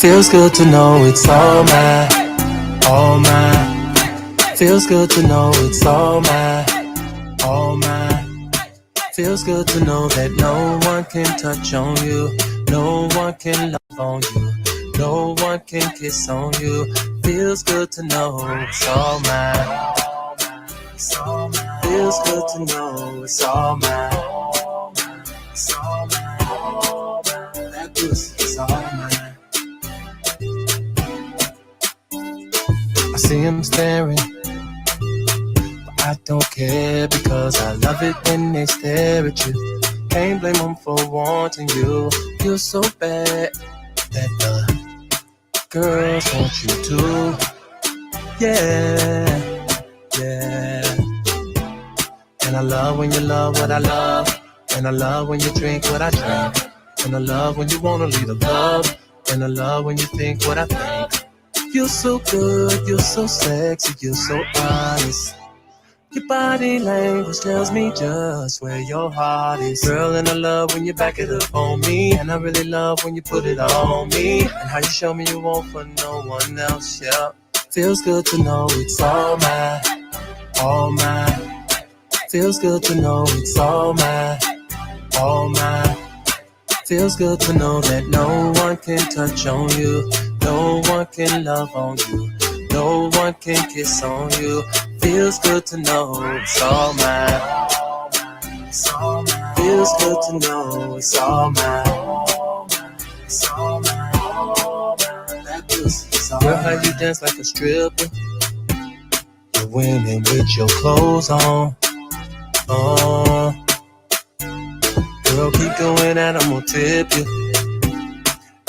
Feels good to know it's all mine, all mine. Feels good to know it's all mine, all mine. Feels good to know that no one can touch on you, no one can love on you, no one can kiss on you. Feels good to know it's all mine. It's all mine. Feels good to know it's all mine. It's all mine. That pussy is all mine. I see him staring, but I don't care because I love it when they stare at you. Can't blame them for wanting you. You're so bad that the girls want you too. Yeah, yeah. And I love when you love what I love. And I love when you drink what I drink. And I love when you wanna lead a love. And I love when you think what I think. You're so good, you're so sexy, you're so honest. Your body language tells me just where your heart is. Girl, and I love when you back it up on me. And I really love when you put it on me. And how you show me you won't for no one else, yeah. Feels good to know it's all mine, all mine. Feels good to know it's all mine, all mine. Feels good to know that no one can touch on you, no one can love on you, no one can kiss on you. Feels good to know it's all mine. It's all mine. Feels good to know it's all mine. It's all mine. That pussy's all mine. Girl, how you dance like a stripper? You're winning with your clothes on. Girl, keep doing that, I'm gonna tip you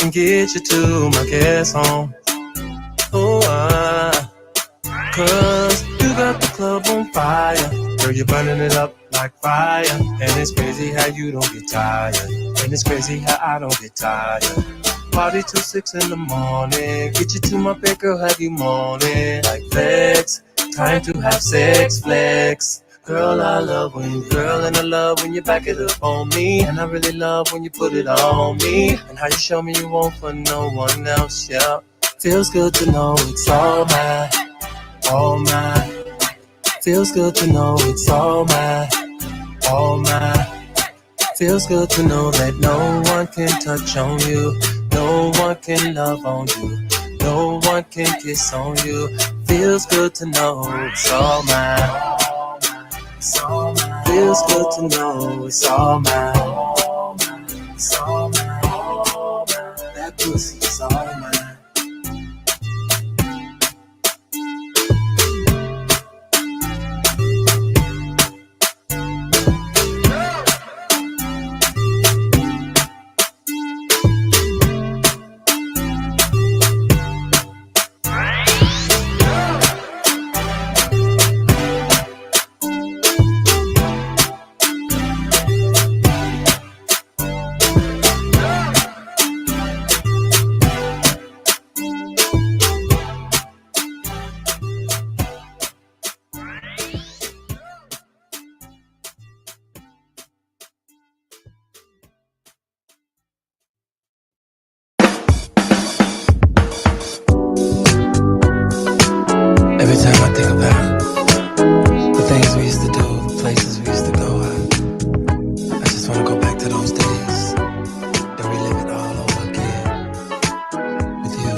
and get you to my guest home. Cause you got the club on fire. Girl, you're burning it up like fire. And it's crazy how you don't get tired. And it's crazy how I don't get tired. Party till 6 in the morning. Get you to my bed, girl, have you moaning like flex. Time to have sex, flex. Girl, I love when you, girl, and I love when you back it up on me. And I really love when you put it on me. And how you show me you won't for no one else, yeah. Feels good to know it's all mine, all mine. Feels good to know it's all mine, all mine. Feels good to know that no one can touch on you, no one can love on you, no one can kiss on you. Feels good to know it's all mine. It's all mine. Feels good to know it's all mine. It's all mine. That pussy is all mine. Every time I think about the things we used to do, the places we used to go, I just want to go back to those days and relive it all over again with you.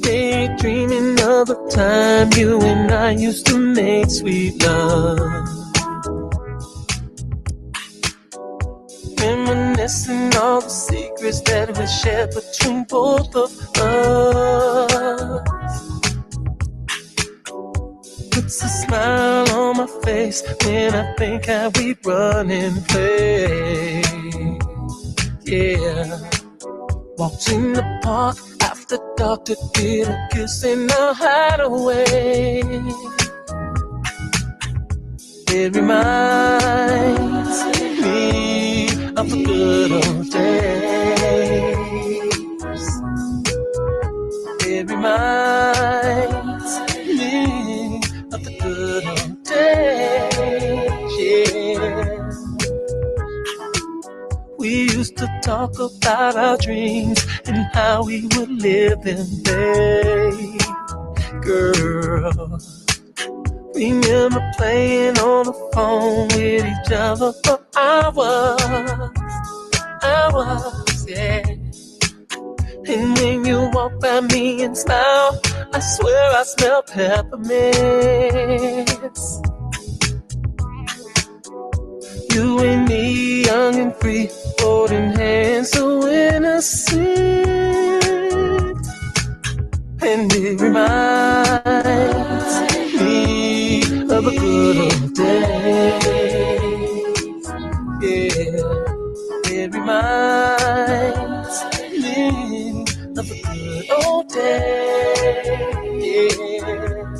Daydreaming of the time you and I used to make sweet love. Reminiscing all the secrets that we shared between both of us. Puts a smile on my face when I think how we run and play. Yeah. Walked in the park after dark to get a kiss in our hideaway. It reminds me of the good old days. It reminds me of the good old days, yeah. We used to about our dreams and how we would live them, babe. Girl, remember playing on the phone with each other for hours, yeah. And when you walk by me and smile, I swear I smell peppermints. You and me, young and free, holding hands so innocent. And it reminds me of a good old days. Yeah, it reminds me of a good old days. Yeah.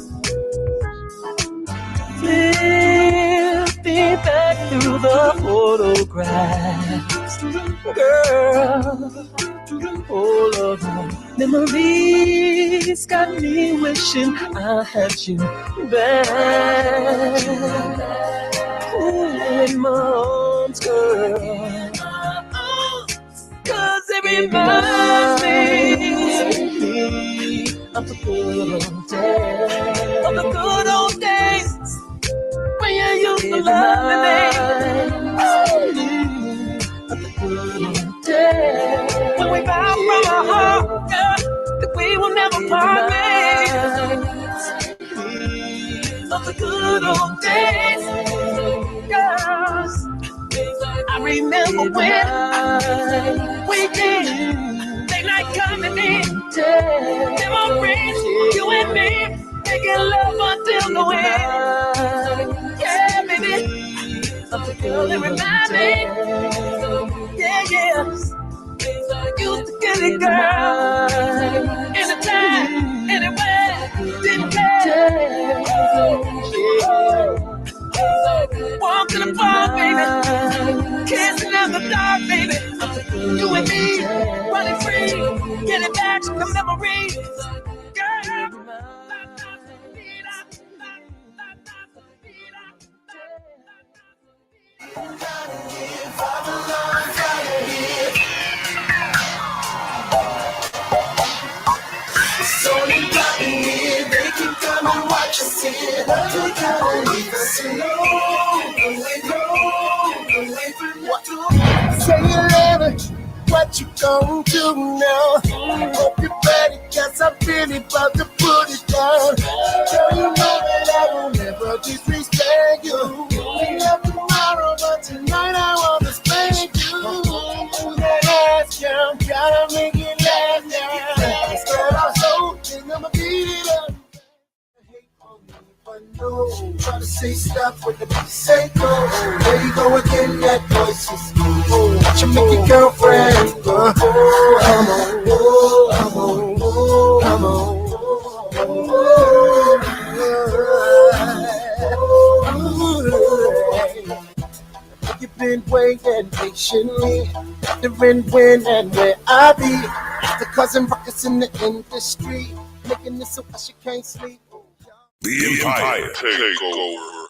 Flipping back through the photographs, girl. All of the memories got me wishing I had you back. Ooh, in my arms, girl. 'Cause it reminds me of the good old days. Of the good old days when you used to love me, baby. Of the good old days when we vowed from our heart, girl, that we will never part, baby. Of the good old days, yes. I remember when we did late night coming in, memories, you and me, making love until the wind. Yeah, baby, girl, it reminds me. Yeah, yeah. Used to get it, girl. Anytime, anywhere, didn't care. Walking the park, baby. Kissing in the dark, baby. You and me, running free. Getting back to the memories. Girl. It's only got me here. They can come and watch us here. They gotta leave us alone. Say you love it. What you gon' do now? Hope you're ready, 'cause I'm really about to put it down. Girl, you know that I will never disrespect you. We love tomorrow, but tonight I wanna spank you. That ass, girl, gotta make it last now. Instead of so, I'ma beat it up. No, try to say stop when the beat say go. There you go again, that voice is cool. Watch you make your girlfriend go. Come on, come on, come on. You've been waiting patiently, wondering when and where I be. The cousin rockets in the industry, making this so she can't sleep. The Empire Takeover.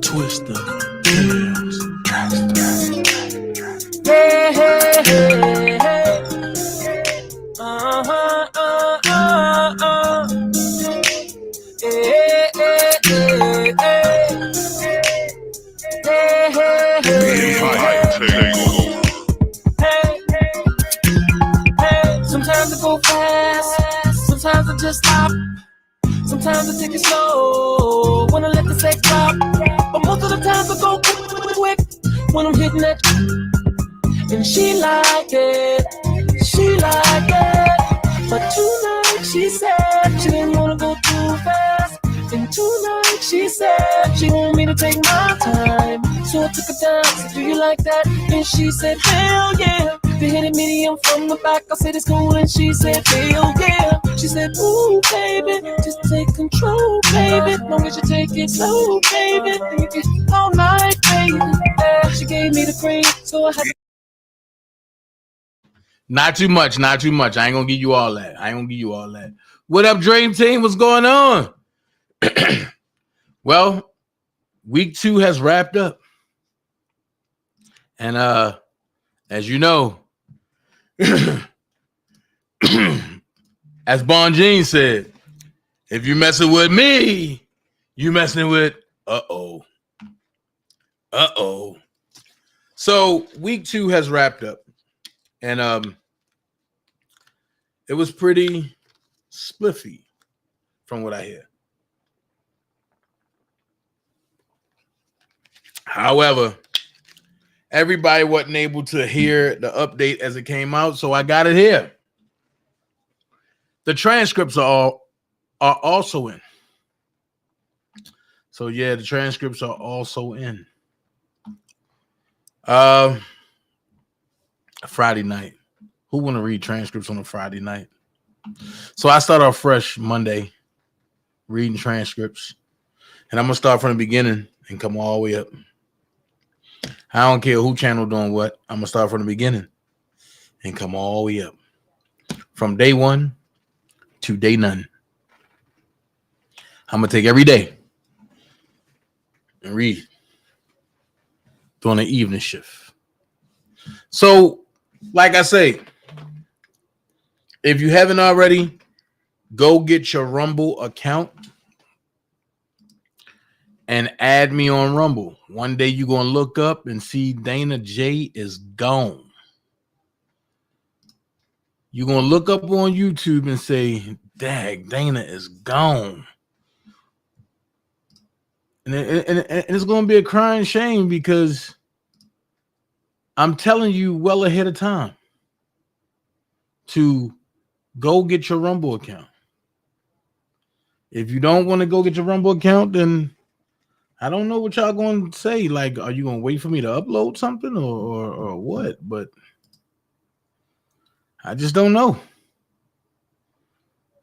Twister. Hey, hey, hey, hey. Hey, hey, hey, hey. Hey, hey, hey. The Empire Takeover. Hey, hey. Sometimes I go fast. Sometimes I just stop. Sometimes I take it slow. Wanna let the sex drop. But most of the times I go quick when I'm hitting that. And she like it. She like it. But tonight she said she didn't wanna go too fast. And tonight she said she want me to take my time. So I took her down, said, do you like that? And she said, hell yeah. They hit it medium from the back, I said it's cool. And she said, hell yeah. She said, ooh, baby, just take control, baby. Long as you take it slow, baby. Then you get all night, baby. Yeah, she gave me the cream, so I had to. Not too much. I ain't gonna give you all that. What up, Dream Team? What's going on? Well, week 2 has wrapped up. And as you know, as Bon Jean said, if you messing with me, you messing with uh-oh. So week 2 has wrapped up. And it was pretty spliffy from what I hear. However, everybody wasn't able to hear the update as it came out, so I got it here. The transcripts are also in. So yeah, the transcripts are also in. Friday night. Who want to read transcripts on a Friday night? So I start off fresh Monday, reading transcripts, and I'm gonna start from the beginning and come all the way up. I don't care who channel doing what. I'm gonna start from the beginning and come all the way up, from day 1 to day none. I'm gonna take every day and read during the evening shift. So, like I say, if you haven't already, go get your Rumble account and add me on Rumble. One day you're gonna look up and see Dana J is gone. You're gonna look up on YouTube and say, "Dag, Dana is gone." And it's gonna be a crying shame, because I'm telling you well ahead of time to go get your Rumble account. If you don't want to go get your Rumble account, then I don't know what y'all going to say. Like, are you going to wait for me to upload something or what? But I just don't know.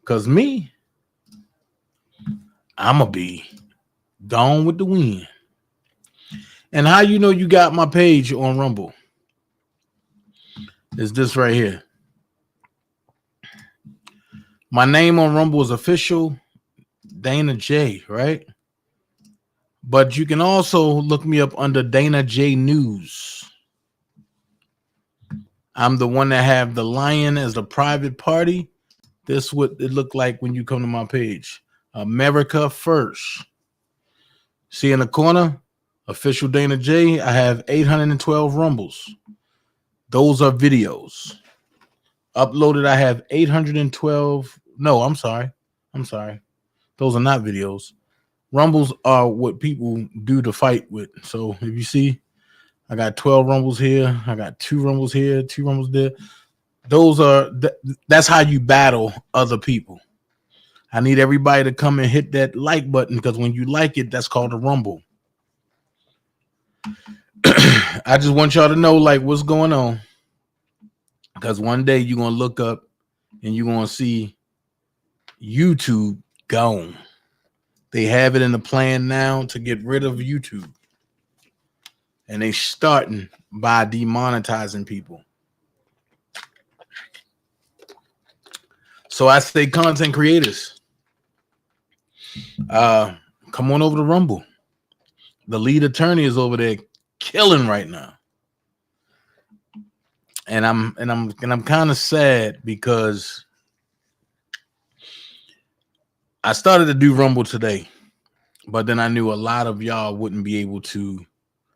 Because me, I'm going to be gone with the wind. And how you know you got my page on Rumble is this right here. My name on Rumble is official Dana J, right? But you can also look me up under Dana J News. I'm the one that have the lion as the private party. This is what it looked like when you come to my page. America First. See in the corner, official Dana J. I have 812 rumbles. Those are videos. Uploaded, I have 812. No, I'm sorry. Those are not videos. Rumbles are what people do to fight with. So if you see, I got 12 rumbles here. I got 2 rumbles here, 2 rumbles there. Those are that's how you battle other people. I need everybody to come and hit that like button, because when you like it, that's called a rumble. I just want y'all to know like what's going on, because one day you're gonna look up and you're gonna see YouTube gone. They have it in the plan now to get rid of YouTube, and they starting by demonetizing people. So I say, content creators, come on over to Rumble. The lead attorney is over there killing right now. And I'm kind of sad, because I started to do Rumble today, but then I knew a lot of y'all wouldn't be able to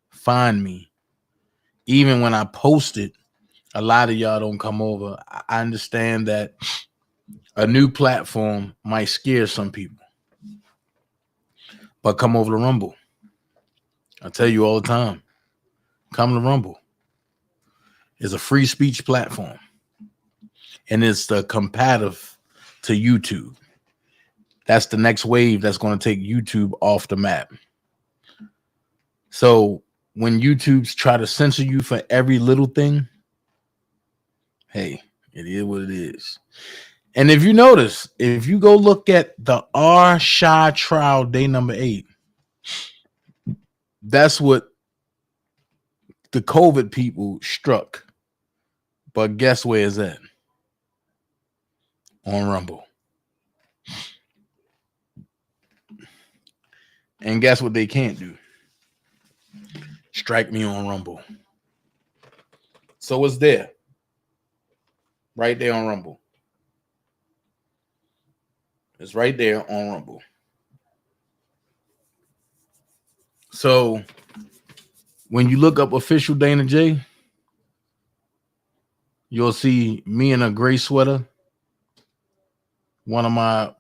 find me. Even when I posted, a lot of y'all don't come over. I understand that a new platform might scare some people, but come over to Rumble. I tell you all the time, come to Rumble. It's a free speech platform, and it's compatible to YouTube. That's the next wave that's going to take YouTube off the map. So when YouTube's try to censor you for every little thing, hey, it is what it is. And if you notice, if you go look at the R. Shah trial day number 8, that's what the COVID people struck. But guess where is that? On Rumble. And guess what they can't do? Strike me on Rumble. So it's there. Right there on Rumble. It's right there on Rumble. So when you look up official Dana J, you'll see me in a gray sweater. One of my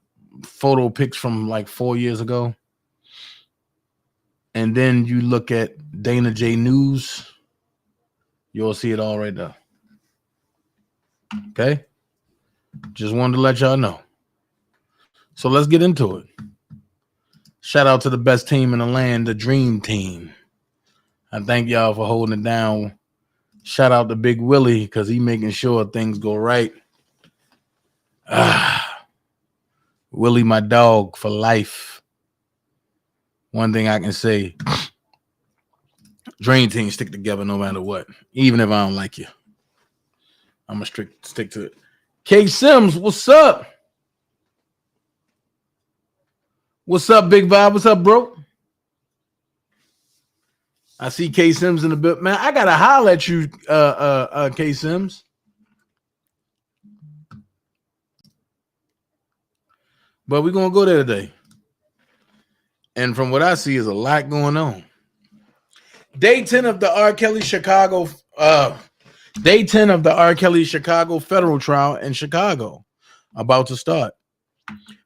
photo pics from like 4 years ago. And then you look at Dana J News, you'll see it all right there. Okay? Just wanted to let y'all know. So let's get into it. Shout out to the best team in the land, the Dream Team. I thank y'all for holding it down. Shout out to Big Willie because he making sure things go right. Willie, my dog for life. One thing I can say, Dream Team stick together no matter what. Even if I don't like you, I'm going to stick to it. K Sims, what's up? What's up, Big Vibe? What's up, bro? I see K Sims in the bit. Man, I got to holler at you, K Sims. But we're going to go there today. And from what I see is a lot going on. Day 10 of the R. Kelly Chicago federal trial in Chicago about to start.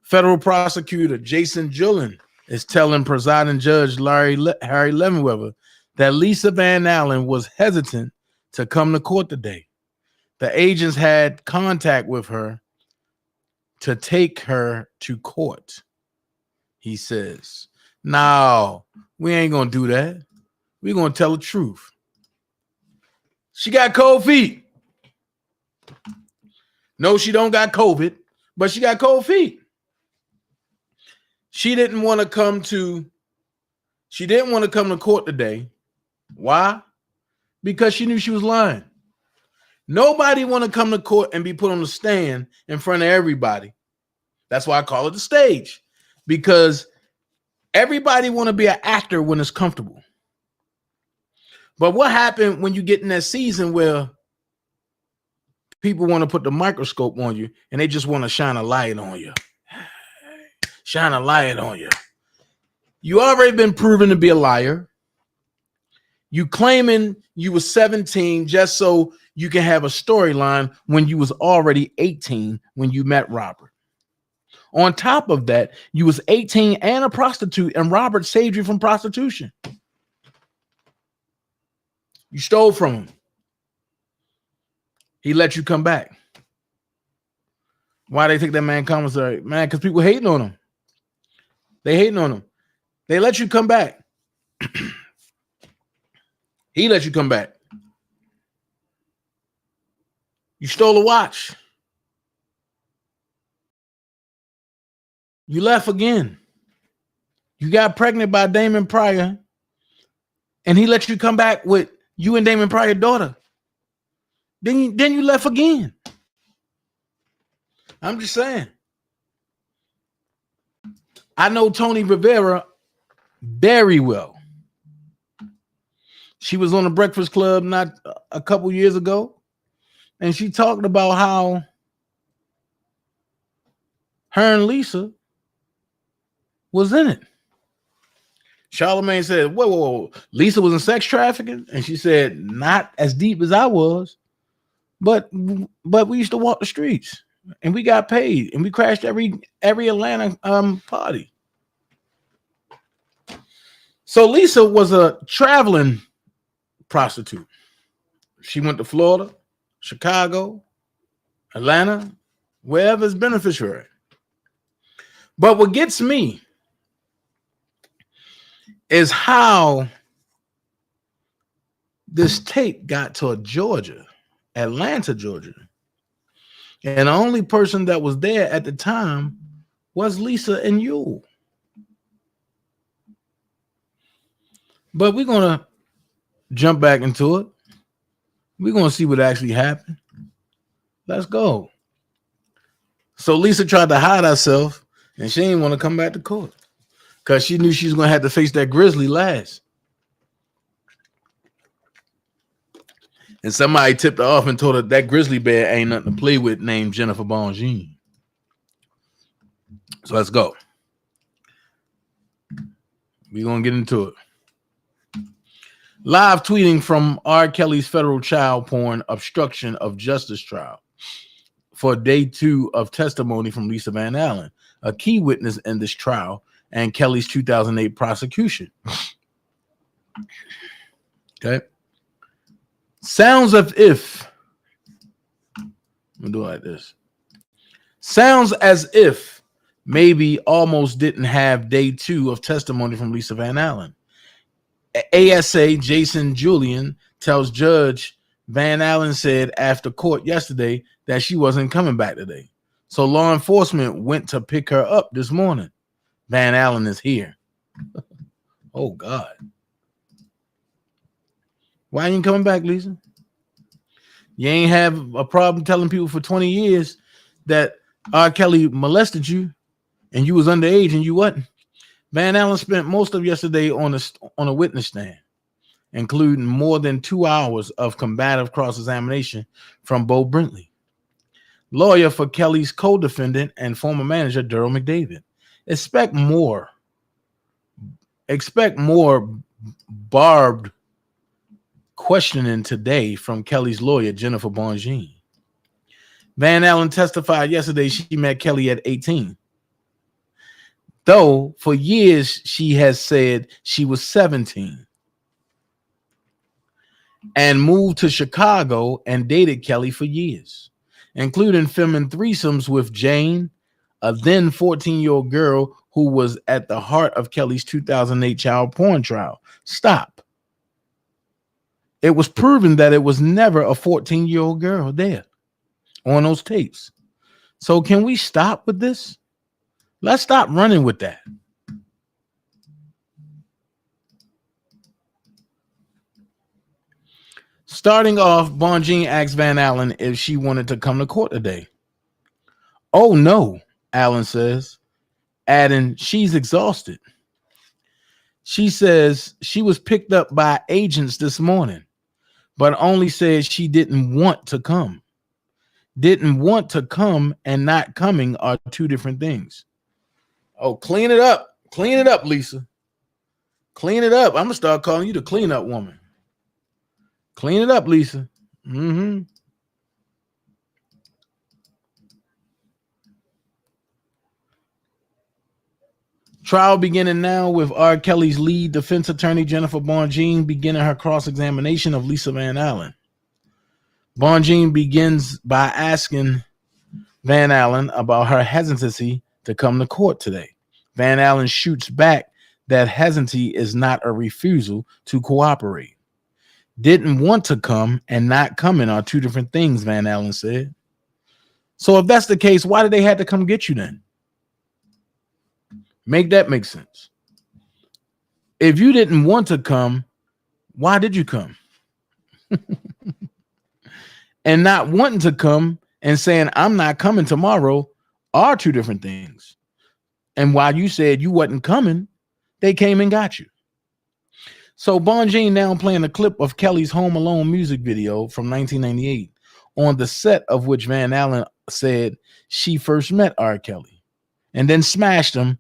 Federal prosecutor Jason Jullin is telling presiding judge Harry Levenweber that Lisa Van Allen was hesitant to come to court today. The agents had contact with her to take her to court. He says, "No, we ain't going to do that. We're going to tell the truth. She got cold feet. No, she don't got COVID, but she got cold feet. She didn't want to come to court today. Why? Because she knew she was lying. Nobody want to come to court and be put on the stand in front of everybody. That's why I call it the stage, because everybody want to be an actor when it's comfortable. But what happened when you get in that season where people want to put the microscope on you and they just want to shine a light on you? Shine a light on you. You already been proven to be a liar. You claiming you was 17 just so you can have a storyline when you was already 18 when you met Robert. On top of that, you was 18 and a prostitute, and Robert saved you from prostitution. You stole from him. He let you come back. Why they take that man commissary? Man, because people hating on him. They hating on him. They let you come back. He let you come back. You stole a watch. You left again. You got pregnant by Damon Pryor, and he let you come back with you and Damon Pryor's daughter. Then you left again. I'm just saying. I know Tony Rivera very well. She was on the Breakfast Club not a couple years ago, and she talked about how her and Lisa was in it. Charlamagne said, whoa, Lisa was in sex trafficking? And she said, not as deep as I was, but we used to walk the streets, and we got paid, and we crashed every Atlanta party. So Lisa was a traveling prostitute. She went to Florida, Chicago, Atlanta, wherever it's beneficiary. But what gets me is how this tape got to Georgia, Atlanta, Georgia. And the only person that was there at the time was Lisa and Yule. But we're going to jump back into it. We're going to see what actually happened. Let's go. So Lisa tried to hide herself, and she didn't want to come back to court because she knew she was going to have to face that grizzly last. And somebody tipped her off and told her that grizzly bear ain't nothing to play with named Jennifer Bongine. So let's go. We're going to get into it. Live tweeting from R. Kelly's federal child porn obstruction of justice trial for day 2 of testimony from Lisa Van Allen, a key witness in this trial and Kelly's 2008 prosecution. Okay. Sounds as if, I'm going to do it like this. Sounds as if maybe almost didn't have day 2 of testimony from Lisa Van Allen. ASA Jason Julian tells Judge Van Allen said after court yesterday that she wasn't coming back today. So law enforcement went to pick her up this morning. Van Allen is here. Oh, God. Why ain't you coming back, Lisa? You ain't have a problem telling people for 20 years that R. Kelly molested you and you was underage and you wasn't. Van Allen spent most of yesterday on a witness stand, including more than 2 hours of combative cross-examination from Bo Brintley, lawyer for Kelly's co-defendant and former manager Daryl McDavid. Expect more barbed questioning today from Kelly's lawyer, Jennifer Bongine. Van Allen testified yesterday she met Kelly at 18. Though for years she has said she was 17 and moved to Chicago and dated Kelly for years, including filming threesomes with Jane, a then 14-year-old girl who was at the heart of Kelly's 2008 child porn trial. Stop. It was proven that it was never a 14-year-old girl there on those tapes. So can we stop with this? Let's stop running with that. Starting off, Bongine asked Van Allen if she wanted to come to court today. Oh, no, Allen says, adding, she's exhausted. She says she was picked up by agents this morning, but only said she didn't want to come. Didn't want to come and not coming are two different things. Oh, clean it up. Clean it up, Lisa. Clean it up. I'm going to start calling you the cleanup woman. Clean it up, Lisa. Mm-hmm. Trial beginning now with R. Kelly's lead defense attorney, Jennifer Bongine, beginning her cross-examination of Lisa Van Allen. Bongine begins by asking Van Allen about her hesitancy to come to court today. Van Allen shoots back that hesitancy is not a refusal to cooperate. Didn't want to come and not coming are two different things, Van Allen said. So if that's the case, why did they have to come get you then? Make that make sense. If you didn't want to come, why did you come? And not wanting to come and saying, I'm not coming tomorrow are two different things. And while you said you wasn't coming, they came and got you. So Bongine now playing a clip of Kelly's Home Alone music video from 1998, on the set of which Van Allen said she first met R. Kelly and then smashed him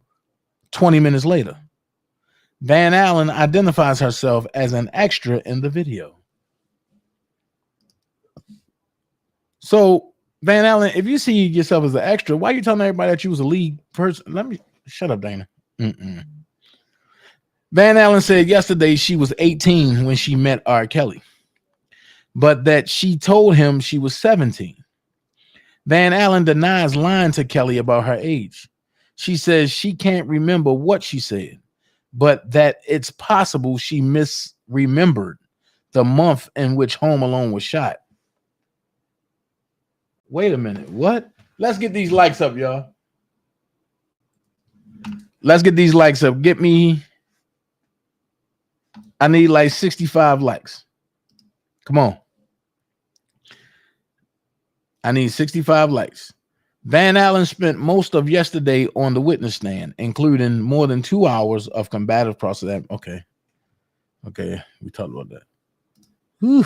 20 minutes later. Van Allen identifies herself as an extra in the video. So, Van Allen, if you see yourself as an extra, why are you telling everybody that you was a lead person? Let me shut up, Dana. Van Allen said yesterday she was 18 when she met R. Kelly, but that she told him she was 17. Van Allen denies lying to Kelly about her age. She says she can't remember what she said, but that it's possible she misremembered the month in which Home Alone was shot. Wait a minute. What? Let's get these likes up, y'all. Let's get these likes up. I need like 65 likes. Come on. I need 65 likes. Van Allen spent most of yesterday on the witness stand, including more than 2 hours of combative process. Okay. We talked about that. Whew.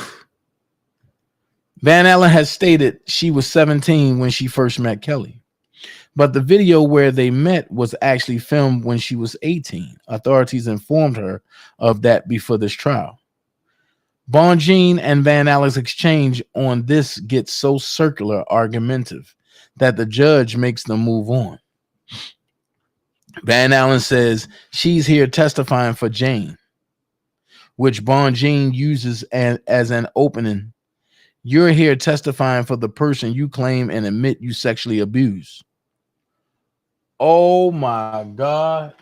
Van Allen has stated she was 17 when she first met Kelly, but the video where they met was actually filmed when she was 18. Authorities informed her of that before this trial. Bonjean and Van Allen's exchange on this gets so circular, argumentative, that the judge makes them move on. Van Allen says she's here testifying for Jane, which Bonjean uses as an opening. You're here testifying for the person you claim and admit you sexually abused. Oh my God.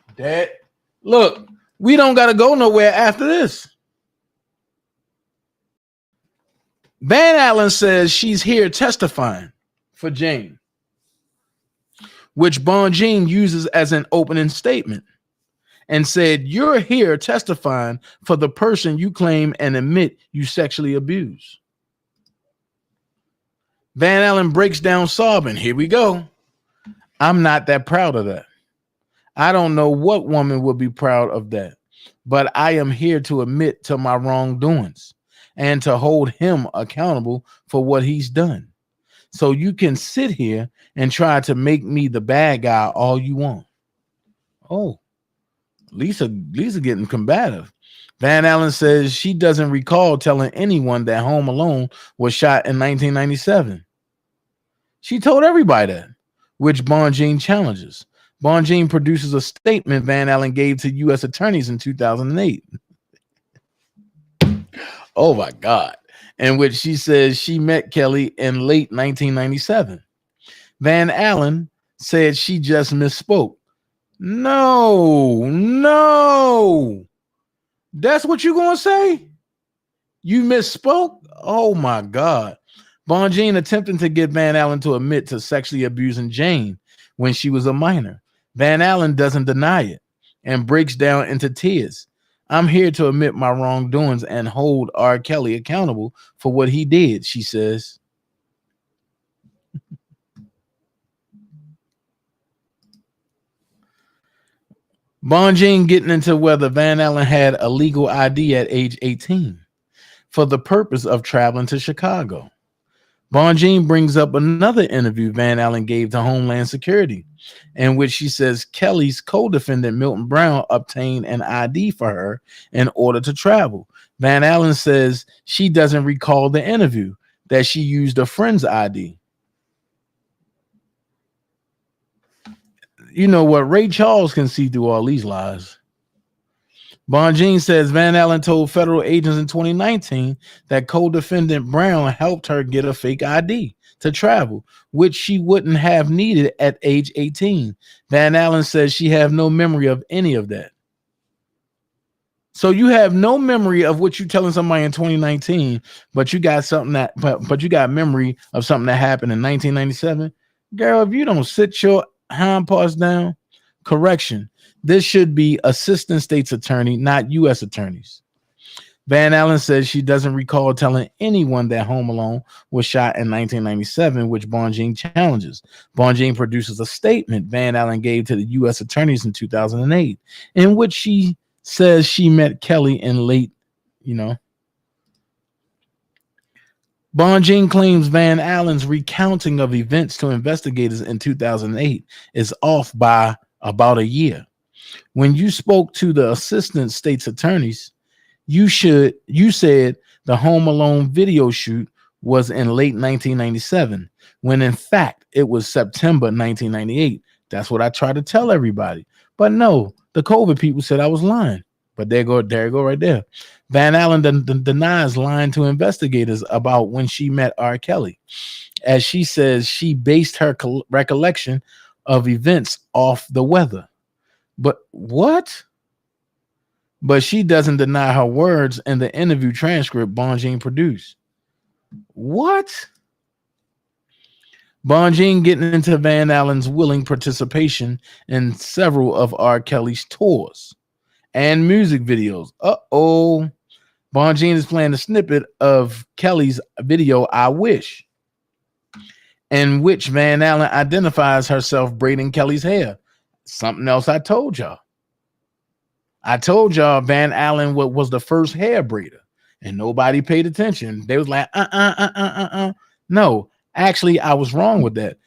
Look, we don't got to go nowhere after this. Van Allen says she's here testifying for Jane, which Bonjean uses as an opening statement, and said, you're here testifying for the person you claim and admit you sexually abused. Van Allen breaks down sobbing. Here we go. I'm not that proud of that. I don't know what woman would be proud of that, but I am here to admit to my wrongdoings and to hold him accountable for what he's done. So you can sit here and try to make me the bad guy all you want. Oh, Lisa getting combative. Van Allen says she doesn't recall telling anyone that Home Alone was shot in 1997. She told everybody that, which Bonjean challenges. Bonjean produces a statement Van Allen gave to U.S. attorneys in 2008. Oh my God. In which she says she met Kelly in late 1997. Van Allen said she just misspoke. No. That's what you're going to say? You misspoke? Oh my God. Bonjean attempting to get Van Allen to admit to sexually abusing Jane when she was a minor. Van Allen doesn't deny it and breaks down into tears. I'm here to admit my wrongdoings and hold R. Kelly accountable for what he did, she says. Bonjean getting into whether Van Allen had a legal ID at age 18 for the purpose of traveling to Chicago. Bonjean brings up another interview Van Allen gave to Homeland Security, in which she says Kelly's co-defendant Milton Brown obtained an ID for her in order to travel. Van Allen says she doesn't recall the interview, that she used a friend's ID. You know what? Ray Charles can see through all these lies. Bonjean says Van Allen told federal agents in 2019 that co-defendant Brown helped her get a fake ID to travel, which she wouldn't have needed at age 18. Van Allen says she have no memory of any of that. So you have no memory of what you're telling somebody in 2019, but you got something that, but you got memory of something that happened in 1997. Girl, if you don't sit your hind parts down, correction. This should be assistant state's attorney, not U.S. attorneys. Van Allen says she doesn't recall telling anyone that Home Alone was shot in 1997, which Bonjean challenges. Bonjean produces a statement Van Allen gave to the U.S. attorneys in 2008, in which she says she met Kelly in late, Bonjean claims Van Allen's recounting of events to investigators in 2008 is off by about a year. When you spoke to the assistant state's attorneys, you said the Home Alone video shoot was in late 1997, when in fact it was September 1998. That's what I tried to tell everybody. But no, the COVID people said I was lying. But there you go right there. Van Allen denies lying to investigators about when she met R. Kelly, as she says she based her recollection of events off the weather. But what? But she doesn't deny her words in the interview transcript Bonjean produced. What? Bonjean getting into Van Allen's willing participation in several of R. Kelly's tours and music videos. Bonjean is playing a snippet of Kelly's video, I Wish, in which Van Allen identifies herself braiding Kelly's hair. Something else I told y'all. I told y'all Van Allen was the first hair braider, and nobody paid attention. They was like, No, actually, I was wrong with that.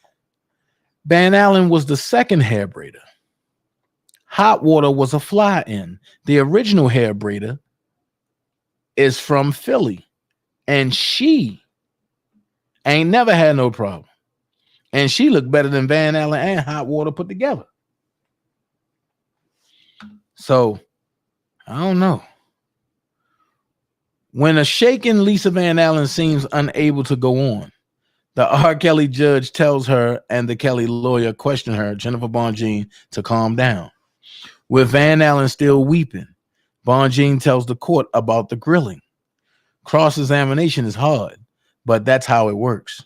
Van Allen was the second hair braider. Hot Water was a fly-in. The original hair braider is from Philly, and she ain't never had no problem. And she looked better than Van Allen and Hot Water put together. So, I don't know. When a shaken Lisa Van Allen seems unable to go on, the R. Kelly judge tells her and the Kelly lawyer question her, Jennifer Bonjean, to calm down. With Van Allen still weeping, Bonjean tells the court about the grilling. Cross-examination is hard, but that's how it works.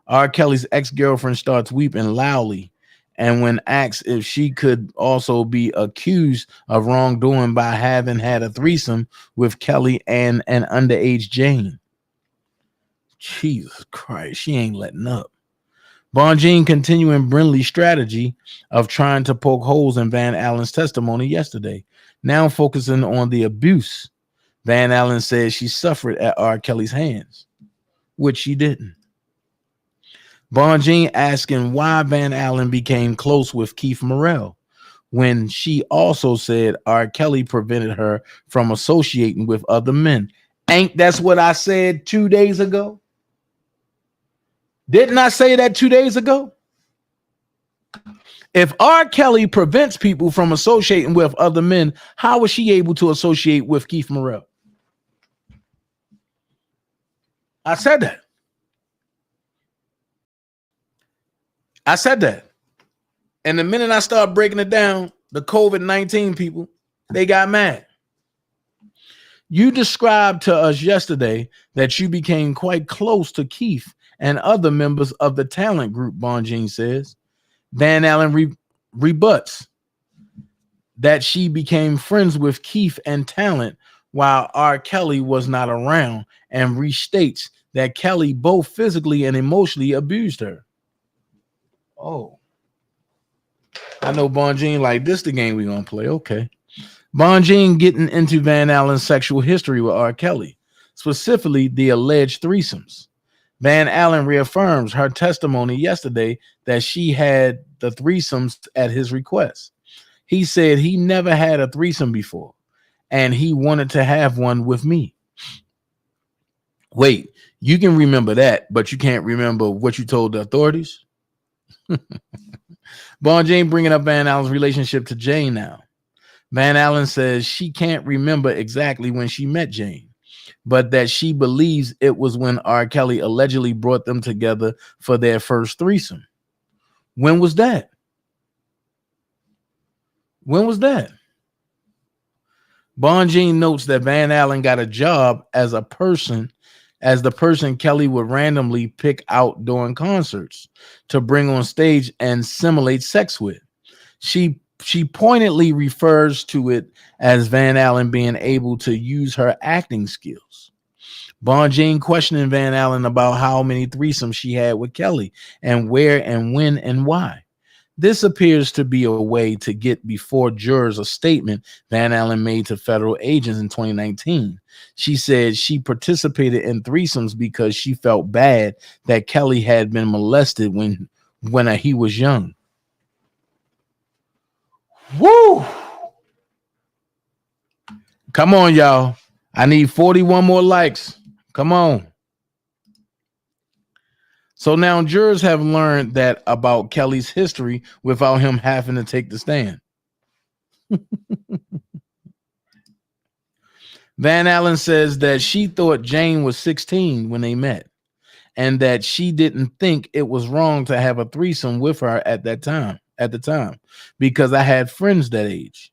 R. Kelly's ex-girlfriend starts weeping loudly, and when asked if she could also be accused of wrongdoing by having had a threesome with Kelly and an underage Jane. Jesus Christ, she ain't letting up. Bonjean continuing Brinley's strategy of trying to poke holes in Van Allen's testimony yesterday, now focusing on the abuse Van Allen says she suffered at R. Kelly's hands, which she didn't. Bonjean asking why Van Allen became close with Keith Morrell, when she also said R. Kelly prevented her from associating with other men. Ain't that's what I said 2 days ago? Didn't I say that 2 days ago? If R. Kelly prevents people from associating with other men, how was she able to associate with Keith Morrell? I said that. And the minute I start breaking it down, the COVID-19 people, they got mad. You described to us yesterday that you became quite close to Keith and other members of the talent group, Bonjean says. Van Allen rebuts that she became friends with Keith and talent while R. Kelly was not around, and restates that Kelly both physically and emotionally abused her. Oh, I know Bonjean like this the game we gonna play. Okay. Bonjean getting into Van Allen's sexual history with R. Kelly, specifically the alleged threesomes. Van Allen reaffirms her testimony yesterday that she had the threesomes at his request. He said he never had a threesome before, and he wanted to have one with me. Wait, you can remember that, but you can't remember what you told the authorities? Bonjean bringing up Van Allen's relationship to Jane now. Van Allen says she can't remember exactly when she met Jane, but that she believes it was when R. Kelly allegedly brought them together for their first threesome. When was that? Bonjean notes that Van Allen got a job as the person Kelly would randomly pick out during concerts to bring on stage and simulate sex with. She pointedly refers to it as Van Allen being able to use her acting skills. Bonjean questioning Van Allen about how many threesomes she had with Kelly and where and when and why. This appears to be a way to get before jurors a statement Van Allen made to federal agents in 2019. She said she participated in threesomes because she felt bad that Kelly had been molested when he was young. Woo! Come on, y'all. I need 41 more likes. Come on. So now jurors have learned that about Kelly's history without him having to take the stand. Van Allen says that she thought Jane was 16 when they met, and that she didn't think it was wrong to have a threesome with her at the time, because I had friends that age.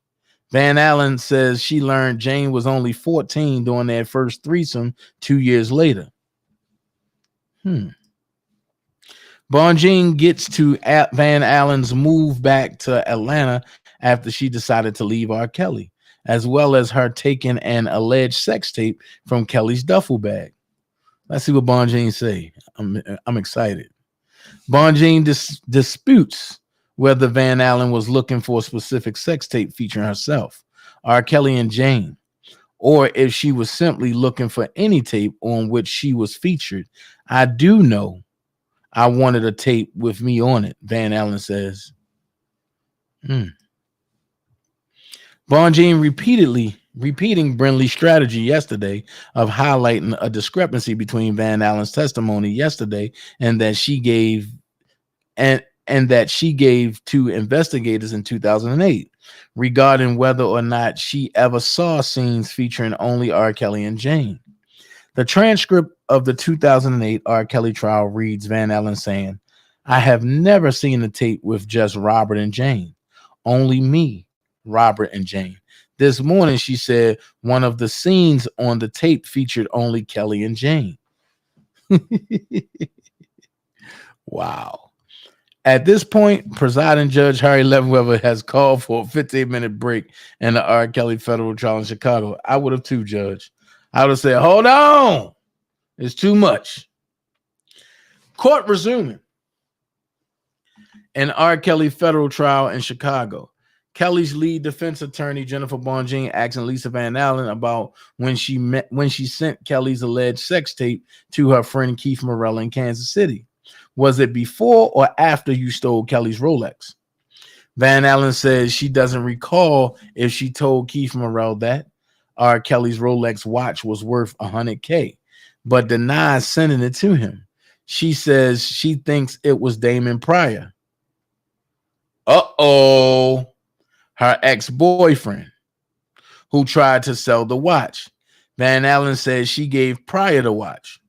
Van Allen says she learned Jane was only 14 during their first threesome 2 years later. Bonjean gets to Van Allen's move back to Atlanta after she decided to leave R. Kelly, as well as her taking an alleged sex tape from Kelly's duffel bag. Let's see what Bonjean say. I'm excited. Bonjean disputes whether Van Allen was looking for a specific sex tape featuring herself, R. Kelly, and Jane. or if she was simply looking for any tape on which she was featured. I do know I wanted a tape with me on it, Van Allen says. Bonjean repeating Brinley's strategy yesterday of highlighting a discrepancy between Van Allen's testimony yesterday and that she gave and that she gave to investigators in 2008 regarding whether or not she ever saw scenes featuring only R. Kelly and Jane. The transcript of the 2008 R. Kelly trial reads Van Allen saying, "I have never seen a tape with just Robert and Jane. Only me, Robert and Jane. This morning," she said, "one of the scenes on the tape featured only Kelly and Jane." Wow. At this point, presiding judge Harry Levenweber has called for a 15-minute break in the R. Kelly federal trial in Chicago. I would have too, Judge. I would have said, hold on. It's too much. Court resuming. An R. Kelly federal trial in Chicago. Kelly's lead defense attorney, Jennifer Bonjean, asking Lisa Van Allen about when she sent Kelly's alleged sex tape to her friend Keith Morrell in Kansas City. Was it before or after you stole Kelly's Rolex? Van Allen says she doesn't recall if she told Keith Morrell that R. Kelly's Rolex watch was worth $100K, but denies sending it to him. She says she thinks it was Damon Pryor. Her ex-boyfriend, who tried to sell the watch. Van Allen says she gave Pryor the watch.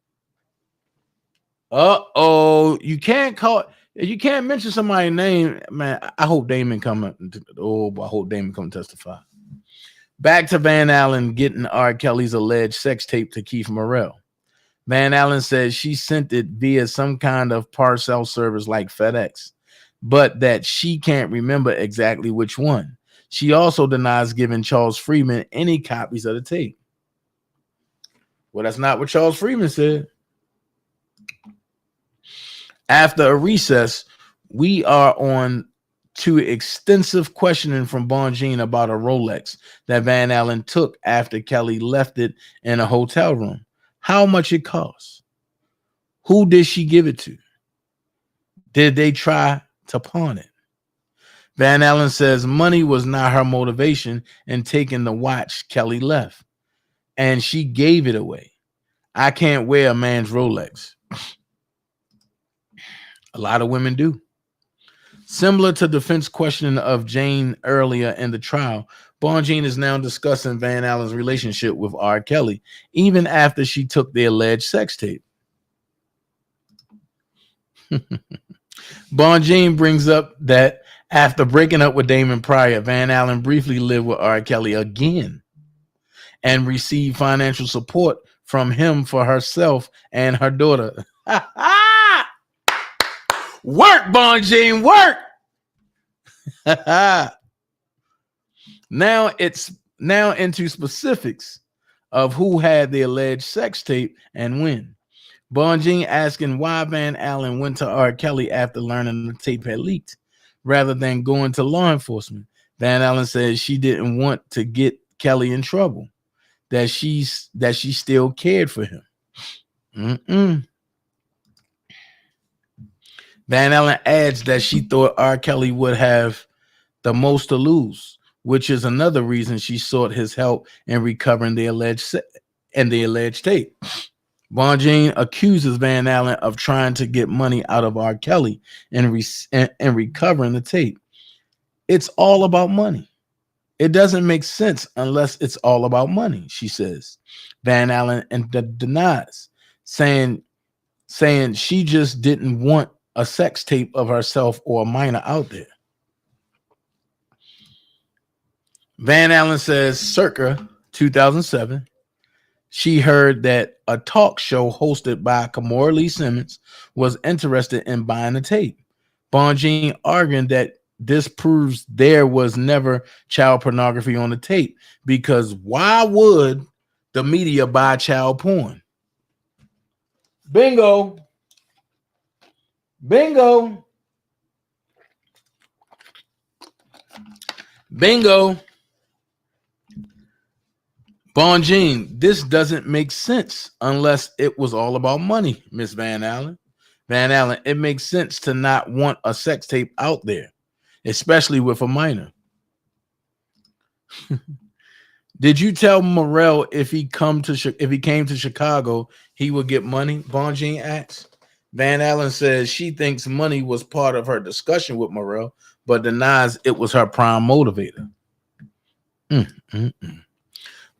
You can't mention somebody's name, man. I hope Damon come. I hope Damon come testify. Back to Van Allen getting R. Kelly's alleged sex tape to Keith Morrell. Van Allen says she sent it via some kind of parcel service like FedEx, but that she can't remember exactly which one. She also denies giving Charles Freeman any copies of the tape. Well, that's not what Charles Freeman said. After a recess, we are on to extensive questioning from Bonjean about a Rolex that Van Allen took after Kelly left it in a hotel room. How much it cost? Who did she give it to? Did they try to pawn it? Van Allen says money was not her motivation in taking the watch Kelly left, and she gave it away. I can't wear a man's Rolex. A lot of women do. Similar to defense questioning of Jane earlier in the trial, Bonjean is now discussing Van Allen's relationship with R. Kelly, even after she took the alleged sex tape. Bonjean brings up that after breaking up with Damon Pryor, Van Allen briefly lived with R. Kelly again and received financial support from him for herself and her daughter. Work, Bonjean, work. Now into specifics of who had the alleged sex tape and when. Bonjean asking why Van Allen went to R. Kelly after learning the tape had leaked, rather than going to law enforcement. Van Allen says she didn't want to get Kelly in trouble, that she still cared for him. Van Allen adds that she thought R. Kelly would have the most to lose, which is another reason she sought his help in recovering the alleged tape. Bonjean accuses Van Allen of trying to get money out of R. Kelly and recovering the tape. It's all about money. It doesn't make sense unless it's all about money, she says. Van Allen denies, saying she just didn't want a sex tape of herself or a minor out there. Van Allen says circa 2007, she heard that a talk show hosted by Kamora Lee Simmons was interested in buying the tape. Bonjean arguing that this proves there was never child pornography on the tape, because why would the media buy child porn? Bingo. Bingo. Bingo. Bonjean, this doesn't make sense unless it was all about money, Miss Van Allen. Van Allen, it makes sense to not want a sex tape out there, especially with a minor. Did you tell Morrell if he came to Chicago, he would get money? Bonjean asks. Van Allen says she thinks money was part of her discussion with Morrell, but denies it was her prime motivator.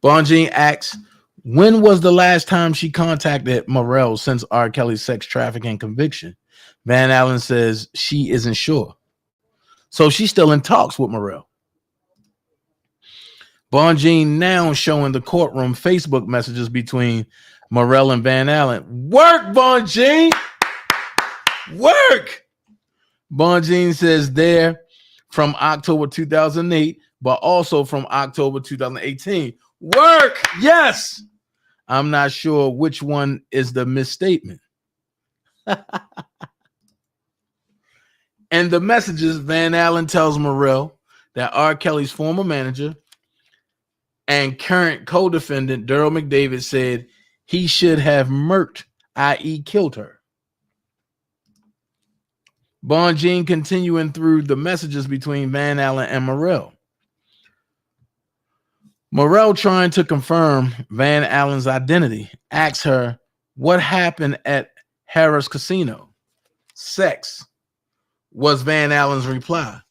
Bonjean asks, when was the last time she contacted Morrell since R. Kelly's sex trafficking conviction? Van Allen says she isn't sure. So she's still in talks with Morrell. Bonjean now showing the courtroom Facebook messages between Morrell and Van Allen. Work, Bonjean! Work! Bonjean says they're from October 2008, but also from October 2018. Work! Yes! I'm not sure which one is the misstatement. And the messages, Van Allen tells Morrell that R. Kelly's former manager and current co-defendant Daryl McDavid said he should have murked, i.e. killed her. Bonjean continuing through the messages between Van Allen and Morrell. Morrell, trying to confirm Van Allen's identity, asks her what happened at Harrah's Casino. Sex was Van Allen's reply.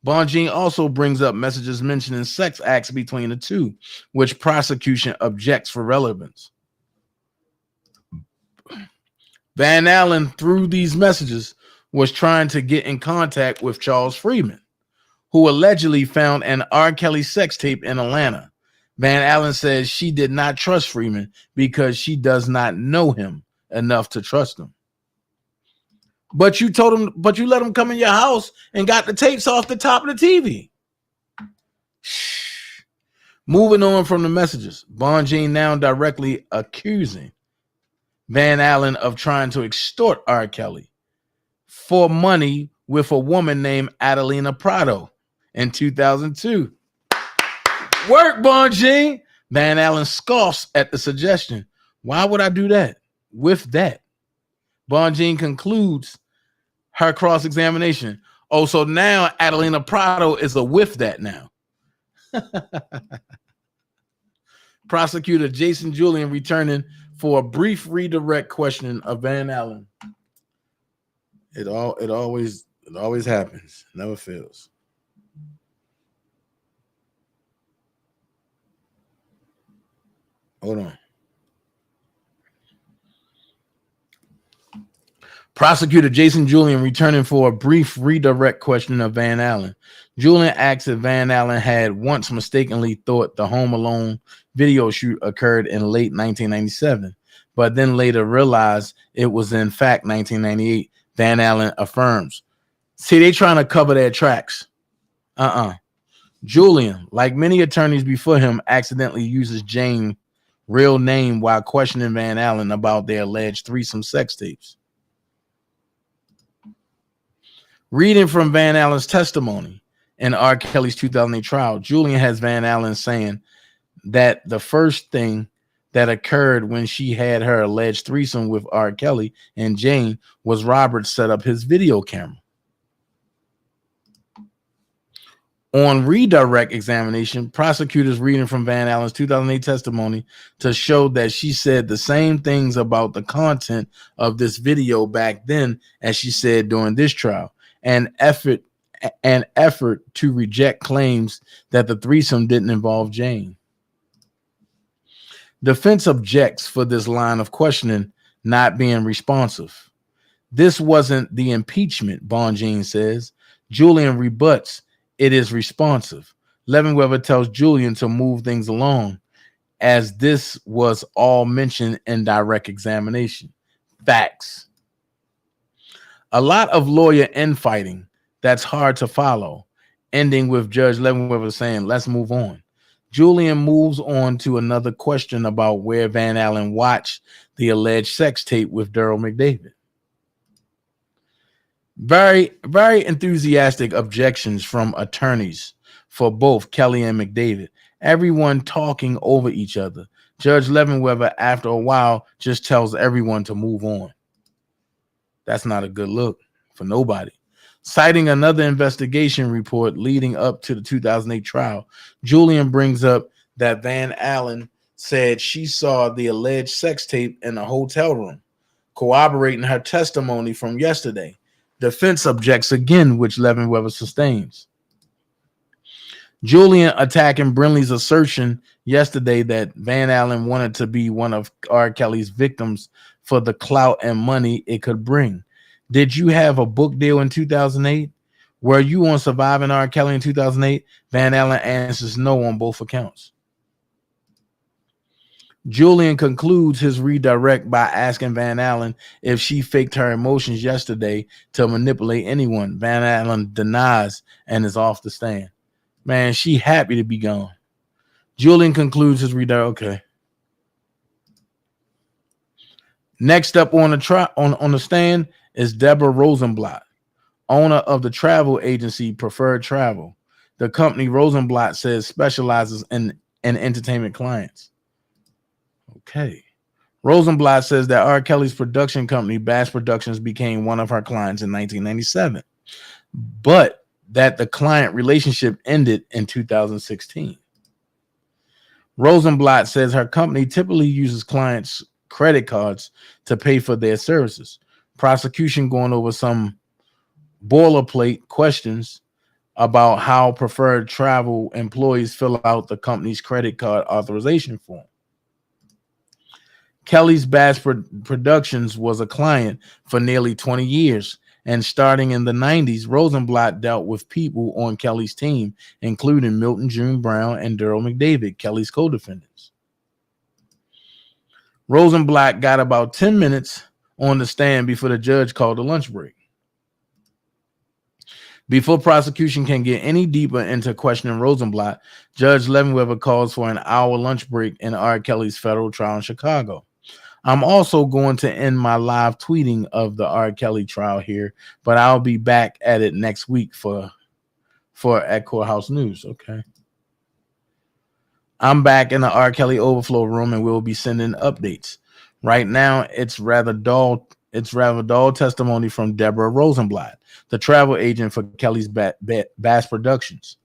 Bonjean also brings up messages mentioning sex acts between the two, which prosecution objects for relevance. Van Allen, through these messages, was trying to get in contact with Charles Freeman, who allegedly found an R. Kelly sex tape in Atlanta. Van Allen says she did not trust Freeman because she does not know him enough to trust him. But you let him come in your house and got the tapes off the top of the TV. Shh. Moving on from the messages, Bonjean now directly accusing Van Allen of trying to extort R. Kelly for money with a woman named Adelina Prado in 2002. Work, Bonjean. Van Allen scoffs at the suggestion. Why would I do that? With that, Bonjean concludes her cross-examination. Oh, so now Adelina Prado is a with that now. Prosecutor Jason Julian returning for a brief redirect questioning of Van Allen. It always happens. Never fails. Hold on. Prosecutor Jason Julian returning for a brief redirect questioning of Van Allen. Julian asks if Van Allen had once mistakenly thought the Home Alone video shoot occurred in late 1997, but then later realized it was in fact 1998. Van Allen affirms. See, they trying to cover their tracks. Julian, like many attorneys before him, accidentally uses Jane's real name while questioning Van Allen about their alleged threesome sex tapes. Reading from Van Allen's testimony in R. Kelly's 2008 trial, Julian has Van Allen saying that the first thing that occurred when she had her alleged threesome with R. Kelly and Jane was Robert set up his video camera. On redirect examination, prosecutors reading from Van Allen's 2008 testimony to show that she said the same things about the content of this video back then as she said during this trial. An effort to reject claims that the threesome didn't involve Jane. Defense objects for this line of questioning not being responsive. This wasn't the impeachment, Bonjean says. Julian rebuts it is responsive. Levenweber tells Julian to move things along, as this was all mentioned in direct examination. Facts. A lot of lawyer infighting that's hard to follow, ending with Judge Levenweber saying, let's move on. Julian moves on to another question about where Van Allen watched the alleged sex tape with Daryl McDavid. Very, very enthusiastic objections from attorneys for both Kelly and McDavid, Everyone talking over each other. Judge Leavenworth, after a while, just tells everyone to move on. That's not a good look for nobody. Citing another investigation report leading up to the 2008 trial, Julian brings up that Van Allen said she saw the alleged sex tape in a hotel room, corroborating her testimony from yesterday. Defense objects again, which Leavenworth sustains. Julian attacking Brinley's assertion yesterday that Van Allen wanted to be one of R. Kelly's victims for the clout and money it could bring. Did you have a book deal in 2008? Were you on Surviving R. Kelly in 2008? Van Allen answers no on both accounts. Julian concludes his redirect by asking Van Allen if she faked her emotions yesterday to manipulate anyone. Van Allen denies and is off the stand. Man, she happy to be gone. Julian concludes his redirect. Okay. Next up on the stand is Deborah Rosenblatt, owner of the travel agency Preferred Travel. The company Rosenblatt says specializes in entertainment clients. Okay. Rosenblatt says that R. Kelly's production company, Bass Productions, became one of her clients in 1997, but that the client relationship ended in 2016. Rosenblatt says her company typically uses clients' credit cards to pay for their services. Prosecution going over some boilerplate questions about how Preferred Travel employees fill out the company's credit card authorization form. Kelly's Bass Productions was a client for nearly 20 years, and starting in the 90s, Rosenblatt dealt with people on Kelly's team, including Milton June Brown and Daryl McDavid, Kelly's co-defendants. Rosenblatt got about 10 minutes on the stand before the judge called a lunch break. Before prosecution can get any deeper into questioning Rosenblatt, Judge Leavenworth calls for an hour lunch break in R. Kelly's federal trial in Chicago. I'm also going to end my live tweeting of the R. Kelly trial here, but I'll be back at it next week for at Courthouse News. Okay. I'm back in the R. Kelly overflow room and we'll be sending updates. Right now, it's rather dull testimony from Deborah Rosenblatt, the travel agent for Kelly's Bass Productions,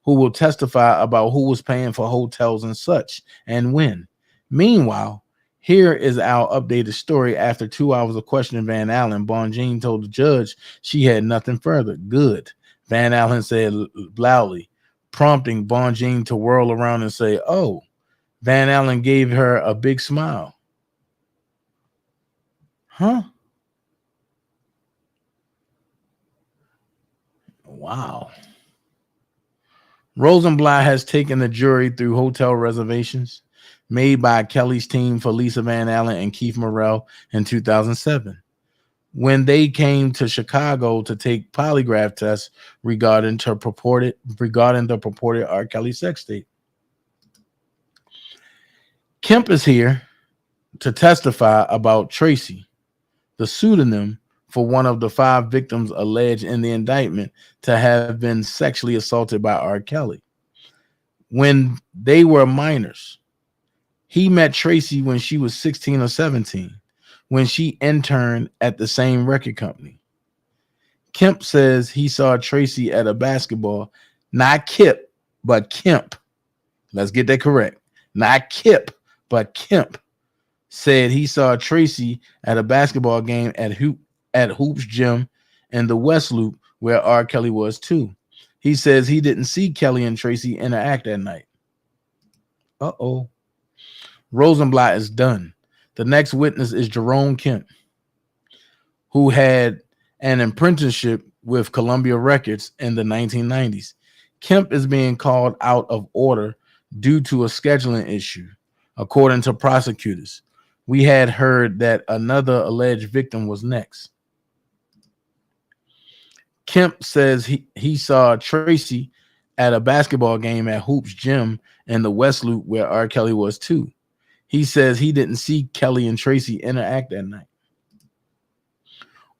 who will testify about who was paying for hotels and such and when. Meanwhile, here is our updated story. After 2 hours of questioning Van Allen, Bonjean told the judge she had nothing further. Good, Van Allen said loudly, prompting Bonjean to whirl around and say, oh. Van Allen gave her a big smile. Huh? Wow. Rosenblatt has taken the jury through hotel reservations made by Kelly's team for Lisa Van Allen and Keith Morrell in 2007, when they came to Chicago to take polygraph tests regarding the purported R. Kelly sex tape. Kemp is here to testify about Tracy, the pseudonym for one of the 5 victims alleged in the indictment to have been sexually assaulted by R. Kelly when they were minors. He met Tracy when she was 16 or 17, when she interned at the same record company. Kemp says he saw Tracy at a basketball, not Kip, but Kemp. Let's get that correct. Not Kip, but Kemp said he saw Tracy at a basketball game at Hoops Gym in the West Loop, where R. Kelly was too. He says he didn't see Kelly and Tracy interact that night. Uh-oh. Rosenblatt is done. The next witness is Jerome Kemp, who had an apprenticeship with Columbia Records in the 1990s. Kemp is being called out of order due to a scheduling issue, according to prosecutors. We had heard that another alleged victim was next. Kemp says he saw Tracy at a basketball game at Hoops Gym in the West Loop, where R. Kelly was too. He says he didn't see Kelly and Tracy interact that night.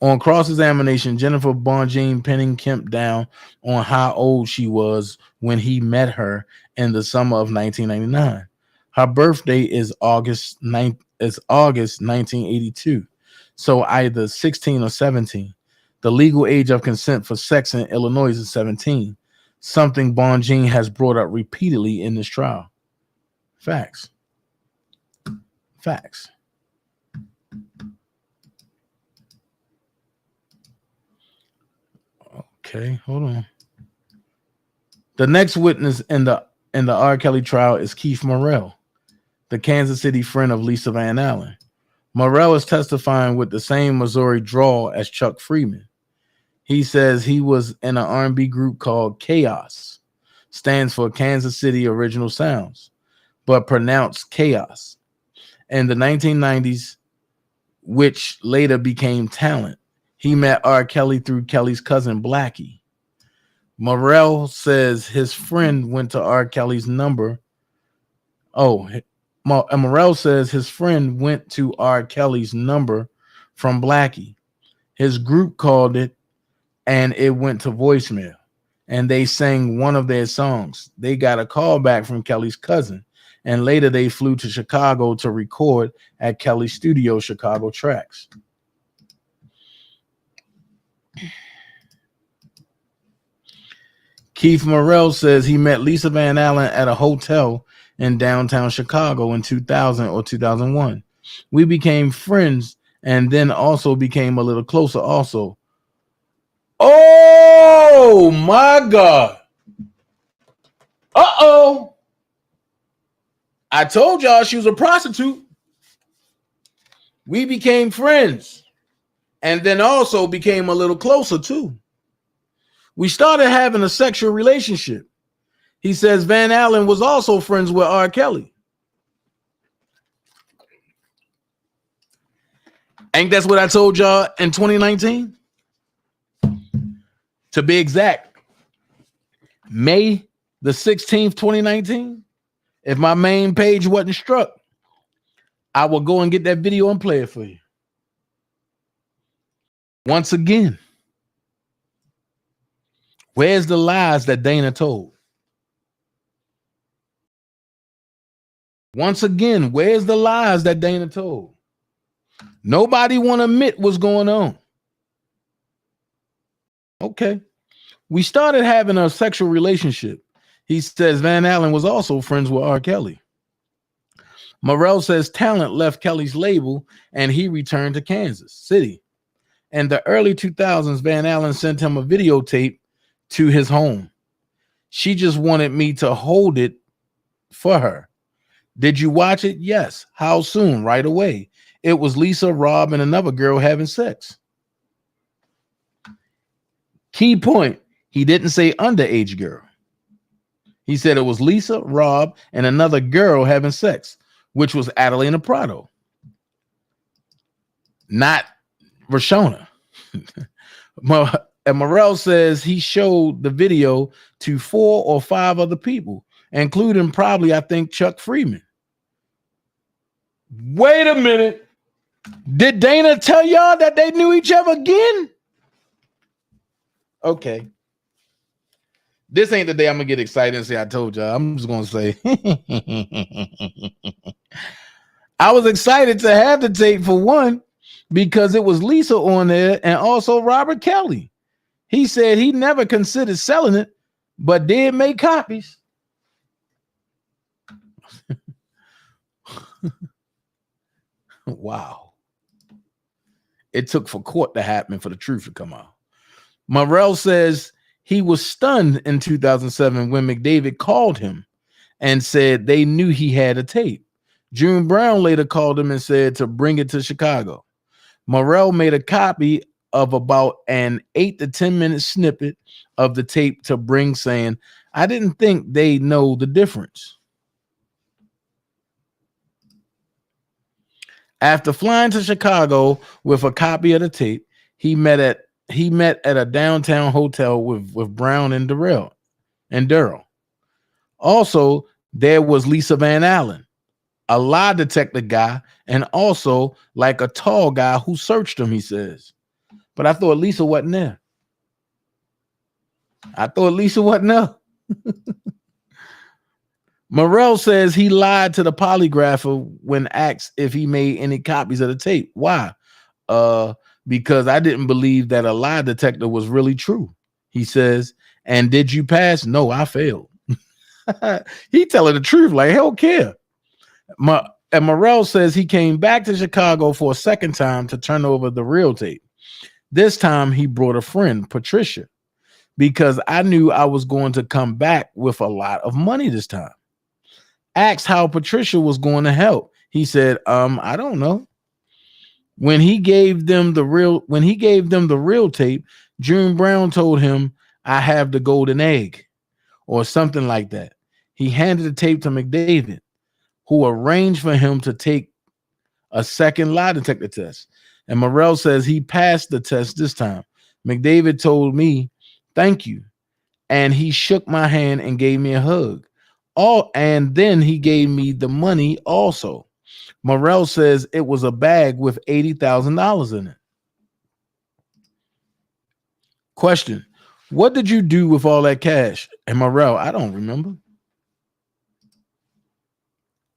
On cross-examination, Jennifer Bonjean pinning Kemp down on how old she was when he met her in the summer of 1999. Her birthday is August 1982, so either 16 or 17. The legal age of consent for sex in Illinois is 17, something Bonjean has brought up repeatedly in this trial. Facts. Facts. Okay, hold on. The next witness in the R. Kelly trial is Keith Morrell, the Kansas City friend of Lisa Van Allen. Morrell is testifying with the same Missouri drawl as Chuck Freeman. He says he was in an R&B group called Chaos, stands for Kansas City Original Sounds, but pronounced Chaos. In the 1990s, which later became Talent, he met R. Kelly through Kelly's cousin Blackie. Morrell says his friend went to R. Kelly's number. Morrell says his friend went to R. Kelly's number from Blackie. His group called it, and it went to voicemail. And they sang one of their songs. They got a call back from Kelly's cousin, and later they flew to Chicago to record at Kelly's studio, Chicago Tracks. Keith Morrell says he met Lisa Van Allen at a hotel in downtown Chicago in 2000 or 2001. We became friends and then also became a little closer also. Oh my God. Uh-oh. I told y'all she was a prostitute. We became friends and then also became a little closer too. We started having a sexual relationship. He says Van Allen was also friends with R. Kelly. Ain't that's what I told y'all in 2019? To be exact, May the 16th, 2019, if my main page wasn't struck, I will go and get that video and play it for you. Once again, where's the lies that Dana told? Once again, where's the lies that Dana told? Nobody want to admit what's going on. Okay. We started having a sexual relationship. He says Van Allen was also friends with R. Kelly. Morrell says Talent left Kelly's label and he returned to Kansas City. In the early 2000s, Van Allen sent him a videotape to his home. She just wanted me to hold it for her. Did you watch it? Yes. How soon? Right away. It was Lisa, Rob, and another girl having sex. Key point. He didn't say underage girl. He said it was Lisa, Rob, and another girl having sex, which was Adelina Prado, not Rashona. And Morrell says he showed the video to 4 or 5 other people, including probably, I think, Chuck Freeman. Wait a minute. Did Dana tell y'all that they knew each other again? Okay. This ain't the day I'm going to get excited and say I told y'all. I'm just going to say. I was excited to have the tape for one because it was Lisa on there and also Robert Kelly. He said he never considered selling it, but did make copies. Wow. It took for court to happen for the truth to come out. Morrell says he was stunned in 2007 when McDavid called him and said they knew he had a tape. June Brown later called him and said to bring it to Chicago. Morrell made a copy of about an 8 to 10 minute snippet of the tape to bring, saying, I didn't think they know the difference. After flying to Chicago with a copy of the tape, he met at a downtown hotel with Brown and Durrell. Also, there was Lisa Van Allen, a lie detector guy, and also like a tall guy who searched him, he says. But I thought Lisa wasn't there. Morrell says he lied to the polygrapher when asked if he made any copies of the tape. Why? Because I didn't believe that a lie detector was really true. He says, and did you pass? No, I failed. He telling the truth, like, hell care. And Morrell says he came back to Chicago for a second time to turn over the real tape. This time he brought a friend, Patricia, because I knew I was going to come back with a lot of money this time. Asked how Patricia was going to help. He said, I don't know. When he gave them the real tape, June Brown told him, I have the golden egg, or something like that. He handed the tape to McDavid, who arranged for him to take a second lie detector test. And Morrell says he passed the test this time. McDavid told me, thank you. And he shook my hand and gave me a hug. And then he gave me the money also. Morrell says it was a bag with $80,000 in it. Question: what did you do with all that cash? And Morrell, I don't remember.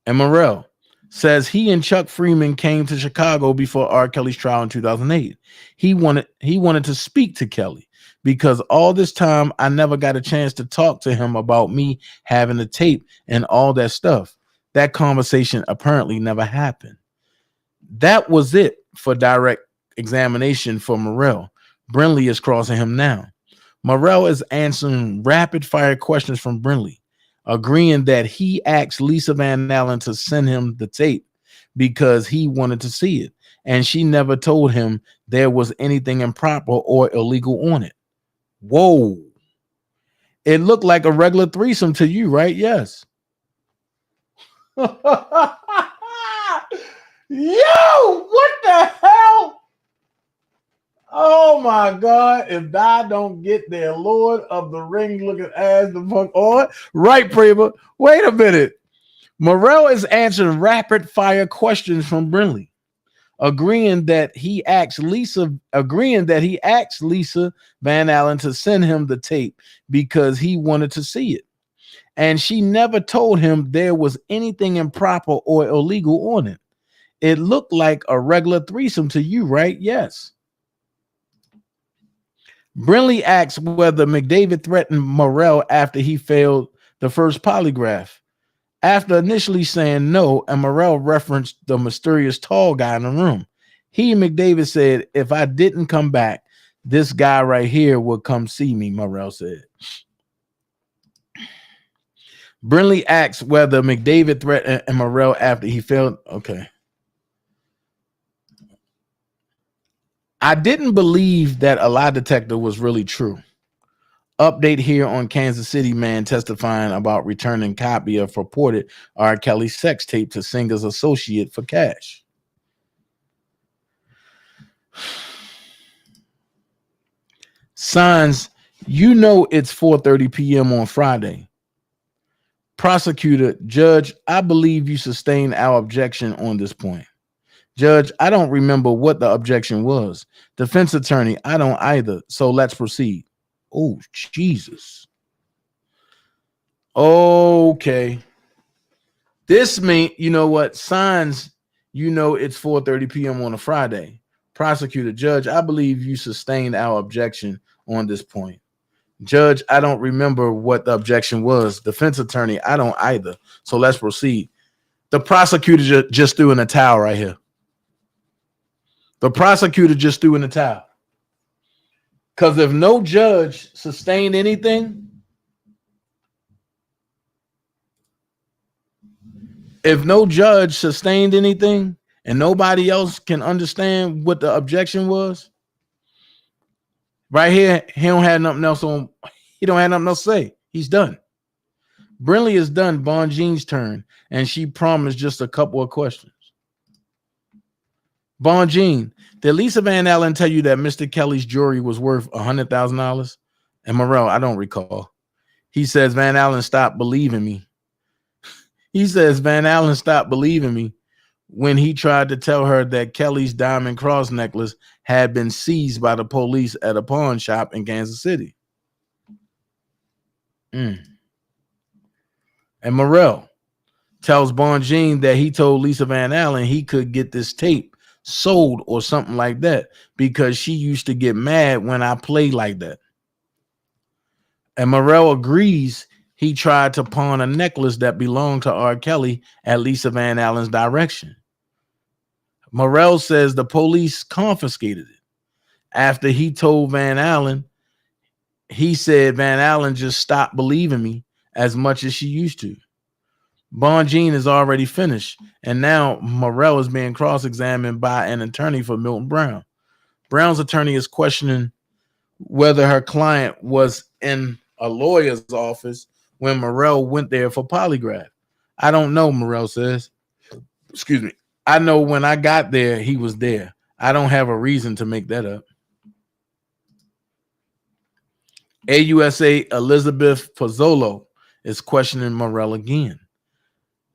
And Morrell says he and Chuck Freeman came to Chicago before R. Kelly's trial in 2008. He wanted to speak to Kelly because all this time I never got a chance to talk to him about me having the tape and all that stuff. That conversation apparently never happened. That was it for direct examination for Morrell. Brinley is crossing him now. Morrell is answering rapid fire questions from Brinley, agreeing that he asked Lisa Van Allen to send him the tape because he wanted to see it, and she never told him there was anything improper or illegal on it. Whoa. It looked like a regular threesome to you, right? Yes. Yo, what the hell? Oh my God, if I don't get their Lord of the Ring looking ass the fuck on. Right, Praver. Wait a minute. Morrell is answering rapid fire questions from Brinley, agreeing that he asked Lisa Van Allen to send him the tape because he wanted to see it. And she never told him there was anything improper or illegal on it. It looked like a regular threesome to you, right? Yes. Brinley asks whether McDavid threatened Morrell after he failed the first polygraph. After initially saying no, and Morrell referenced the mysterious tall guy in the room. McDavid said, if I didn't come back, this guy right here would come see me, Morrell said. Brinley asks whether McDavid threatened Morrell after he failed. Okay. I didn't believe that a lie detector was really true. Update here on Kansas City man testifying about returning copy of purported R. Kelly sex tape to singer's associate for cash. Signs, it's 4:30 p.m. on Friday. Prosecutor, Judge, I believe you sustained our objection on this point. Judge, I don't remember what the objection was. Defense attorney, I don't either. So let's proceed. Oh, Jesus. Okay. This means, you know what? Signs, it's 4:30 p.m. on a Friday. Prosecutor, Judge, I believe you sustained our objection on this point. Judge, I don't remember what the objection was. Defense attorney, I don't either. So let's proceed. The prosecutor just threw in a towel right here. The prosecutor just threw in the towel. Because if no judge sustained anything, and nobody else can understand what the objection was, right here, he don't have nothing else to say. He's done. Brinley is done. Bonjean's turn, and she promised just a couple of questions. Bonjean, did Lisa Van Allen tell you that Mr. Kelly's jewelry was worth $100,000? And Morrell, I don't recall. He says Van Allen stopped believing me. When he tried to tell her that Kelly's diamond cross necklace had been seized by the police at a pawn shop in Kansas City. And Morrell tells Bongine that he told Lisa Van Allen he could get this tape sold or something like that because she used to get mad when I play like that. And Morrell agrees he tried to pawn a necklace that belonged to R. Kelly at Lisa Van Allen's direction. Morrell says the police confiscated it. After he told Van Allen, he said Van Allen just stopped believing me as much as she used to. Bongine is already finished, and now Morrell is being cross-examined by an attorney for Milton Brown. Brown's attorney is questioning whether her client was in a lawyer's office when Morrell went there for polygraph. I don't know, Morrell says. Excuse me. I know when I got there, he was there. I don't have a reason to make that up. AUSA Elizabeth Pozzolo is questioning Morrell again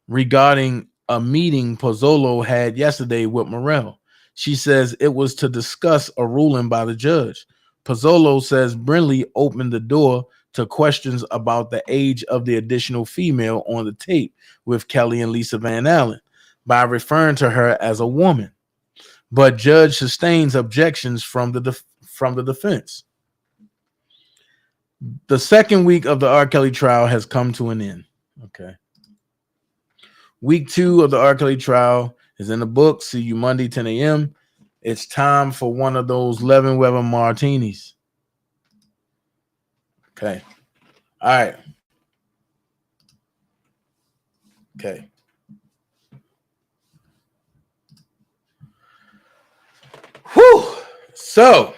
regarding a meeting Pozzolo had yesterday with Morrell. She says it was to discuss a ruling by the judge. Pozzolo says Brindley opened the door to questions about the age of the additional female on the tape with Kelly and Lisa Van Allen by referring to her as a woman. But judge sustains objections from the defense. The second week of the R. Kelly trial has come to an end. Okay. Week 2 of the R. Kelly trial is in the book. See you Monday, 10 a.m. It's time for one of those Levin Weber martinis. Okay. All right. Okay. Whew. So,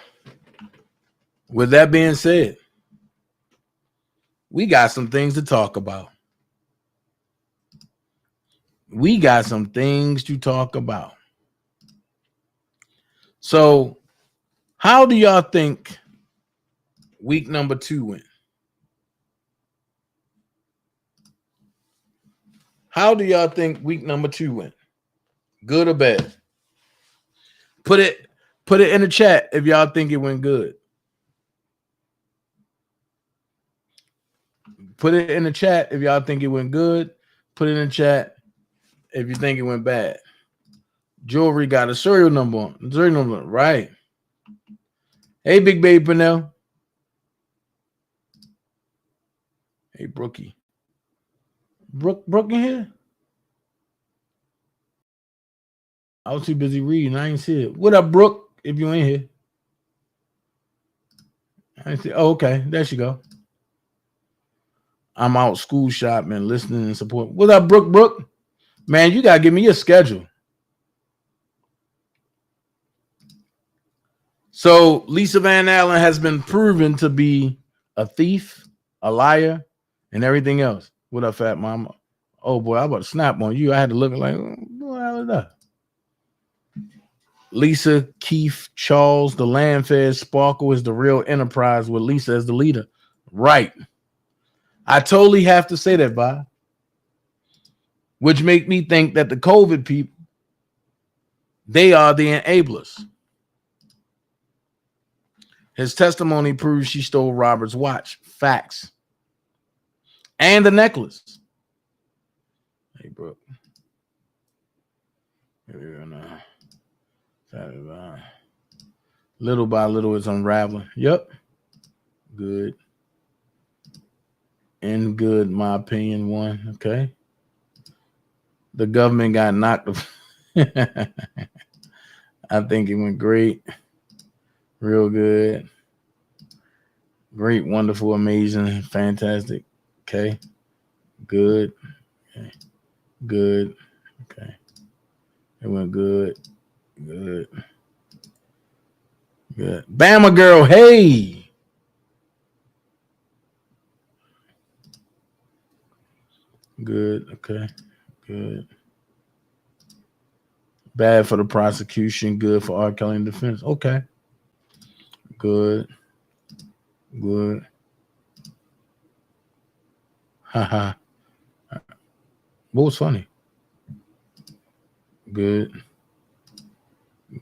with that being said, we got some things to talk about. So, how do y'all think week number 2 went? How do y'all think week number 2 went? Good or bad? Put it in the chat if y'all think it went good. Put it in the chat if y'all think it went good. Put it in the chat if you think it went bad. Jewelry got a serial number on. Serial number, right? Hey, Big Baby Pernell. Hey, Brookie. Brooke in here? I was too busy reading. I ain't see it. What up, Brooke? If you ain't here. I ain't see. Oh, okay. There she go. I'm out school shopping, listening and support. What up, Brooke? Man, you got to give me your schedule. So Lisa Van Allen has been proven to be a thief, a liar, and everything else. What up, fat mama? Oh boy, I'm about to snap on you. I had to look like, what the hell is that? Lisa, Keith, Charles, the Landfed, Sparkle is the real enterprise with Lisa as the leader. Right. I totally have to say that, Vi. Which make me think that the COVID people, they are the enablers. His testimony proves she stole Robert's watch. Facts. And the necklace. Hey, bro. Little by little, it's unraveling. Yep. Good. And good, my opinion, one. Okay. The government got knocked. I think it went great. Real good. Great, wonderful, amazing, fantastic. Okay. Good. Okay. Good. Okay. It went good. Good. Good. Bama girl, hey. Good. Okay. Good. Bad for the prosecution. Good for R. Kelly and defense. Okay. Good. Good. Haha. What was funny? Good.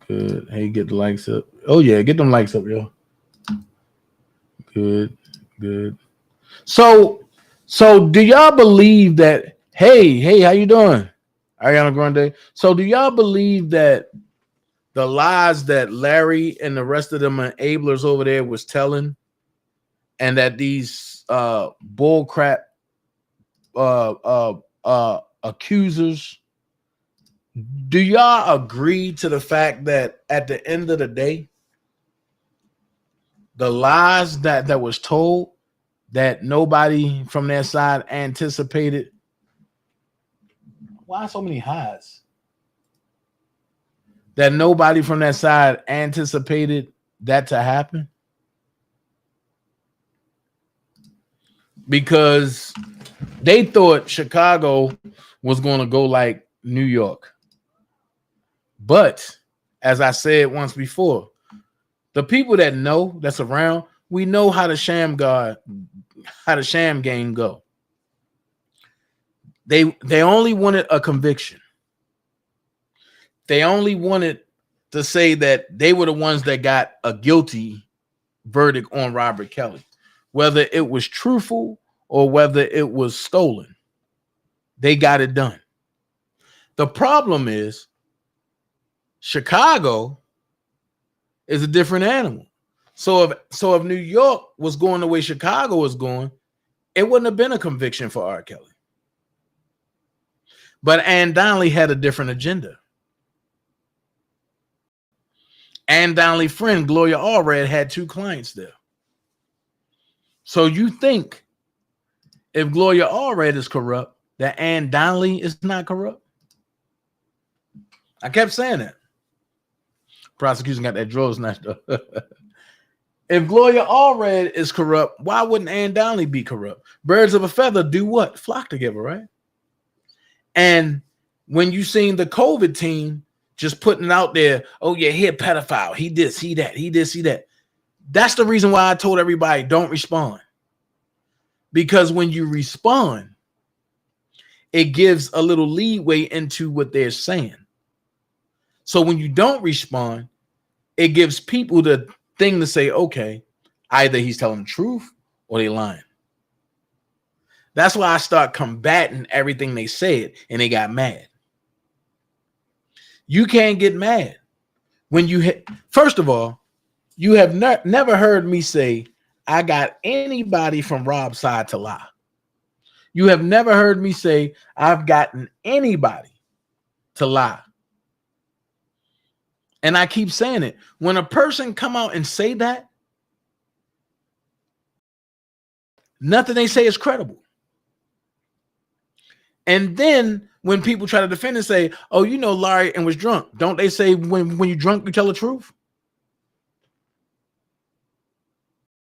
Good. Hey, get the likes up. Oh yeah, get them likes up, yo. Good. Good. So, do y'all believe that? Hey, how you doing, Ariana Grande? So, do y'all believe that the lies that Larry and the rest of them enablers over there was telling, and that these bull crap accusers, do y'all agree to the fact that at the end of the day, the lies that was told, that nobody from their side anticipated? Why so many highs? That nobody from that side anticipated that to happen? Because they thought Chicago was going to go like New York. But as I said once before, the people that know, that's around, we know how the sham game go. They only wanted a conviction. They only wanted to say that they were the ones that got a guilty verdict on Robert Kelly, whether it was truthful or whether it was stolen. They got it done. The problem is Chicago is a different animal. So if New York was going the way Chicago was going, it wouldn't have been a conviction for R. Kelly. But Ann Donnelly had a different agenda. Ann Donnelly's friend, Gloria Allred, had 2 clients there. So you think if Gloria Allred is corrupt, that Ann Donnelly is not corrupt? I kept saying that. Prosecution got that drawer snatched up. If Gloria Allred is corrupt, why wouldn't Ann Donnelly be corrupt? Birds of a feather do what? Flock together, right? And when you seen the COVID team just putting it out there, oh yeah, he a pedophile, he this, he that, he this, he that. That's the reason why I told everybody don't respond. Because when you respond, it gives a little leeway into what they're saying. So when you don't respond, it gives people the thing to say, okay, either he's telling the truth or they lying. That's why I start combating everything they said, and they got mad. You can't get mad when you hit. First of all, you have never heard me say I got anybody from Rob's side to lie. You have never heard me say I've gotten anybody to lie. And I keep saying it. When a person come out and say that, nothing they say is credible. And then when people try to defend and say, oh, you know, Larry and was drunk, don't they say when you're drunk, you tell the truth?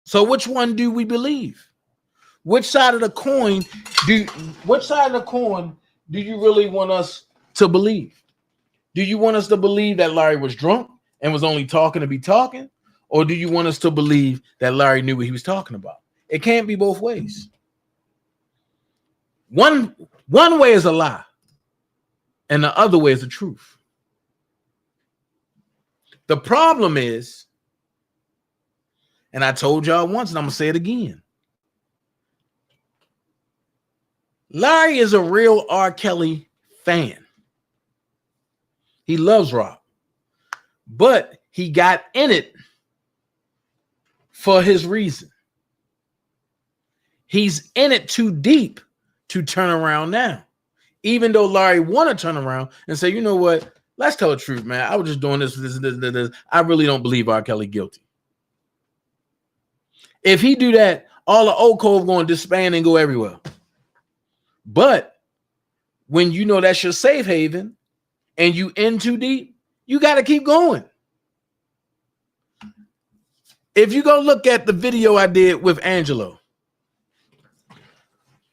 So which one do we believe? Which side of the coin do you really want us to believe? Do you want us to believe that Larry was drunk and was only talking to be talking? Or do you want us to believe that Larry knew what he was talking about? It can't be both ways. One way is a lie, and the other way is the truth. The problem is, and I told y'all once, and I'm going to say it again, Larry is a real R. Kelly fan. He loves Rob, but he got in it for his reason. He's in it too deep to turn around now. Even though Larry want to turn around and say, you know what? Let's tell the truth, man. I was just doing this. I really don't believe R. Kelly guilty. If he do that, all the old cove going to disband and go everywhere. But when you know that's your safe haven and you in too deep, you got to keep going. If you go look at the video I did with Angelo,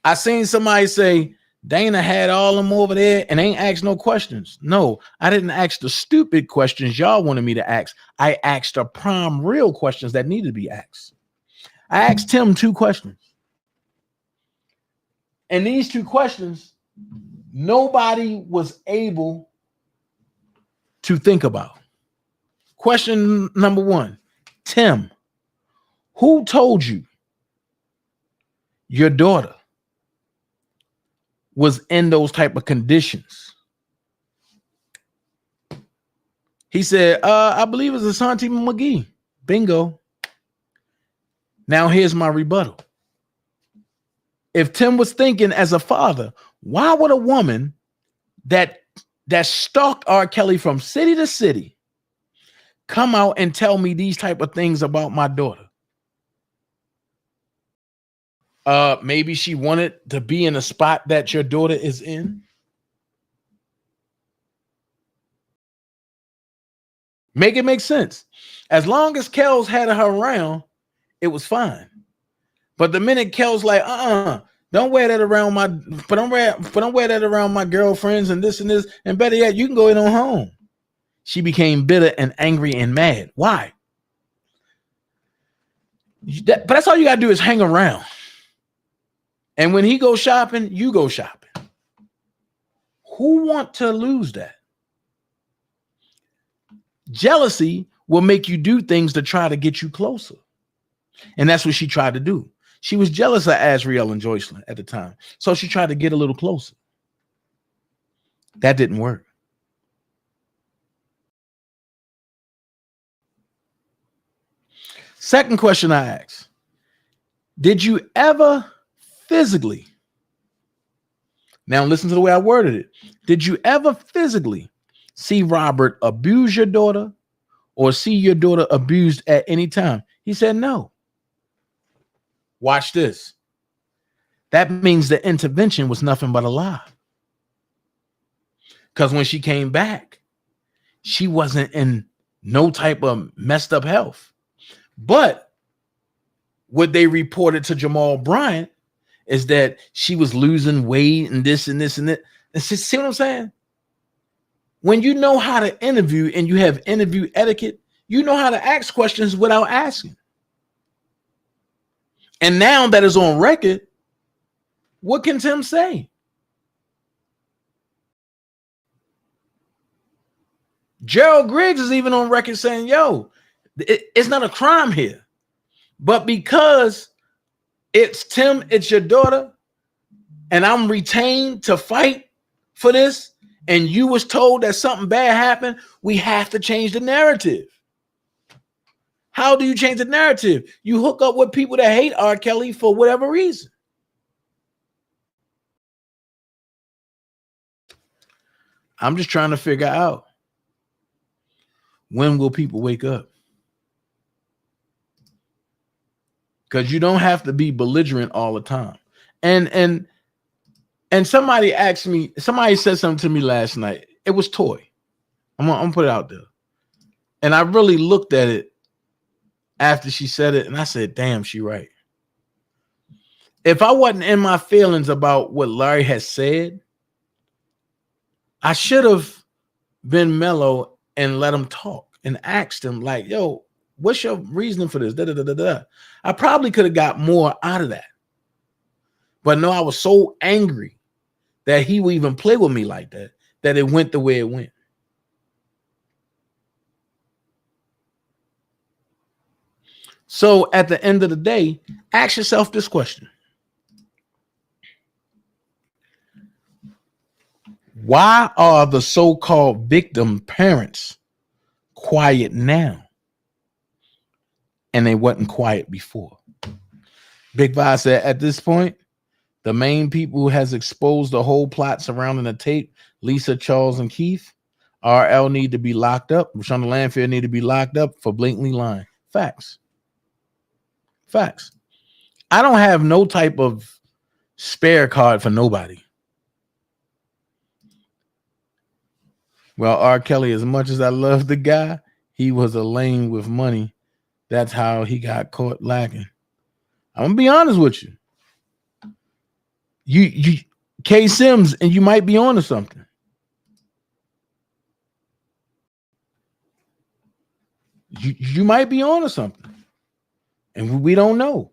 I seen somebody say Dana had all them over there and ain't asked no questions. No, I didn't ask the stupid questions y'all wanted me to ask. I asked the prime real questions that needed to be asked. I asked him 2 questions. And these 2 questions, nobody was able to think about. Question number 1. Tim, who told you your daughter was in those type of conditions? He said, I believe it's Asante McGee. Bingo. Now here's my rebuttal. If Tim was thinking as a father, why would a woman that stalked R. Kelly from city to city come out and tell me these type of things about my daughter? Maybe she wanted to be in a spot that your daughter is in. Make it make sense. As long as Kels had her around, it was fine. But the minute Kel's like, don't wear that around my, but don't wear that around my girlfriends and this, and better yet, you can go in on home. She became bitter and angry and mad. Why? But that's all you gotta do is hang around. And when he goes shopping, you go shopping. Who want to lose that? Jealousy will make you do things to try to get you closer. And that's what she tried to do. She was jealous of Azriel and Joycelyn at the time. So she tried to get a little closer. That didn't work. Second question I asked. Did you ever physically, now listen to the way I worded it. Did you ever physically see Robert abuse your daughter or see your daughter abused at any time? He said no. Watch this. That means the intervention was nothing but a lie. Because when she came back, she wasn't in no type of messed up health. But what they reported to Jamal Bryant is that she was losing weight and this and this and that. And see what I'm saying? When you know how to interview and you have interview etiquette, you know how to ask questions without asking. And now that is on record, what can Tim say? Gerald Griggs is even on record saying, yo, it's not a crime here. But because it's Tim, it's your daughter, and I'm retained to fight for this, and you was told that something bad happened, we have to change the narrative. How do you change the narrative? You hook up with people that hate R. Kelly for whatever reason. I'm just trying to figure out, when will people wake up? Because you don't have to be belligerent all the time. And somebody asked me, somebody said something to me last night. It was Toy. I'm gonna put it out there. And I really looked at it after she said it, and I said, damn, she right. If I wasn't in my feelings about what Larry has said, I should have been mellow and let him talk and asked him, like, yo, what's your reasoning for this? Da, da, da, da, da. I probably could have got more out of that. But no, I was so angry that he would even play with me like that, that it went the way it went. So at the end of the day, ask yourself this question. Why are the so-called victim parents quiet now? And they wasn't quiet before. Big Vi said, at this point, the main people who has exposed the whole plot surrounding the tape, Lisa, Charles, and Keith, RL need to be locked up. Rashonda Landfield need to be locked up for blatantly lying. Facts. Facts. I don't have no type of spare card for nobody. Well, R. Kelly, as much as I love the guy, he was a lame with money. That's how he got caught lacking. I'm gonna be honest with you. You K Sims, and you might be onto something. You might be onto something, and we don't know.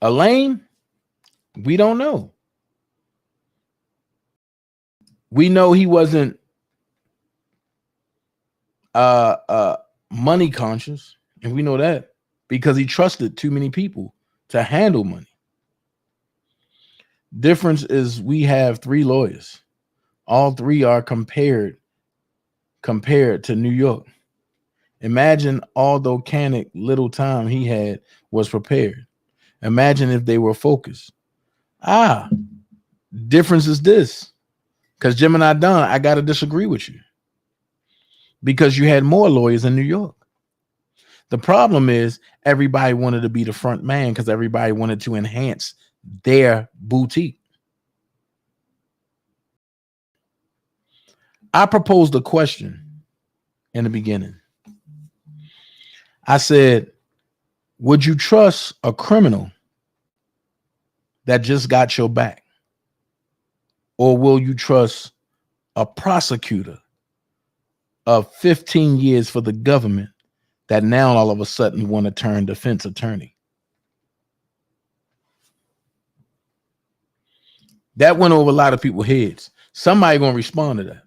Elaine, we don't know. We know he wasn't money conscious, and we know that because he trusted too many people to handle money. Difference is we have 3 lawyers. All 3 are compared to New York. Imagine although Canick little time he had was prepared. Imagine if they were focused. Difference is this. Because Gemini Don, I got to disagree with you. Because you had more lawyers in New York. The problem is everybody wanted to be the front man because everybody wanted to enhance their boutique. I proposed a question in the beginning. I said, would you trust a criminal that just got your back? Or will you trust a prosecutor of 15 years for the government that now all of a sudden want to turn defense attorney? That went over a lot of people's heads. Somebody gonna respond to that.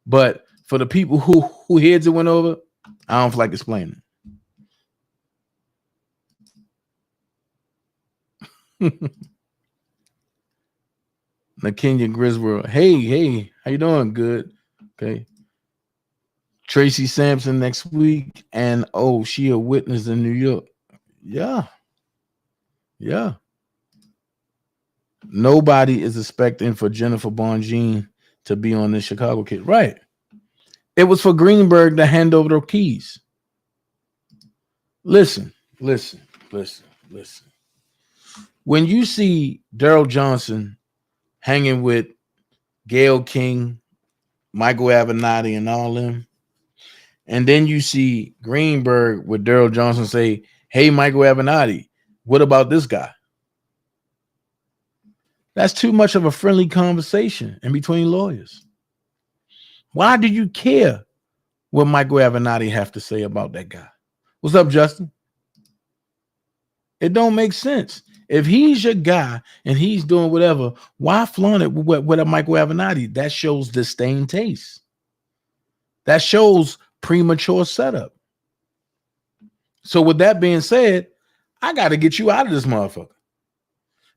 But for the people who heads it went over, I don't feel like explaining. Nakenya Griswold, hey, how you doing? Good. Okay. Tracy Sampson next week, and she a witness in New York. Yeah. Nobody is expecting for Jennifer Bonjean to be on this Chicago case. Right. It was for Greenberg to hand over the keys. Listen. When you see Daryl Johnson hanging with Gayle King, Michael Avenatti, and all them, and then you see Greenberg with Daryl Johnson say, hey, Michael Avenatti, what about this guy? That's too much of a friendly conversation in between lawyers. Why do you care what Michael Avenatti have to say about that guy? What's up, Justin? It don't make sense. If he's your guy and he's doing whatever, why flaunt it with a Michael Avenatti? That shows disdain taste. That shows premature setup. So with that being said, I got to get you out of this motherfucker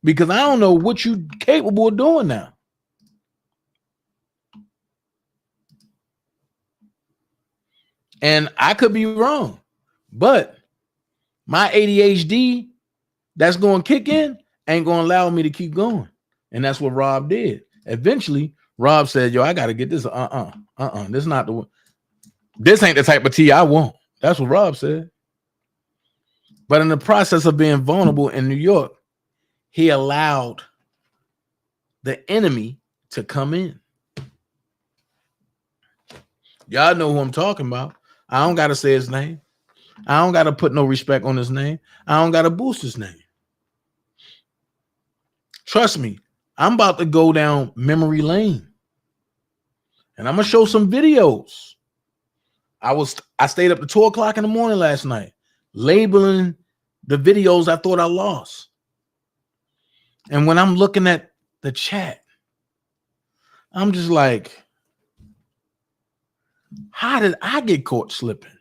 because I don't know what you capable of doing now. And I could be wrong, but my ADHD that's going to kick in ain't going to allow me to keep going. And that's what Rob did. Eventually, Rob said, yo, I got to get this. This ain't the type of tea I want. That's what Rob said. But in the process of being vulnerable in New York, he allowed the enemy to come in. Y'all know who I'm talking about. I don't got to say his name. I don't got to put no respect on his name. I don't got to boost his name. Trust me, I'm about to go down memory lane. And I'm going to show some videos. I stayed up to 2 o'clock in the morning last night, labeling the videos I thought I lost. And when I'm looking at the chat, I'm just like, how did I get caught slipping?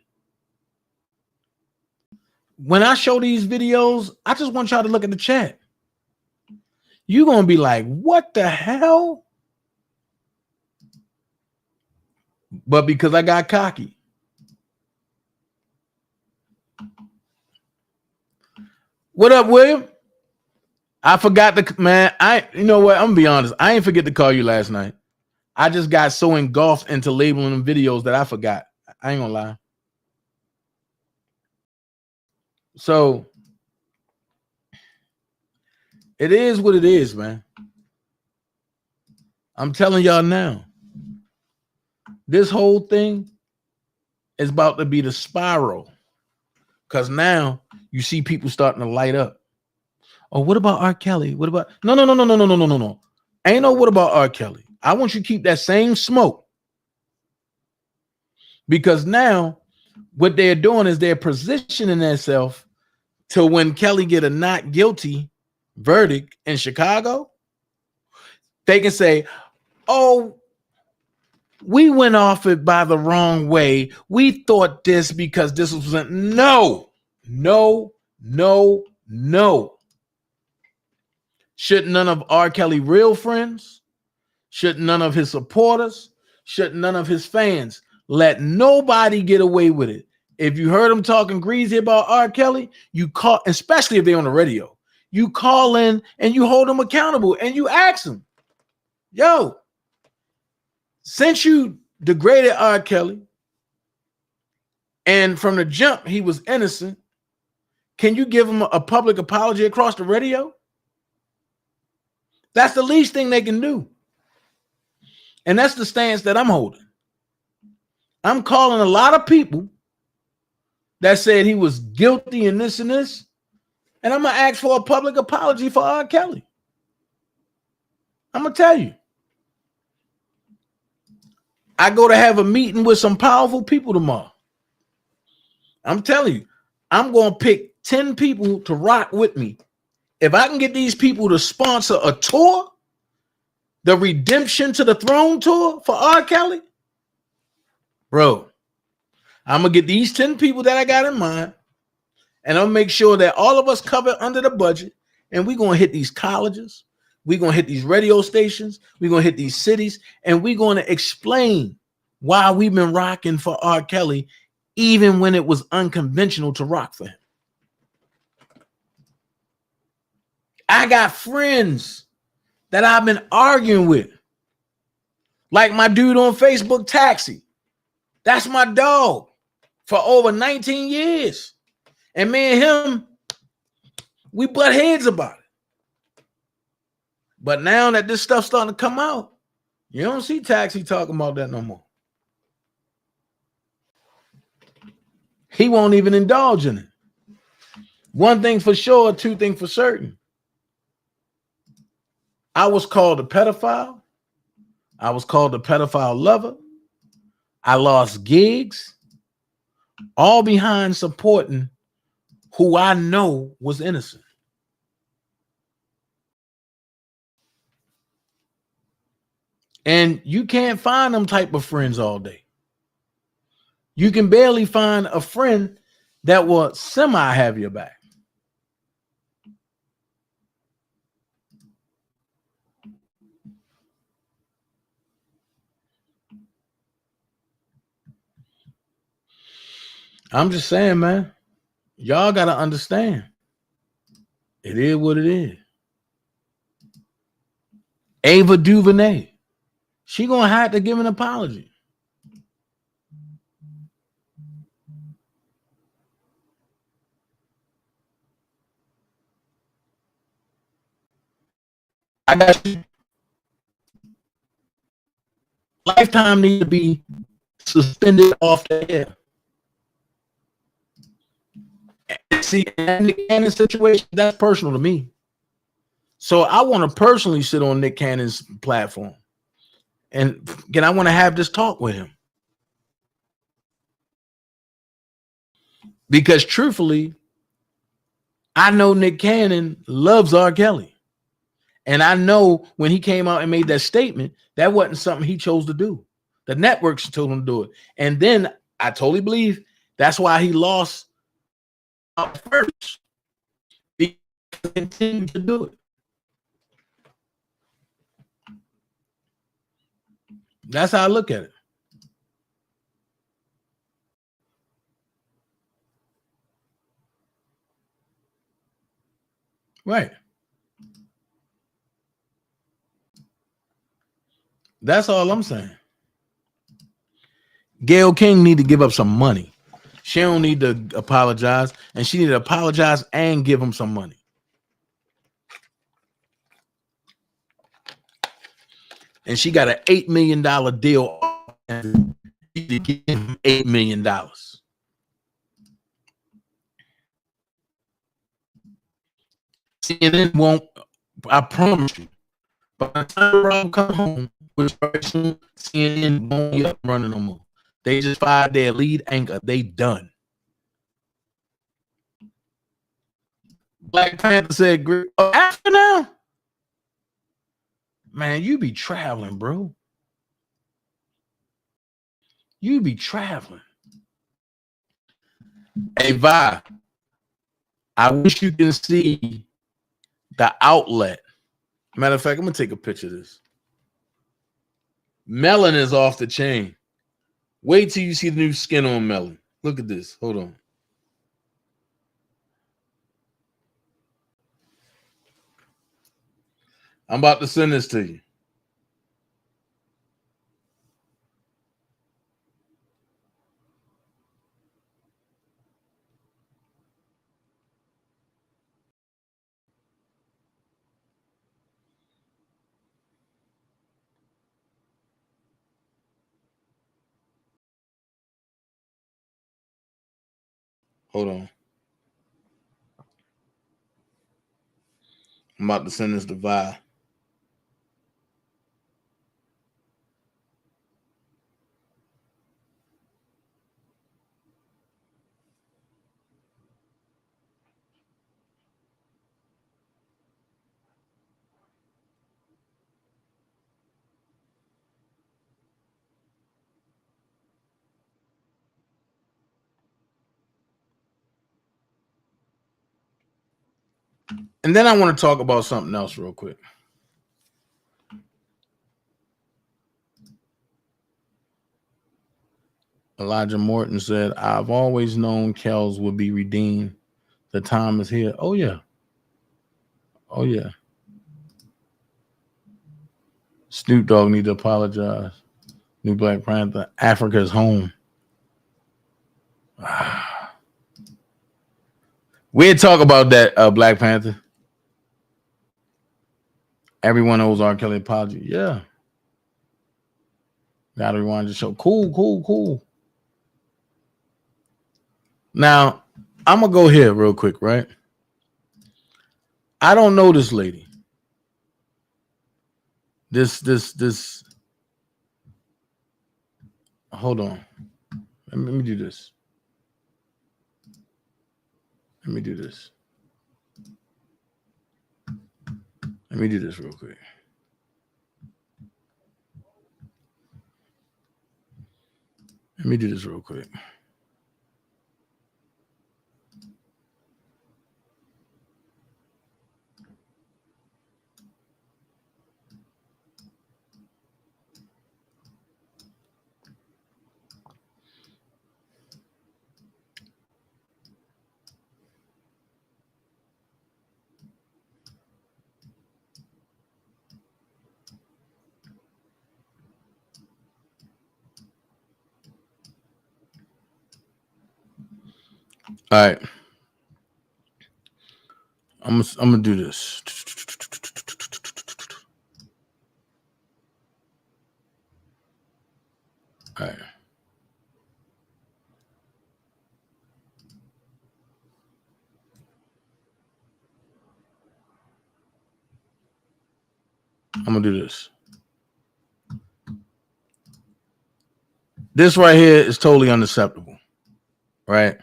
When I show these videos, I just want y'all to look at the chat. You're going to be like, what the hell? But because I got cocky. What up, William? I forgot you know what? I'm going to be honest. I ain't forget to call you last night. I just got so engulfed into labeling them videos that I forgot. I ain't going to lie. So it is what it is, man. I'm telling y'all now. This whole thing is about to be the spiral. Because now you see people starting to light up. Oh, what about R. Kelly? What about no. Ain't no what about R. Kelly. I want you to keep that same smoke. Because now what they're doing is they're positioning themselves to when Kelly get a not guilty verdict in Chicago, they can say, oh, we went off it by the wrong way. We thought this because this was no. Should none of R. Kelly real friends, should none of his supporters, should none of his fans let nobody get away with it. If you heard him talking greasy about R. Kelly, you call, especially if they're on the radio, you call in and you hold them accountable and you ask them, yo, since you degraded R. Kelly and from the jump he was innocent, can you give him a public apology across the radio? That's the least thing they can do. And that's the stance that I'm holding. I'm calling a lot of people that said he was guilty in this and this, and I'm going to ask for a public apology for R. Kelly. I'm going to tell you. I go to have a meeting with some powerful people tomorrow. I'm telling you, I'm going to pick 10 people to rock with me. If I can get these people to sponsor a tour, the Redemption to the Throne tour for R. Kelly, bro, I'm going to get these 10 people that I got in mind, and I'll make sure that all of us cover under the budget, and we're going to hit these colleges, we're going to hit these radio stations, we're going to hit these cities, and we're going to explain why we've been rocking for R. Kelly, even when it was unconventional to rock for him. I got friends that I've been arguing with, like my dude on Facebook, Taxi. That's my dog for over 19 years. And me and him, we butt heads about it. But now that this stuff's starting to come out, you don't see Taxi talking about that no more. He won't even indulge in it. One thing for sure, two things for certain. I was called a pedophile. I was called a pedophile lover. I lost gigs, all behind supporting who I know was innocent. And you can't find them type of friends all day. You can barely find a friend that will semi have your back. I'm just saying, man, y'all got to understand. It is what it is. Ava DuVernay, she going to have to give an apology. I got you. Lifetime need to be suspended off the air. See, in Nick Cannon's situation, that's personal to me. So I want to personally sit on Nick Cannon's platform. And again, I want to have this talk with him. Because truthfully, I know Nick Cannon loves R. Kelly. And I know when he came out and made that statement, that wasn't something he chose to do. The networks told him to do it. And then I totally believe that's why he lost first. He continued to do it. That's how I look at it. Right. That's all I'm saying. Gayle King need to give up some money. She don't need to apologize, and she need to apologize and give him some money. And she got an $8 million deal. She need to give him $8 million. CNN won't, I promise you, by the time Rob come home, which soon, CNN won't be up running no more. They just fired their lead anchor. They done. Black Panther said, after now, man, you be traveling, bro. You be traveling. Hey, Vi, I wish you can see the outlet. Matter of fact, I'm gonna take a picture of this. Melon is off the chain. Wait till you see the new skin on Melon. Look at this. Hold on. I'm about to send this to you. Hold on. I'm about to send this to Vi. And then I want to talk about something else real quick. Elijah Morton said, I've always known Kels would be redeemed. The time is here. Oh, yeah. Oh, yeah. Snoop Dogg need to apologize. New Black Panther. Africa's home. We'll talk about that, Black Panther. Everyone owes R. Kelly apology. Yeah. Gotta rewind the show. Cool. Now, I'm gonna go here real quick, right? I don't know this lady. This. Hold on. Let me do this. Let me do this real quick. All right. I'm gonna do this. All right. I'm gonna do this. This right here is totally unacceptable, right?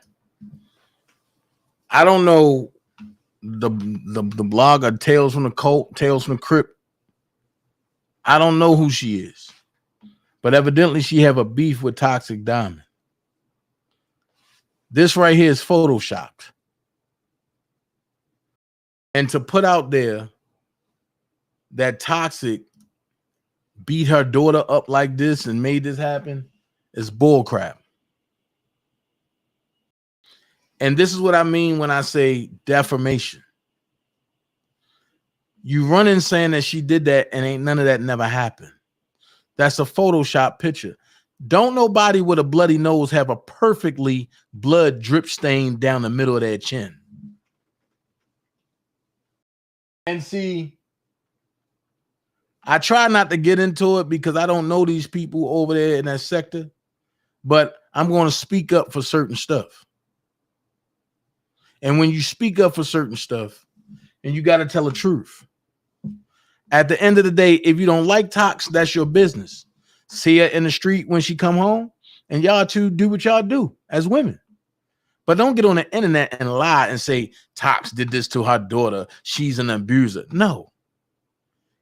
I don't know the blogger Tales from the Cult, Tales from the Crypt. I don't know who she is, but evidently she have a beef with Toxic Diamond. This right here is photoshopped, and to put out there that Toxic beat her daughter up like this and made this happen is bullcrap. And this is what I mean when I say defamation. You run in saying that she did that and ain't none of that never happened. That's a Photoshop picture. Don't nobody with a bloody nose have a perfectly blood drip stain down the middle of their chin. And see, I try not to get into it because I don't know these people over there in that sector, but I'm going to speak up for certain stuff. And when you speak up for certain stuff, and you got to tell the truth. At the end of the day, if you don't like Tox, that's your business. See her in the street when she come home, and y'all two do what y'all do as women. But don't get on the internet and lie and say Tox did this to her daughter. She's an abuser. No.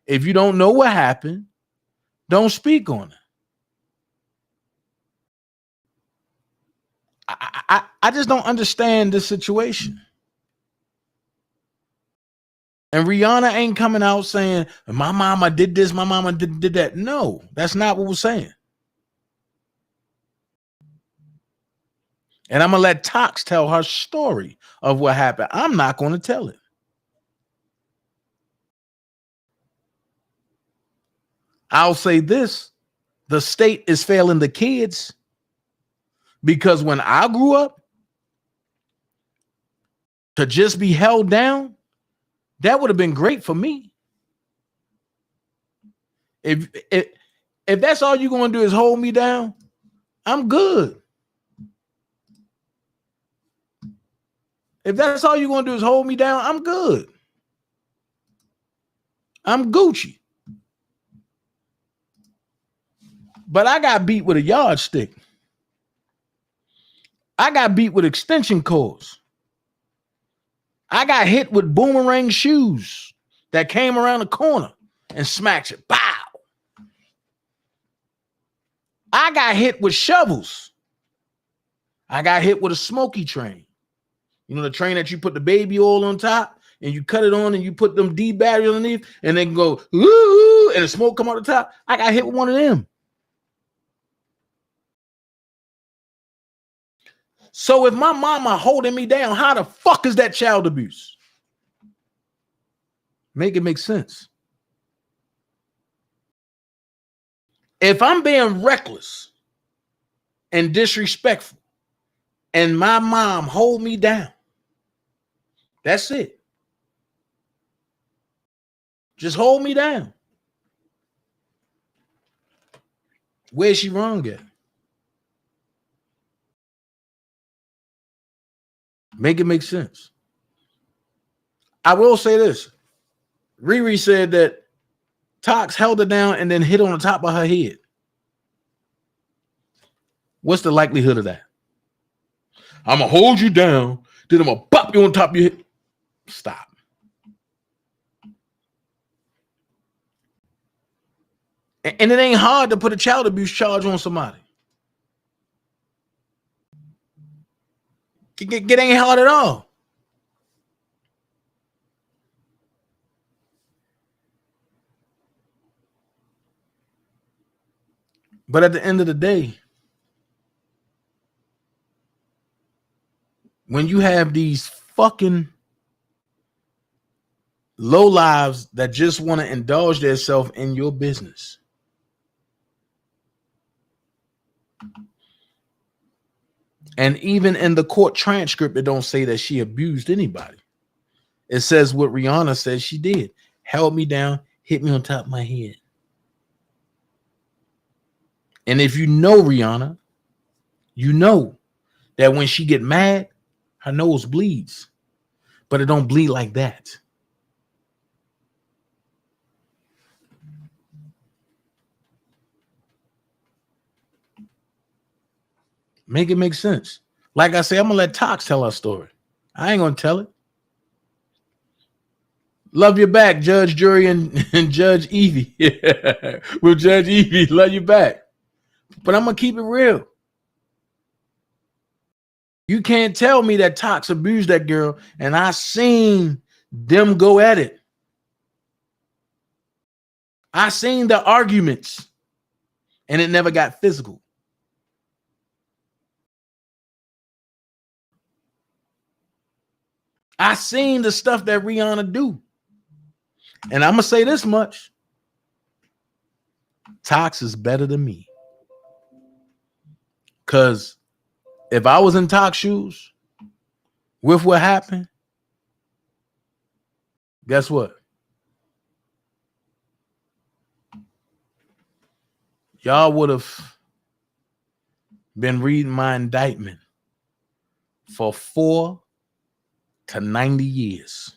If you don't know what happened, don't speak on it. I just don't understand this situation. And Rihanna ain't coming out saying, my mama did this, my mama did that. No, that's not what we're saying. And I'm going to let Tox tell her story of what happened. I'm not going to tell it. I'll say this. The state is failing the kids because when I grew up, to just be held down, that would have been great for me. If that's all you're going to do is hold me down, I'm good. If that's all you're going to do is hold me down, I'm good. I'm Gucci. But I got beat with a yardstick. I got beat with extension cords. I got hit with boomerang shoes that came around the corner and smacked it. Bow. I got hit with shovels. I got hit with a smoky train. You know, the train that you put the baby oil on top and you cut it on and you put them D batteries underneath and then go, ooh, and the smoke come out the top. I got hit with one of them. So if my mama holding me down, how the fuck is that child abuse? Make it make sense. If I'm being reckless and disrespectful and my mom hold me down, that's it. Just hold me down. Where's she wrong at? Make it make sense. I will say this. Riri said that Tox held her down and then hit on the top of her head. What's the likelihood of that? I'm going to hold you down, then I'm going to pop you on top of your head. Stop. And it ain't hard to put a child abuse charge on somebody. It ain't hard at all. But at the end of the day, when you have these fucking low lives that just want to indulge themselves in your business, and even in the court transcript, it don't say that she abused anybody. It says what Rihanna said she did. Held me down, hit me on top of my head. And if you know Rihanna, you know that when she get mad, her nose bleeds. But it don't bleed like that. Make it make sense. Like I say, I'm going to let Tox tell her story. I ain't going to tell it. Love you back, Judge, Jury, and Judge Evie. With Judge Evie, love you back. But I'm going to keep it real. You can't tell me that Tox abused that girl, and I seen them go at it. I seen the arguments, and it never got physical. I seen the stuff that Rihanna do. And I'm going to say this much. Tox is better than me. Because if I was in Tox shoes with what happened, guess what? Y'all would have been reading my indictment for 4 to 90 years.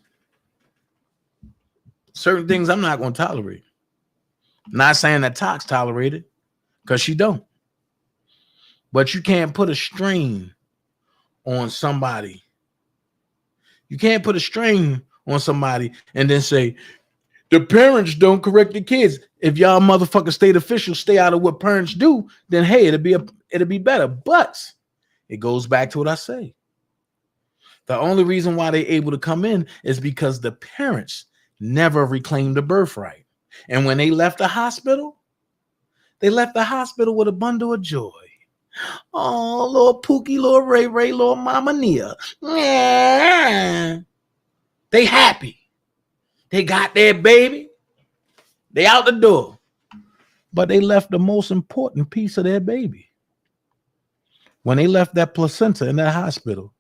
Certain things I'm not going to tolerate. Not saying that Tox tolerated, because she don't. But you can't put a strain on somebody. You can't put a strain on somebody and then say, the parents don't correct the kids. If y'all motherfucking state officials stay out of what parents do, then hey, it'll be better. But It goes back to what I say. The only reason why they're able to come in is because the parents never reclaimed the birthright. And when they left the hospital with a bundle of joy. Oh, little Pookie, little Ray Ray, little Mama Nia. They happy. They got their baby. They out the door. But they left the most important piece of their baby. When they left that placenta in that hospital,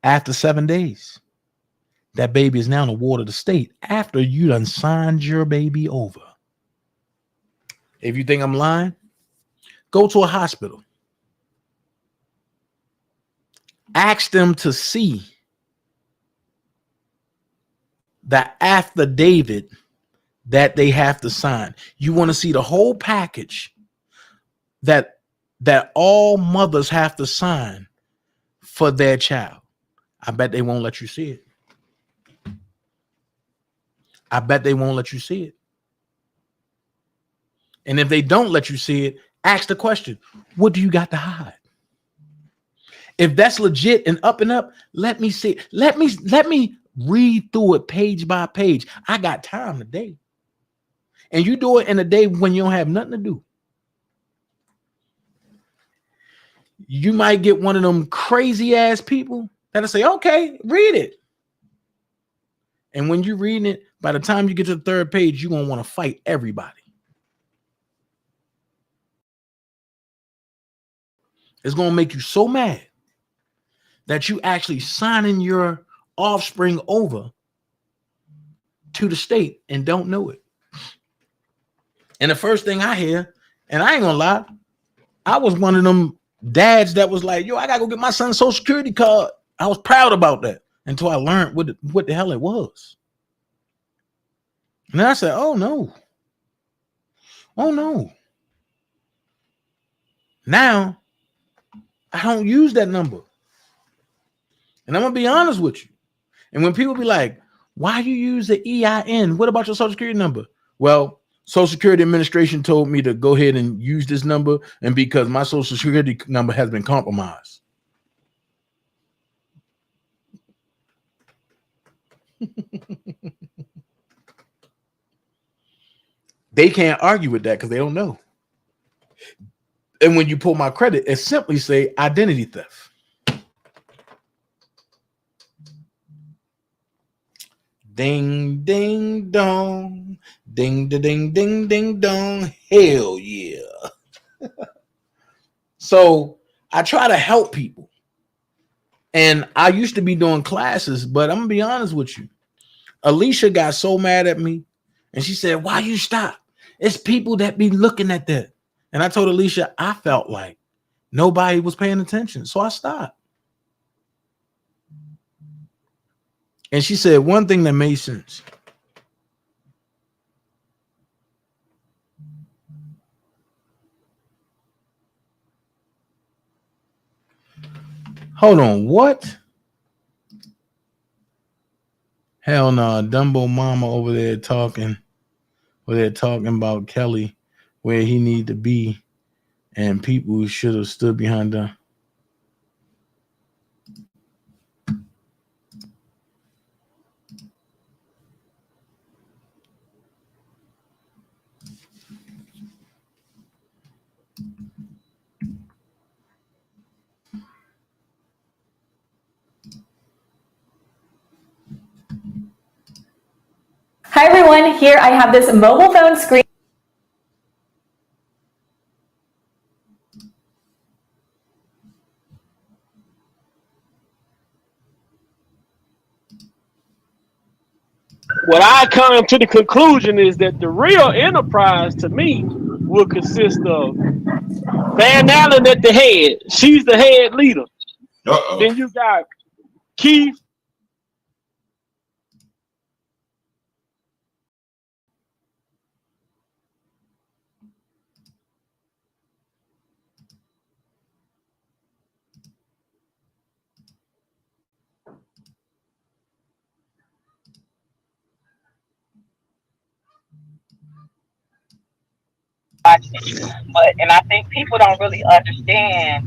after 7 days, that baby is now in the ward of the state after you done signed your baby over. If you think I'm lying, go to a hospital. Ask them to see the affidavit that they have to sign. You want to see the whole package that all mothers have to sign for their child. I bet they won't let you see it. I bet they won't let you see it. And if they don't let you see it, ask the question, what do you got to hide? If that's legit and up, let me see it. Let me read through it page by page. I got time today. And you do it in a day when you don't have nothing to do. You might get one of them crazy ass people that'll say, okay, read it. And when you're reading it, by the time you get to the third page, you're going to want to fight everybody. It's going to make you so mad that you actually signing your offspring over to the state and don't know it. And the first thing I hear, and I ain't gonna lie, I was one of them dads that was like, yo, I gotta go get my son's social security card. I was proud about that until I learned what the hell it was. And then I said, oh no. Now I don't use that number. And I'm gonna be honest with you. And when people be like, why you use the EIN? What about your social security number? Well, Social Security Administration told me to go ahead and use this number, and because my social security number has been compromised. They can't argue with that because they don't know. And when you pull my credit, it simply say identity theft. Ding, ding, dong. Ding, ding, ding, ding, dong. Hell yeah. So I try to help people. And I used to be doing classes, but I'm going to be honest with you. Alicia got so mad at me. And she said, why you stop? It's people that be looking at that. And I told Alicia, I felt like nobody was paying attention. So I stopped. And she said one thing that made sense. Hold on, what? Hell no, Dumbo Mama over there talking about Kelly, where he need to be, and people should have stood behind them. Hi everyone, here I have this mobile phone screen. What I come to the conclusion is that the real enterprise to me will consist of Van Allen at the head. She's the head leader. Then you got Keith. But and I think people don't really understand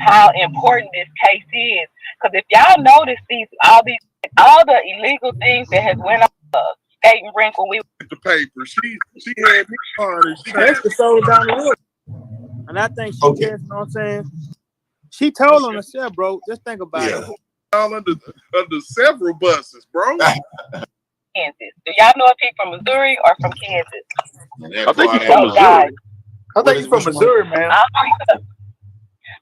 how important this case is. Because if y'all notice all the illegal things that has went on skating rink when we the paper. She had me hard. That's the soul down the road. And I think she just, you know what I'm saying? She told on herself, bro. Just think about it. All under several buses, bro. Kansas. Do y'all know if he's from Missouri or from Kansas? I think he's from Missouri. I think he's from Missouri, man.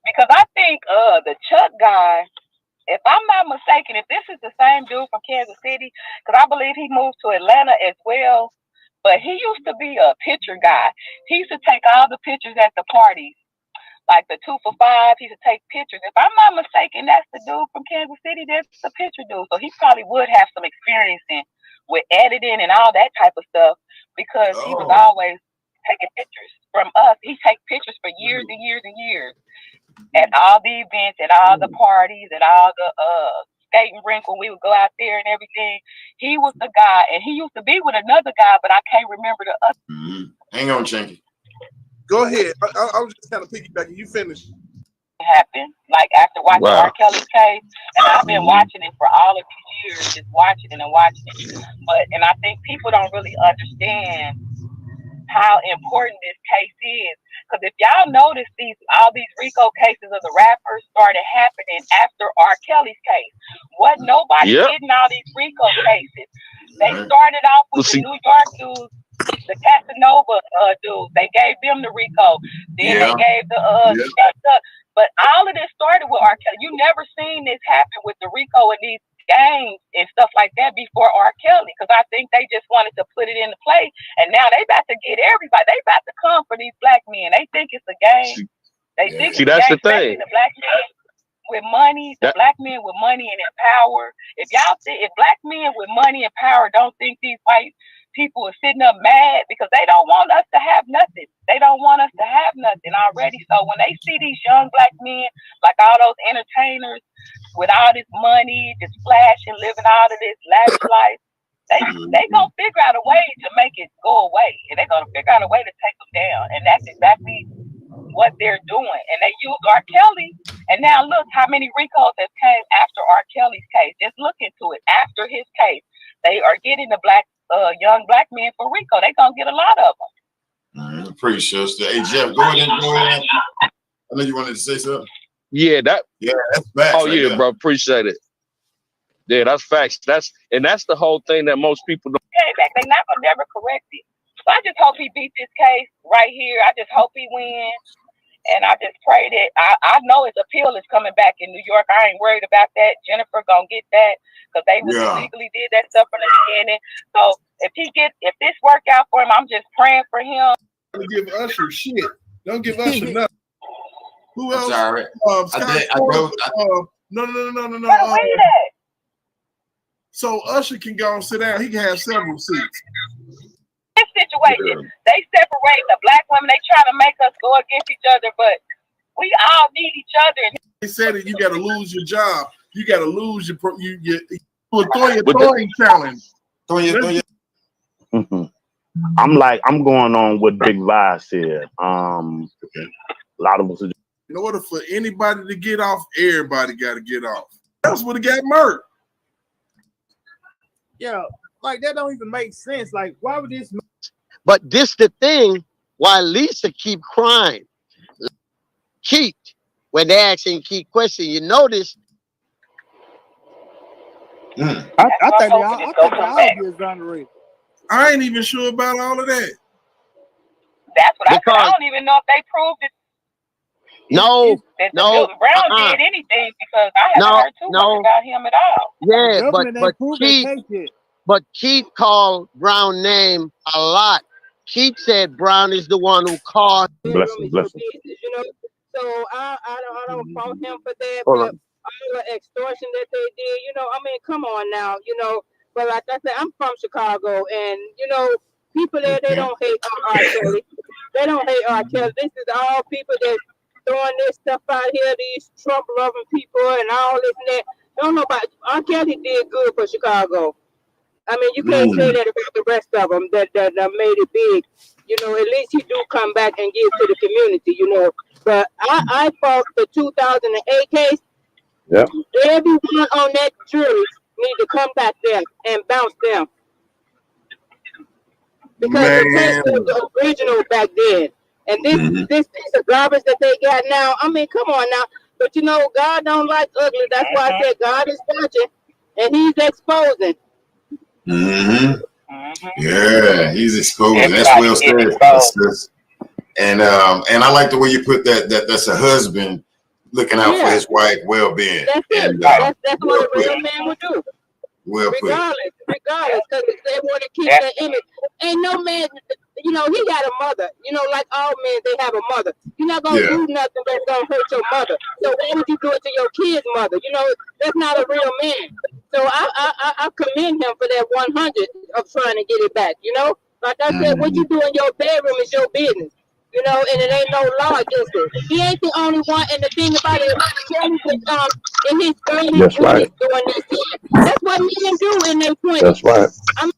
Because I think the Chuck guy, if I'm not mistaken, if this is the same dude from Kansas City, because I believe he moved to Atlanta as well, but he used to be a picture guy. He used to take all the pictures at the parties, like the 2 for $5. He used to take pictures. If I'm not mistaken, that's the dude from Kansas City. That's the picture dude. So he probably would have some experience with editing and all that type of stuff, because he was always taking pictures from us. He takes pictures for years and years and years at all the events, at all the parties, at all the skating rink when we would go out there and everything. He was the guy, and he used to be with another guy, but I can't remember the other. Hang on, Chinky. Go ahead. I was just kind of piggybacking. You finished. Happened like after watching R. Kelly's case, and I've been watching it for all of these years, just watching it and watching it. And I think people don't really understand how important this case is. Because if y'all notice, all these RICO cases of the rappers started happening after R. Kelly's case. Wasn't nobody getting all these RICO cases. They started off with the New York dudes, the Casanova dudes. They gave them the RICO. Then they gave the but all of this started with R. Kelly. You never seen this happen with the RICO and these gangs and stuff like that before R. Kelly, because I think they just wanted to put it into play, and now they about to get everybody. They about to come for these black men. They think it's a game. They think it's that's a game, the thing. The black men with money, black men with money and power. If y'all think if black men with money and power don't think these white people are sitting up mad because they don't want us to have nothing. They don't want us to have nothing already. So when they see these young black men, like all those entertainers with all this money, just flashing, living all of this lavish life, they gonna figure out a way to make it go away, and they're gonna figure out a way to take them down. And that's exactly what they're doing. And they use R. Kelly, and now look how many RICOs have came after R. Kelly's case. Just look into it. After his case, they are getting the young black men for RICO. They gonna get a lot of them. Appreciate it. Hey Jeff, go ahead. I know you wanted to say something. Yeah, that's facts. Oh yeah, bro, appreciate it. Yeah, that's facts. That's the whole thing that most people don't. They're not gonna never correct it. So I just hope he beats this case right here. I just hope he wins. And I just pray that I know his appeal is coming back in New York. I ain't worried about that. Jennifer gonna get that because they legally did that stuff from the beginning. So if this work out for him, I'm just praying for him. Don't give Usher shit. Don't give Usher nothing. Who else? Sorry. No. Wait that. So Usher can go and sit down. He can have several seats. This situation, they separate the black women. They trying to make us go against each other, but we all need each other. They said that you got to lose your job. You got to lose your throwing challenge. I'm going on what Big Vi said. A lot of us. In order for anybody to get off, everybody got to get off. That's what got murdered. Yeah, like that don't even make sense. Like, why would this? But this the thing why Lisa keep crying. Keith, when they asking Keith question, you notice. I think all be exonerated. I ain't even sure about all of that. That's what I don't even know if they proved it. No. Brown did anything because I haven't heard too much about him at all. Yeah, but Keith called Brown name a lot. Keith said Brown is the one who called. Bless him. You know, so I don't fault him for that. But all the extortion that they did, you know, I mean, come on now, you know. But like I said, I'm from Chicago, and you know, people there, they don't hate R. Kelly. They don't hate R. Kelly. This is all people that throwing this stuff out here, these Trump-loving people and all this and that. Don't know about R. Kelly did good for Chicago. I mean, you can't say that about the rest of them that made it big. You know, at least he do come back and give to the community, you know. But I fought the 2008 case. Yep. Everyone on that jury need to come back there and bounce them. Because the case was the original back then. And this piece of garbage that they got now, I mean, come on now. But you know, God don't like ugly. That's why I said God is watching and he's exposing. Yeah, he's exposing. That's well said. And I like the way you put that's a husband looking out for his wife well-being. That's it. And, that's what a real man would do. Well put. Regardless, because they want to keep that image. Ain't no man, you know, he got a mother. You know, like all men, they have a mother. You're not gonna do nothing that's gonna hurt your mother. So why would you do it to your kid's mother? You know, that's not a real man. So I commend him for that 100 of trying to get it back. You know, like I said, what you do in your bedroom is your business. You know, and it ain't no law against it. He ain't the only one. And the thing about it, Kelly was in his early 20s doing this. That's what men do in their 20s. That's right.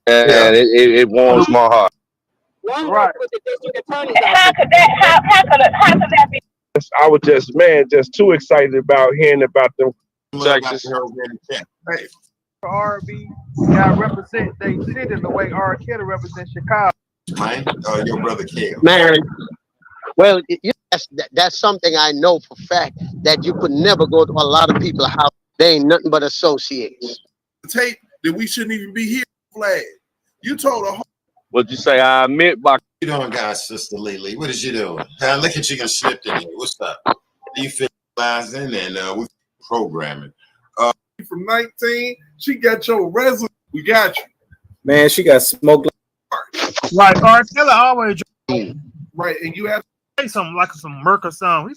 And it warms my heart. One right with the district attorney's office. How could that be? I was just too excited about hearing about them. Texas. Hey, R&B, y'all represent they city the way R. Kelly represents Chicago. Man, your brother Kel. Man, well, that's something I know for fact that you could never go to a lot of people's house. They ain't nothing but associates. The tape that we shouldn't even be here. Flag. You told a. What'd you say? I admit by. What you doing, guys, Sister Lily? What is you doing? Look at you gonna slip in here. What's up? You finalizing and we programming. From 19, she got your resume. We got you. Man, she got smoked. Like R. Kelly always right, and you have to say something like some Merc or something.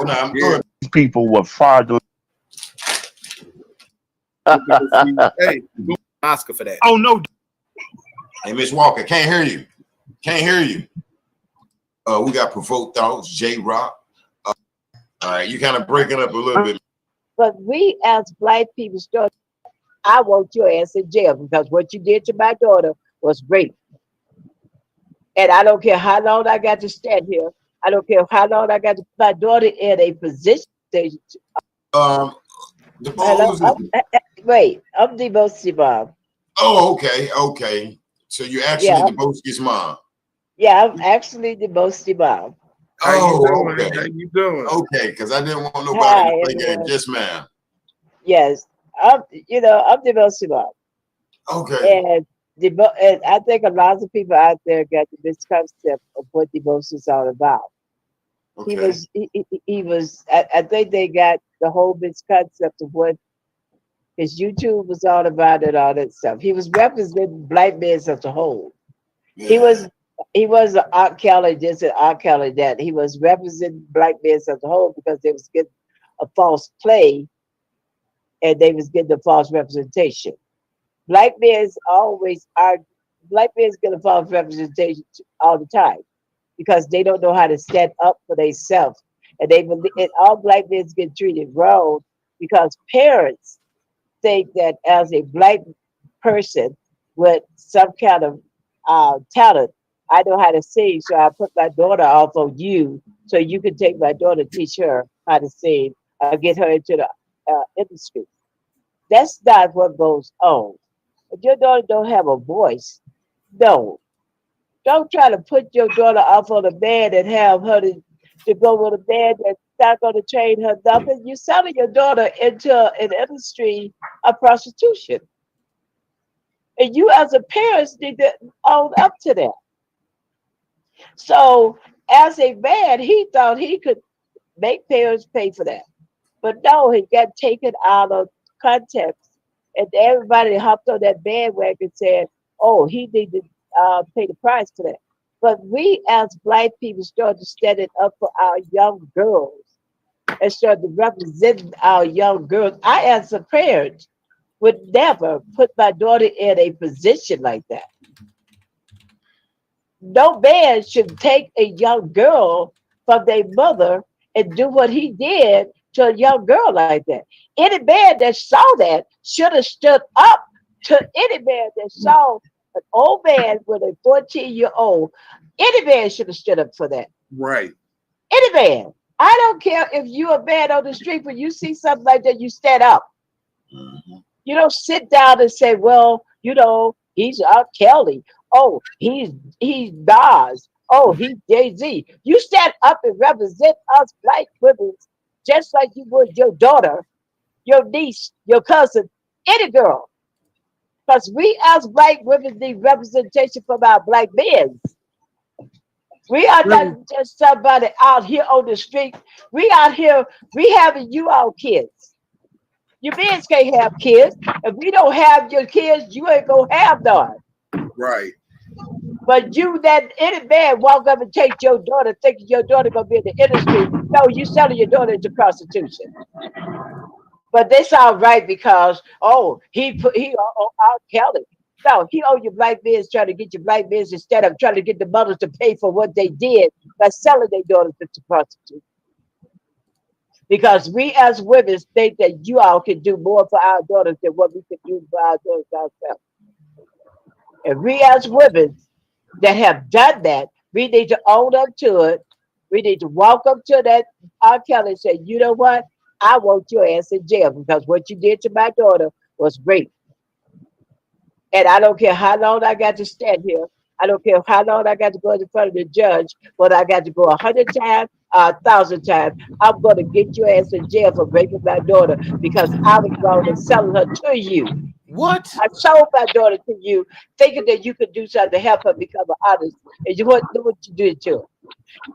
I'm good. People were far too. Hey, Oscar for that. Oh no. Hey, Miss Walker, can't hear you. Can't hear you. We got Provoked Thoughts, J Rock. All right, you kind of breaking up a little bit. But we as black people start. I want your ass in jail because what you did to my daughter was rape. And I don't care how long I got to stand here. I don't care how long I got to put my daughter in a position. Wait, I'm divorced, mom. Oh, okay. So you actually divorced mom. Yeah, I'm actually divorced mom. Oh, okay. How you doing? Okay, because I didn't want nobody to think it just ma'am. Yes, I'm divorced mom. Okay. And I think a lot of people out there got the misconception of what divorce is all about. Okay. He was. I think they got the whole misconcept of what his YouTube was all about and all that stuff. He was representing black men as a whole. Yeah. He was an R. Kelly this and R. Kelly that. He was representing black men as a whole because they was getting a false play and they was getting a false representation. Black men get a false representation all the time because they don't know how to stand up for themselves. And all black men get treated wrong because parents think that as a black person with some kind of talent, I know how to sing, so I put my daughter off on you so you can take my daughter, teach her how to sing, get her into the industry. That's not what goes on. If your daughter don't have a voice, no. Don't try to put your daughter off on a man and have her to go with a man that's not going to train her nothing. You're selling your daughter into an industry of prostitution. And you as a parent need to own up to that. So as a man, he thought he could make parents pay for that. But no, he got taken out of context. And everybody hopped on that bandwagon and said, oh, he needed to pay the price for that. But we as black people started standing up for our young girls and started representing our young girls. I, as a parent, would never put my daughter in a position like that. No man should take a young girl from their mother and do what he did to a young girl like that. Any man that saw that should have stood up to any man that saw an old man with a 14-year-old Any man should have stood up for that. Right. Any man. I don't care if you're a man on the street, when you see something like that, you stand up. You don't sit down and say, well, you know, he's Kelly. Oh, he's Nas. Oh, he's Jay-Z. You stand up and represent us black women just like you would your daughter, your niece, your cousin, any girl. Because we as black women need representation from our black men. We are not just somebody out here on the street. We out here, we having you all kids. Your men can't have kids. If we don't have your kids, you ain't gonna have none. Right. But you, that any man walk up and take your daughter, thinking your daughter gonna be in the industry. No, you selling your daughter into prostitution. But this all right because he R. Kelly. No, he owe you black men trying to get your black men instead of trying to get the mothers to pay for what they did by selling their daughters into prostitution. Because we as women think that you all can do more for our daughters than what we can do for our daughters ourselves. And we as women that have done that, we need to own up to it. We need to walk up to that R. Kelly and say, you know what? I want your ass in jail because what you did to my daughter was rape. And I don't care how long I got to stand here. I don't care how long I got to go in front of the judge, whether I got to go 100 times, 1,000 times. I'm going to get your ass in jail for raping my daughter because I was wrong in selling her to you. What? I sold my daughter to you, thinking that you could do something to help her become an artist. And you what you did to her.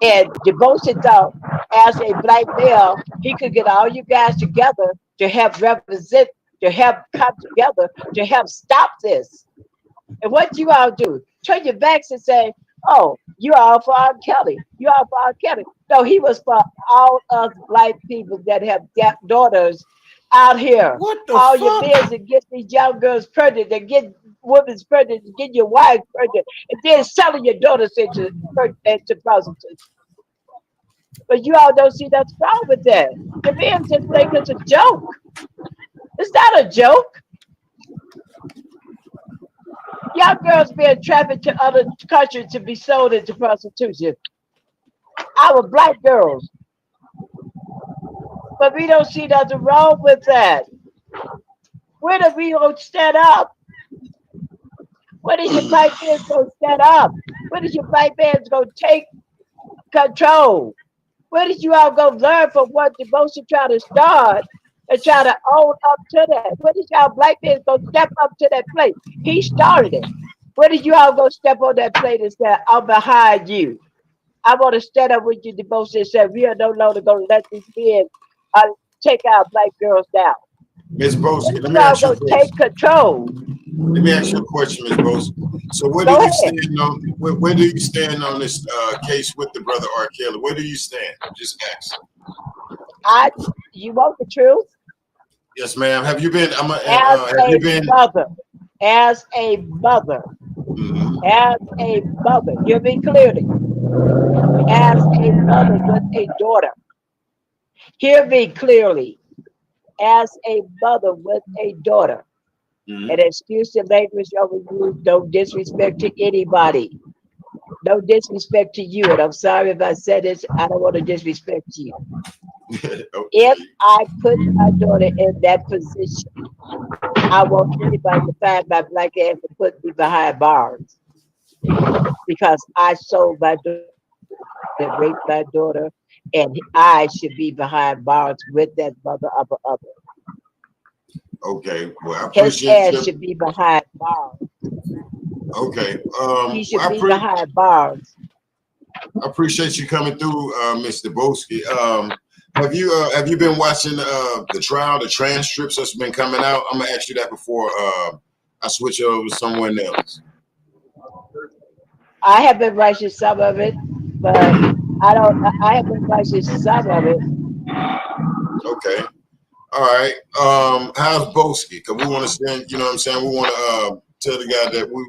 And DeBosi thought, as a black male, he could get all you guys together to help represent, to help come together, to help stop this. And what you all do? Turn your backs and say, oh, you all for R. Kelly. You all for R. Kelly. No, he was for all us black people that have daughters out here. What the all fuck? Your men that get these young girls pregnant, that get women pregnant, get your wife pregnant, and then selling your daughters into prostitution. But you all don't see nothing wrong with that. The men just think it's a joke. It's not a joke. Young girls being trafficked to other countries to be sold into prostitution. Our black girls. But we don't see nothing wrong with that. When are we going to stand up? When is your black man going to stand up? When is your black man going to take control? When did you all go learn from what DeBosi tried to start and try to own up to that? When did y'all black men go step up to that plate? He started it. When did you all go step on that plate and say, I'm behind you? I want to stand up with you, DeBosi, and say, we are no longer going to let these men take our black girls down. Ms. Boski, let me ask you a question. Take control. Let me ask you a question, Ms. Boski. So where do you stand on where do you stand on this case with the brother R. Kelly? Where do you stand? Just ask. You want the truth? Yes, ma'am. Have you been? As a mother, hear me clearly. As a mother with a daughter, hear me clearly. As a mother with a daughter, and excuse the language over you, no disrespect to anybody. No disrespect to you. And I'm sorry if I said this, I don't want to disrespect you. If I put my daughter in that position, I want anybody to find my black ass and put me behind bars. Because I sold my daughter, and raped my daughter, and I should be behind bars with that mother of the other. Okay, well, I appreciate his ass should be behind bars. Okay, he should be behind bars. I appreciate you coming through, Mr. Boski. Have you been watching the trial, the transcripts that's been coming out? I'm gonna ask you that before I switch over to someone else. I have been watching some of it, but I have been watching some of it. Okay. All right. How's Boski? Because we want to send, you know what I'm saying? We want to tell the guy that we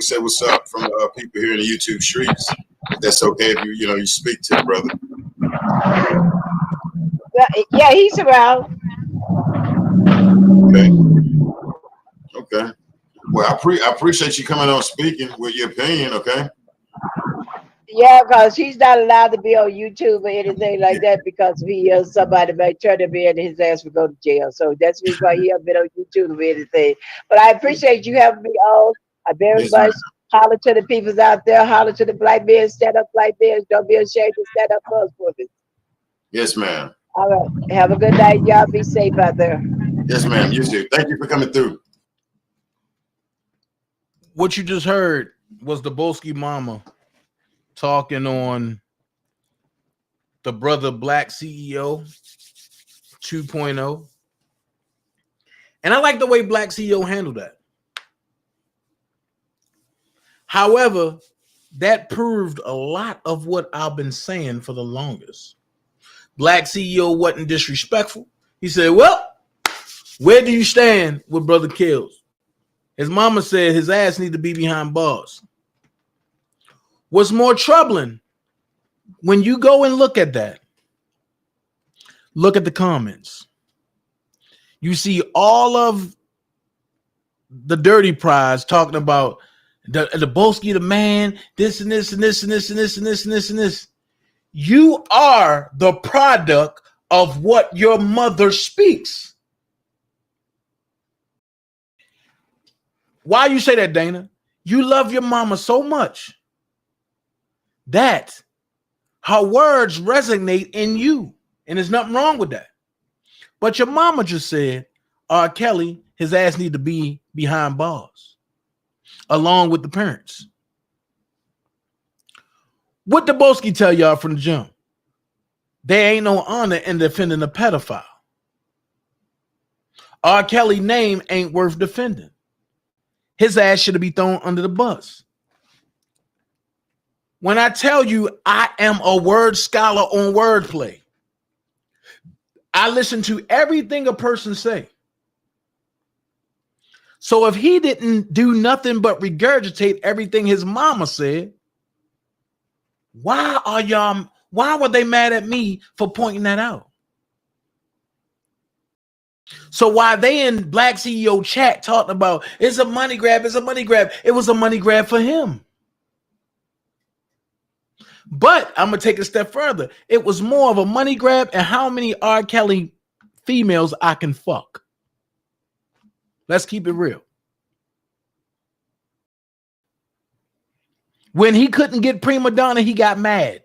say what's up from people here in the YouTube streets. If that's okay if you speak to the brother. Yeah, he's around. Okay. Well, I appreciate you coming on speaking with your opinion, okay? Yeah, because he's not allowed to be on YouTube or anything like that because if he is somebody might turn him in and his ass will go to jail. So that's the reason why he hasn't been on YouTube or anything. But I appreciate you having me on. I very Yes, ma'am. much holler to the peoples out there, holler to the black men, stand up black men. Don't be ashamed to stand up for us women. Yes, ma'am. All right. Have a good night. Y'all be safe out there. Yes, ma'am. You too. Thank you for coming through. What you just heard was the Bolski mama talking on the Brother Black CEO 2.0. And I like the way Black CEO handled that. However, that proved a lot of what I've been saying for the longest. Black CEO wasn't disrespectful. He said, well, where do you stand with Brother Kills? His mama said his ass need to be behind bars. What's more troubling, when you go and look at that, look at the comments. You see all of the dirty prize talking about the Bolski, the man, this and this and this and this and this and this and this and this. You are the product of what your mother speaks. Why you say that, Dana? You love your mama so much that her words resonate in you. And there's nothing wrong with that. But your mama just said, R. Kelly, his ass need to be behind bars, along with the parents. What did Bolski tell y'all from the jump? There ain't no honor in defending a pedophile. R. Kelly's name ain't worth defending. His ass should be thrown under the bus. When I tell you I am a word scholar on wordplay, I listen to everything a person say. So if he didn't do nothing but regurgitate everything his mama said, why were they mad at me for pointing that out? So while they in Black CEO chat talking about it's a money grab, it's a money grab, it was a money grab for him. But I'm gonna take it a step further. It was more of a money grab and how many R. Kelly females I can fuck. Let's keep it real. When he couldn't get Prima Donna, he got mad.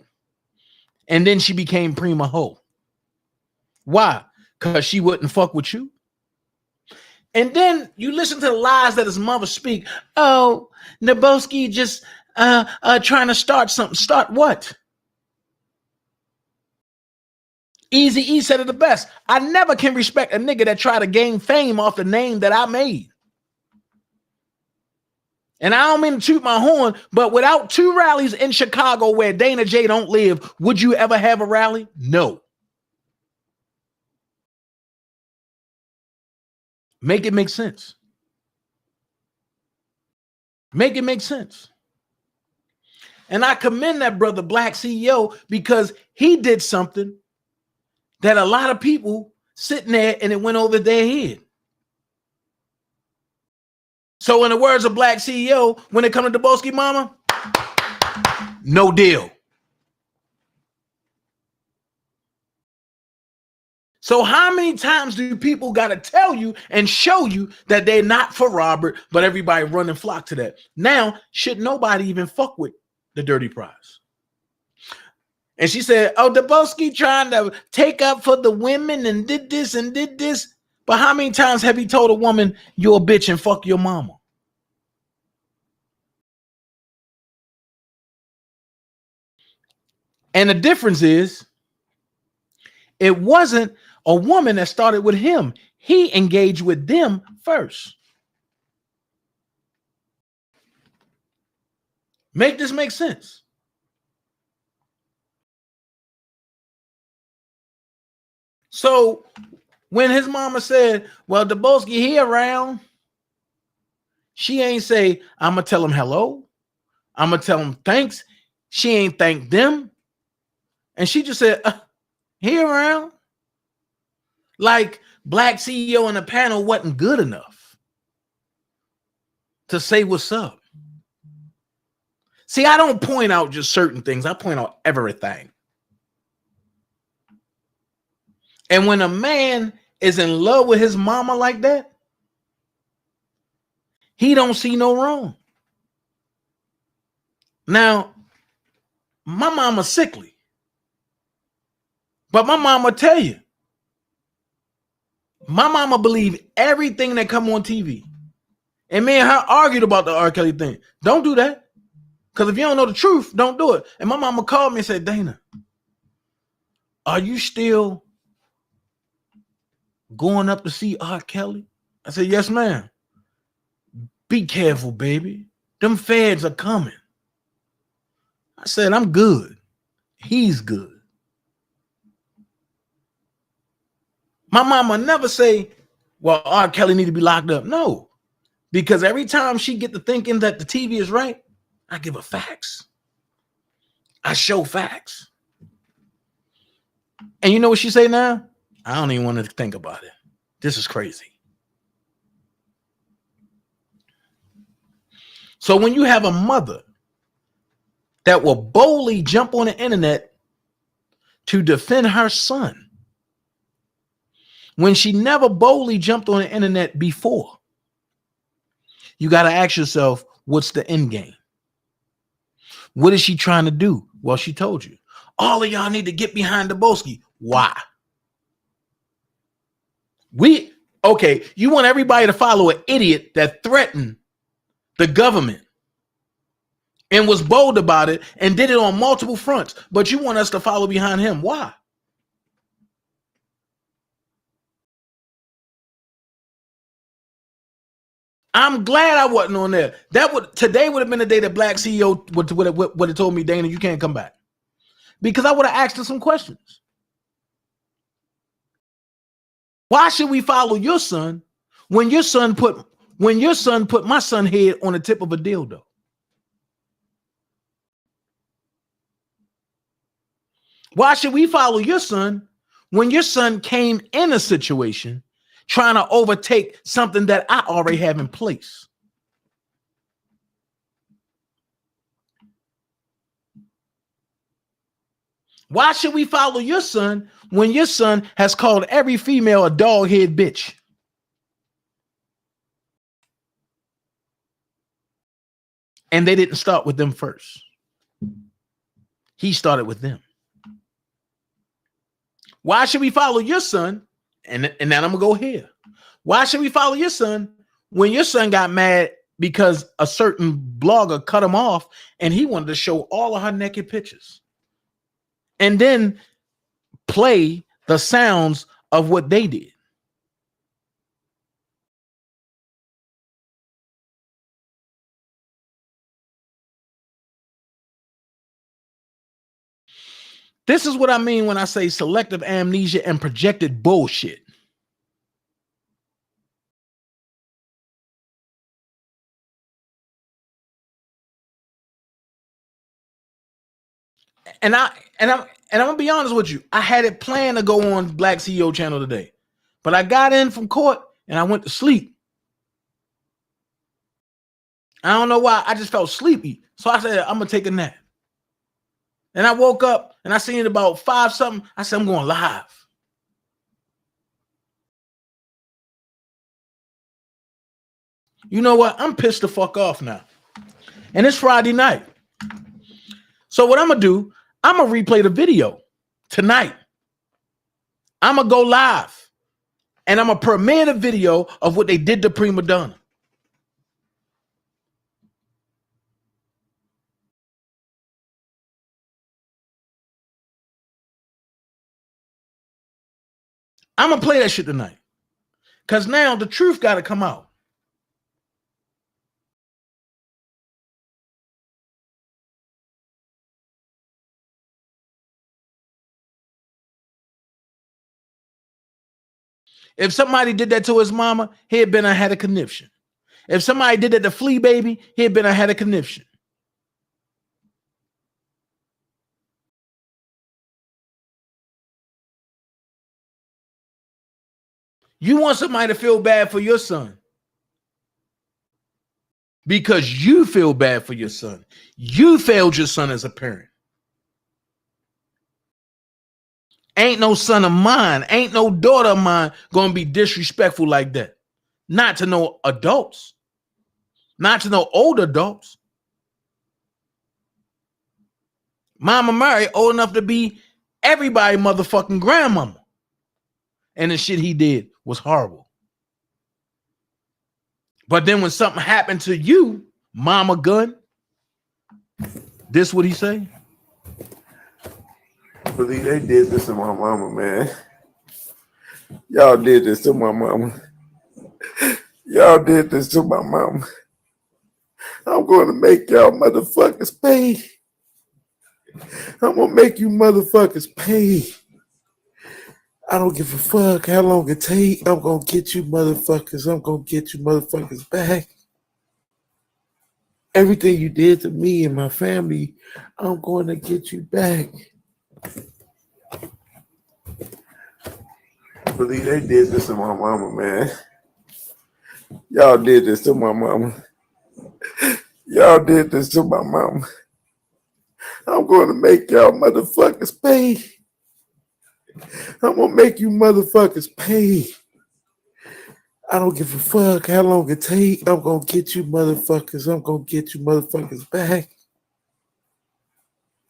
And then she became Prima Ho. Why? Because she wouldn't fuck with you. And then you listen to the lies that his mother speak. Oh, Naboski just trying to start something. Start what? Easy E said it the best. I never can respect a nigga that try to gain fame off the name that I made. And I don't mean to toot my horn, but without 2 rallies in Chicago where Dana J don't live, would you ever have a rally? No. Make it make sense. Make it make sense. And I commend that brother Black CEO because he did something that a lot of people sitting there and it went over their head. So in the words of Black CEO, when it comes to Bolski mama, no deal. So how many times do people got to tell you and show you that they're not for Robert, but everybody run and flock to that? Now, should nobody even fuck with the dirty prize? And she said, oh, Daboski trying to take up for the women and did this and did this. But how many times have he told a woman, you're a bitch and fuck your mama? And the difference is, it wasn't a woman that started with him. He engaged with them first. Make this make sense. So when his mama said, well, Daboski, he around, she ain't say, I'm going to tell him hello. I'm going to tell him thanks. She ain't thanked them. And she just said, he around. Like Black CEO in the panel wasn't good enough to say what's up. See, I don't point out just certain things. I point out everything. And when a man is in love with his mama like that, he don't see no wrong. Now, my mama sickly. But my mama tell you, my mama believe everything that come on TV. And me and her argued about the R. Kelly thing. Don't do that. Because if you don't know the truth, don't do it. And my mama called me and said, Dana, are you still going up to see R. Kelly? I said, yes, ma'am. Be careful, baby. Them feds are coming. I said, I'm good. He's good. My mama never say, well, R. Kelly need to be locked up. No. Because every time she get to thinking that the TV is right, I give her facts. I show facts. And you know what she say now? I don't even want to think about it. This is crazy. So when you have a mother that will boldly jump on the internet to defend her son, when she never boldly jumped on the internet before, you got to ask yourself, what's the end game? What is she trying to do? Well, she told you. All of y'all need to get behind the Boski. Why? Okay, you want everybody to follow an idiot that threatened the government and was bold about it and did it on multiple fronts, but you want us to follow behind him. Why? I'm glad I wasn't on there. Today would have been the day that Black CEO would have told me, Dana, you can't come back. Because I would have asked her some questions. Why should we follow your son when your son put my son head on the tip of a dildo? Why should we follow your son when your son came in a situation trying to overtake something that I already have in place? Why should we follow your son when your son has called every female a dog-head bitch? And they didn't start with them first. He started with them. Why should we follow your son? And now I'm going to go here. Why should we follow your son when your son got mad because a certain blogger cut him off and he wanted to show all of her naked pictures? And then play the sounds of what they did. This is what I mean when I say selective amnesia and projected bullshit. And I'm gonna be honest with you. I had it planned to go on Black CEO channel today, but I got in from court and I went to sleep. I don't know why. I just felt sleepy, so I said I'm gonna take a nap. And I woke up and I seen it about 5 something. I said I'm going live. You know what? I'm pissed the fuck off now, and it's Friday night. So what I'm gonna do? I'm gonna replay the video tonight. I'm gonna go live and I'm gonna premiere the video of what they did to Prima Donna. I'm gonna play that shit tonight because now the truth got to come out. If somebody did that to his mama, he'd been had a conniption. If somebody did that to Flea Baby, he'd been had a conniption. You want somebody to feel bad for your son because you feel bad for your son. You failed your son as a parent. Ain't no son of mine, ain't no daughter of mine gonna be disrespectful like that. Not to no adults, not to no older adults. Mama Mary old enough to be everybody motherfucking grandmama. And the shit he did was horrible. But then when something happened to you, Mama Gun, this what he say? I believe they did this to my mama, man. Y'all did this to my mama. Y'all did this to my mama. I'm going to make y'all motherfuckers pay. I'm going to make you motherfuckers pay. I don't give a fuck how long it take. I'm going to get you motherfuckers. I'm going to get you motherfuckers back. Everything you did to me and my family, I'm going to get you back. I believe they did this to my mama, man. Y'all did this to my mama. Y'all did this to my mama. I'm going to make y'all motherfuckers pay. I'm going to make you motherfuckers pay. I don't give a fuck how long it take. I'm going to get you motherfuckers. I'm going to get you motherfuckers back.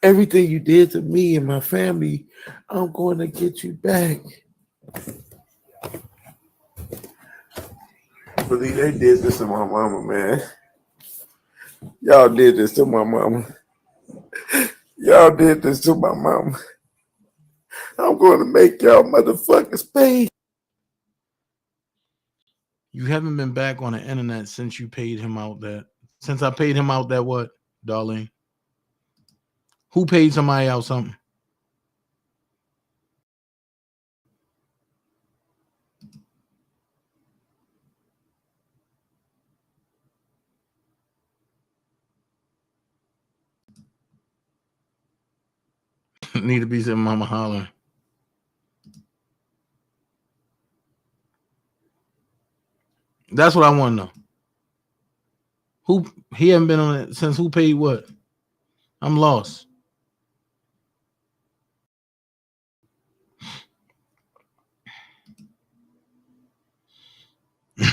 Everything you did to me and my family, I'm going to get you back. I believe they did this to my mama, man. Y'all did this to my mama. Y'all did this to my mama. I'm going to make y'all motherfuckers pay. You haven't been back on the internet since you paid him out that. Since I paid him out that what, Darlene? Who paid somebody out something? Need to be saying Mama hollering. That's what I want to know. Who he haven't been on it since? Who paid what? I'm lost.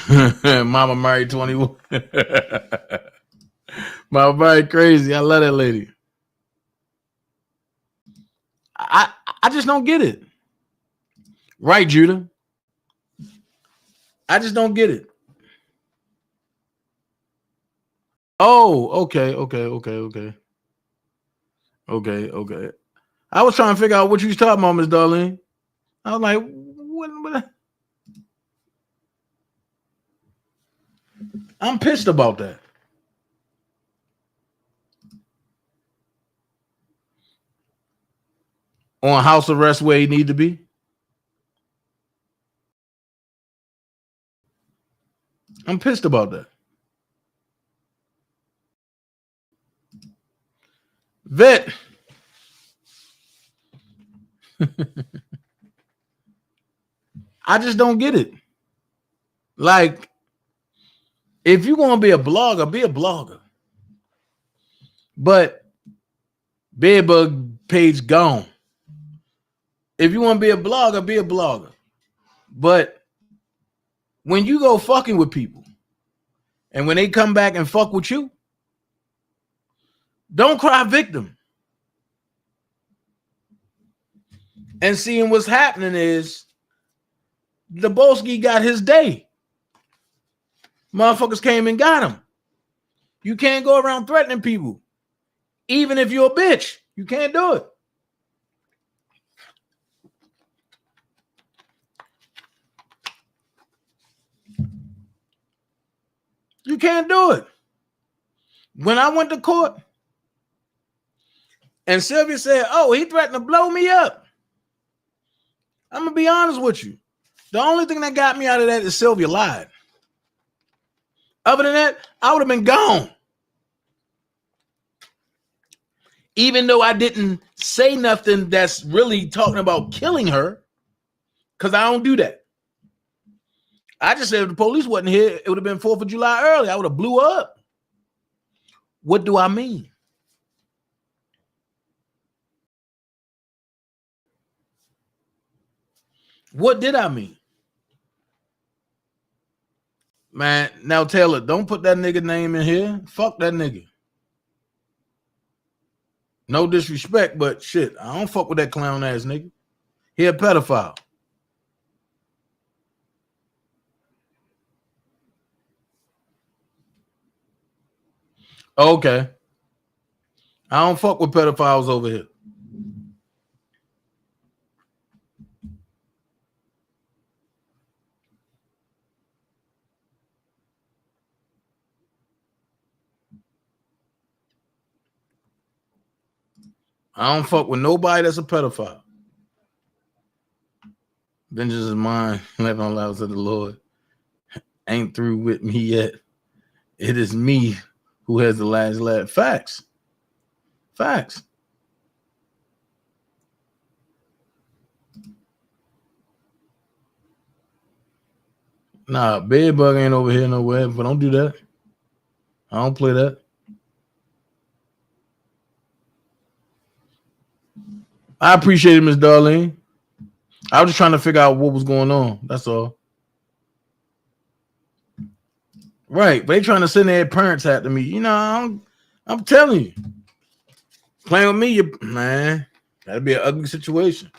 Mama married 21. Mama married crazy. I love that lady. I just don't get it. Right, Judah? I just don't get it. Oh, okay. I was trying to figure out what you was talking about, Miss Darlene. I was like, what? I'm pissed about that. On house arrest where he need to be. I'm pissed about that. Vet. I just don't get it. Like, if you're going to be a blogger, be a blogger. But Bedbug page gone. If you want to be a blogger, be a blogger. But when you go fucking with people, and when they come back and fuck with you, don't cry victim. And seeing what's happening is the Bolski got his day. Motherfuckers came and got him. You can't go around threatening people. Even if you're a bitch, you can't do it. You can't do it. When I went to court and Sylvia said, oh, he threatened to blow me up. I'm going to be honest with you. The only thing that got me out of that is Sylvia lied. Other than that, I would have been gone. Even though I didn't say nothing that's really talking about killing her, because I don't do that. I just said if the police wasn't here, it would have been 4th of July early. I would have blew her up. What do I mean? What did I mean? Man, now Taylor, don't put that nigga name in here. Fuck that nigga. No disrespect, but shit, I don't fuck with that clown ass nigga. He a pedophile. Okay. I don't fuck with pedophiles over here. I don't fuck with nobody that's a pedophile. Vengeance is mine, left on loud to the Lord. Ain't through with me yet. It is me who has the last laugh. Facts. Facts. Nah, bedbug ain't over here nowhere, but don't do that. I don't play that. I appreciate it, Miss Darlene. I was just trying to figure out what was going on. That's all. Right. They trying to send their parents after me. You know, I'm telling you. Playing with me, man, that'd be an ugly situation.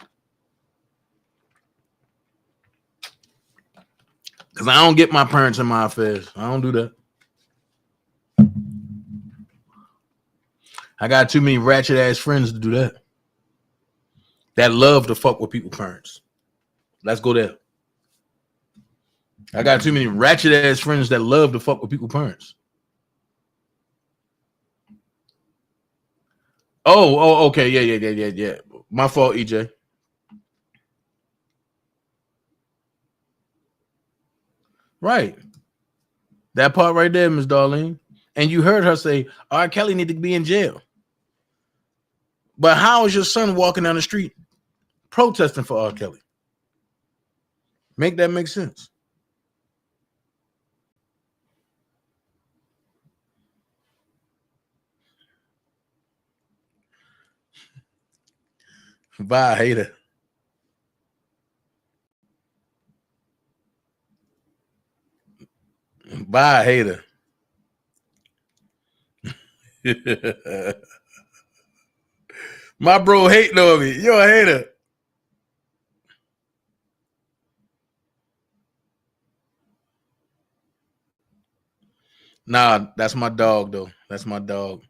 Because I don't get my parents in my affairs. I don't do that. I got too many ratchet ass friends to do that. That love to fuck with people's parents. Let's go there. I got too many ratchet ass friends that love to fuck with people's parents. Oh, okay. Yeah. My fault, EJ. Right. That part right there, Miss Darlene. And you heard her say, R. Kelly need to be in jail. But how is your son walking down the street protesting for R. Kelly? Make that make sense. Bye, hater. Bye, hater. My bro hating on me. You're a hater. Nah, that's my dog, though. That's my dog.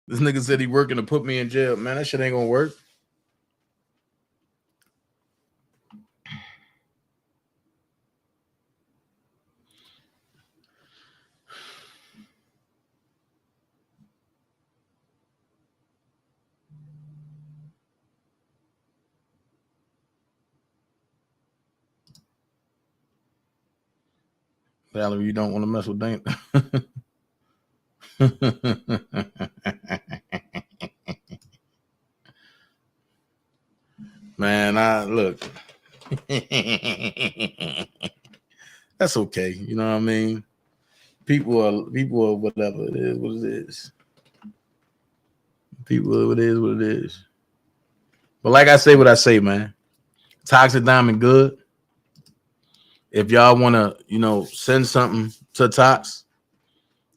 This nigga said he working to put me in jail. Man, that shit ain't gonna work. Valerie, you don't want to mess with Dane. Man, I look. That's okay. You know what I mean? People are whatever it is, what it is. People, it is what it is. But like I say what I say, man. Toxic Diamond good. If y'all want to, send something to Tox,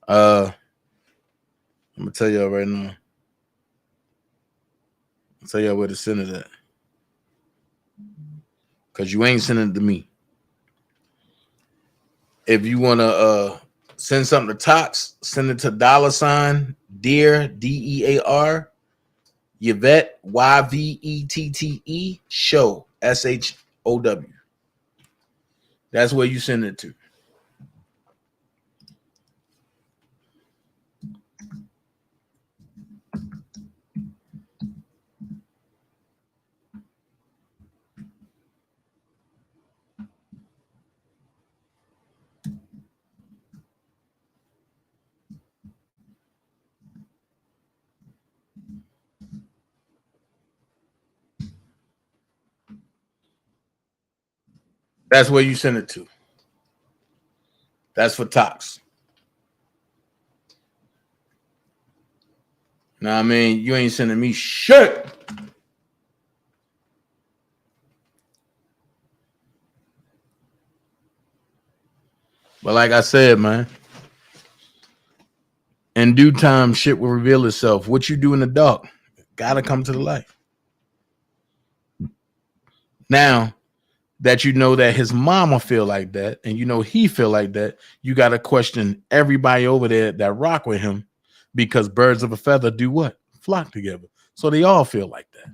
I'm gonna tell y'all right now. I'll tell y'all where to send it at. Because you ain't sending it to me. If you want to send something to Tox, send it to $ Dear, DEAR, Yvette, YVETTE, show, SHOW. That's where you send it to. That's where you send it to. That's for Tox. Now, I mean, you ain't sending me shit. But like I said, man, in due time, shit will reveal itself. What you do in the dark gotta come to the light. Now that you know that his mama feel like that, and you know he feel like that, you gotta question everybody over there that rock with him, because birds of a feather do what? Flock together. So they all feel like that.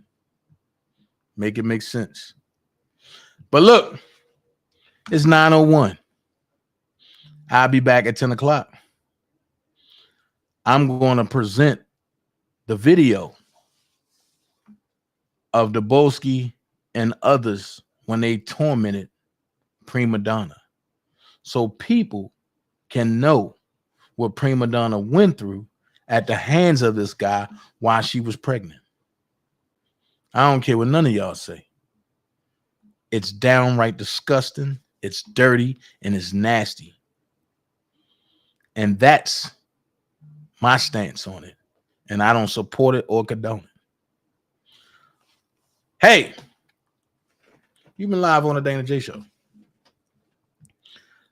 Make it make sense. But look, it's 9:01. I'll be back at 10 o'clock. I'm going to present the video of Daboski and others when they tormented Prima Donna, so people can know what Prima Donna went through at the hands of this guy while she was pregnant. I don't care what none of y'all say. It's downright disgusting, it's dirty, and it's nasty. And that's my stance on it. And I don't support it or condone it. Hey, you've been live on the Dana J Show.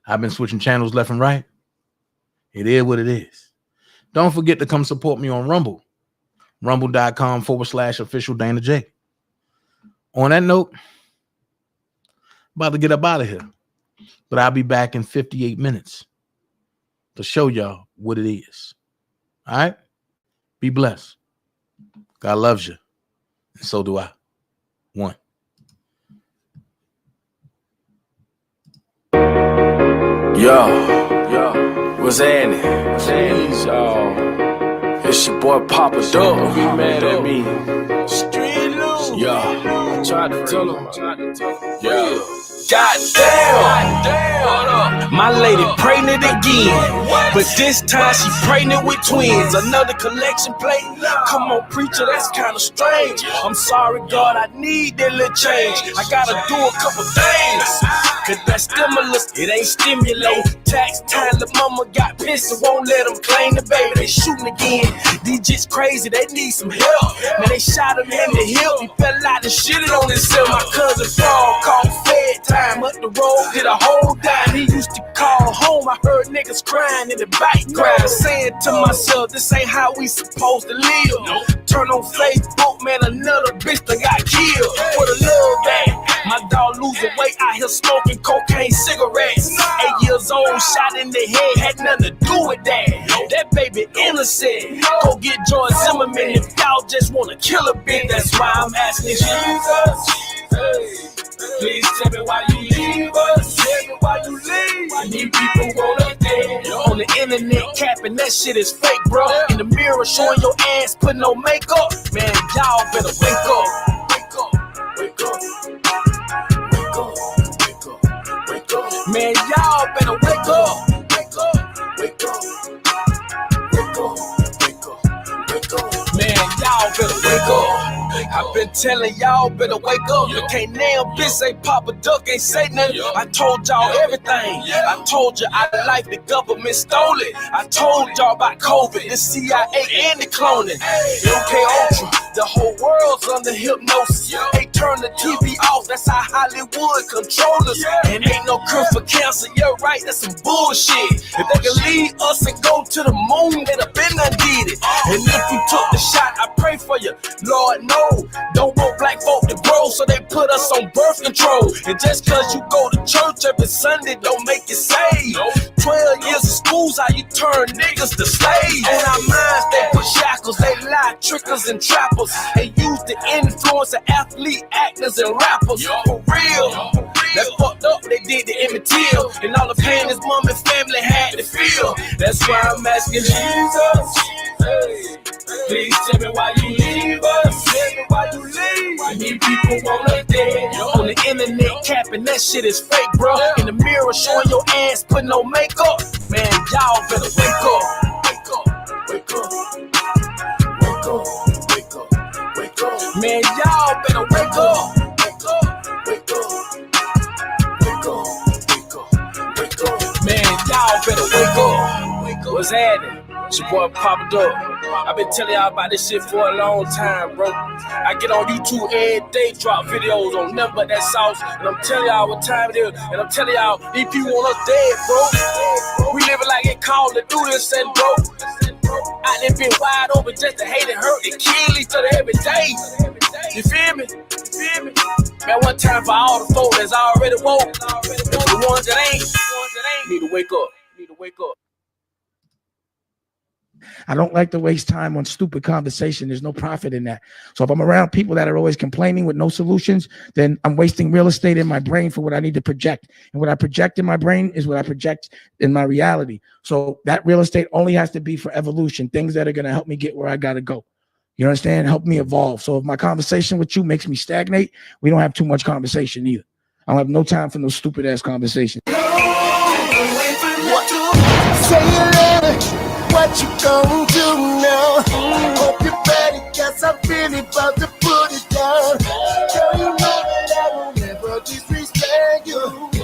I've been switching channels left and right. It is what it is. Don't forget to come support me on Rumble. Rumble.com/official Dana J. On that note, about to get up out of here. But I'll be back in 58 minutes to show y'all what it is. All right? Be blessed. God loves you. And so do I. One. Yo, what's happening? Jeez, y'all. It's your boy Papa Dog. Don't be mad at me. Yo, I tried to tell him. Yo. Goddamn, my lady pregnant again, but this time she pregnant with twins. Another collection plate. Come on, preacher, that's kind of strange. I'm sorry, God, I need that little change. I gotta do a couple things, cause that stimulus, it ain't stimulate. Tax time, the mama got pissed and won't let them claim the baby. They shooting again. These just crazy, they need some help. Man, they shot him in the hip. He fell out and shitted on himself. My cousin Paul called Fed time up the road, did a whole dime. He used to call home. I heard niggas crying in the background, saying to myself, this ain't how we supposed to live. Turn on Facebook, man, another bitch that got killed. For the love that my dog losing weight out here smoking cocaine cigarettes. 8 years old, shot in the head, had nothing to do with that. That baby innocent. Go get George Zimmerman if y'all just wanna kill a bitch. That's why I'm asking Jesus. Please tell me why you leave us. Tell me why you leave. These people wanna dead. On the internet capping, that shit is fake, bro. In the mirror showing your ass, putting no makeup. Man, y'all better wake up. Wake up. Wake up. Wake up. Wake up. Wake up. Man, y'all better wake up. Wake up. Wake up. Wake up. Wake up. Wake up. Man, y'all better wake up. I've been telling y'all better wake up. You can't nail bitch, say Papa Duck ain't say nothing. I told y'all everything. I told you I like the government stole it. I told y'all about COVID, the CIA and the cloning. MK Ultra, the whole world's under hypnosis. They turn the TV off, that's how Hollywood control us. And ain't no cure for cancer, you're right, that's some bullshit. If they can lead us and go to the moon, they'd have been done did it. And if you took the shot, I pray for you. Lord, no. Don't want black folk to grow, so they put us on birth control. And just cause you go to church every Sunday don't make you saved. 12 years of school's how you turn niggas to slaves. On our minds they put shackles, they lie, trickers and trappers. They use the influence of athlete, actors and rappers. For real, that's fucked up, they did to Emmett Till. And all the pain his mom and family had to feel. That's why I'm asking Jesus, hey, please tell me why you leave us. Tell me why you leave. These people wanna dead. On the internet capping, that shit is fake, bro. In the mirror showing your ass, putting no makeup. Man, y'all better wake up. Wake up. Wake up. Wake up. Wake up. Wake up. Man, y'all better wake up. Wake up. Wake up. Wake up. y'all better wake up. What's happening? It's your boy Papa Dog. I've been telling y'all about this shit for a long time, bro. I get on YouTube every day, drop videos on nothing but that sauce, and I'm telling y'all what time it is, and I'm telling y'all these people want us dead, bro. We living like it called to do this, and bro, I done been wide open just to hate and hurt and kill each other every day. You feel me? Man, one time for all the folks that's already woke, the ones that ain't, need to wake up. I don't like to waste time on stupid conversation. There's no profit in that. So if I'm around people that are always complaining with no solutions, then I'm wasting real estate in my brain for what I need to project. And what I project in my brain is what I project in my reality. So that real estate only has to be for evolution, things that are going to help me get where I got to go. You understand? Help me evolve. So if my conversation with you makes me stagnate, we don't have too much conversation either. I don't have no time for no stupid ass conversation. Say it, what you gonna do now? Hope you're ready, cause I'm really about to put it down. Girl, you know that I will never disrespect you.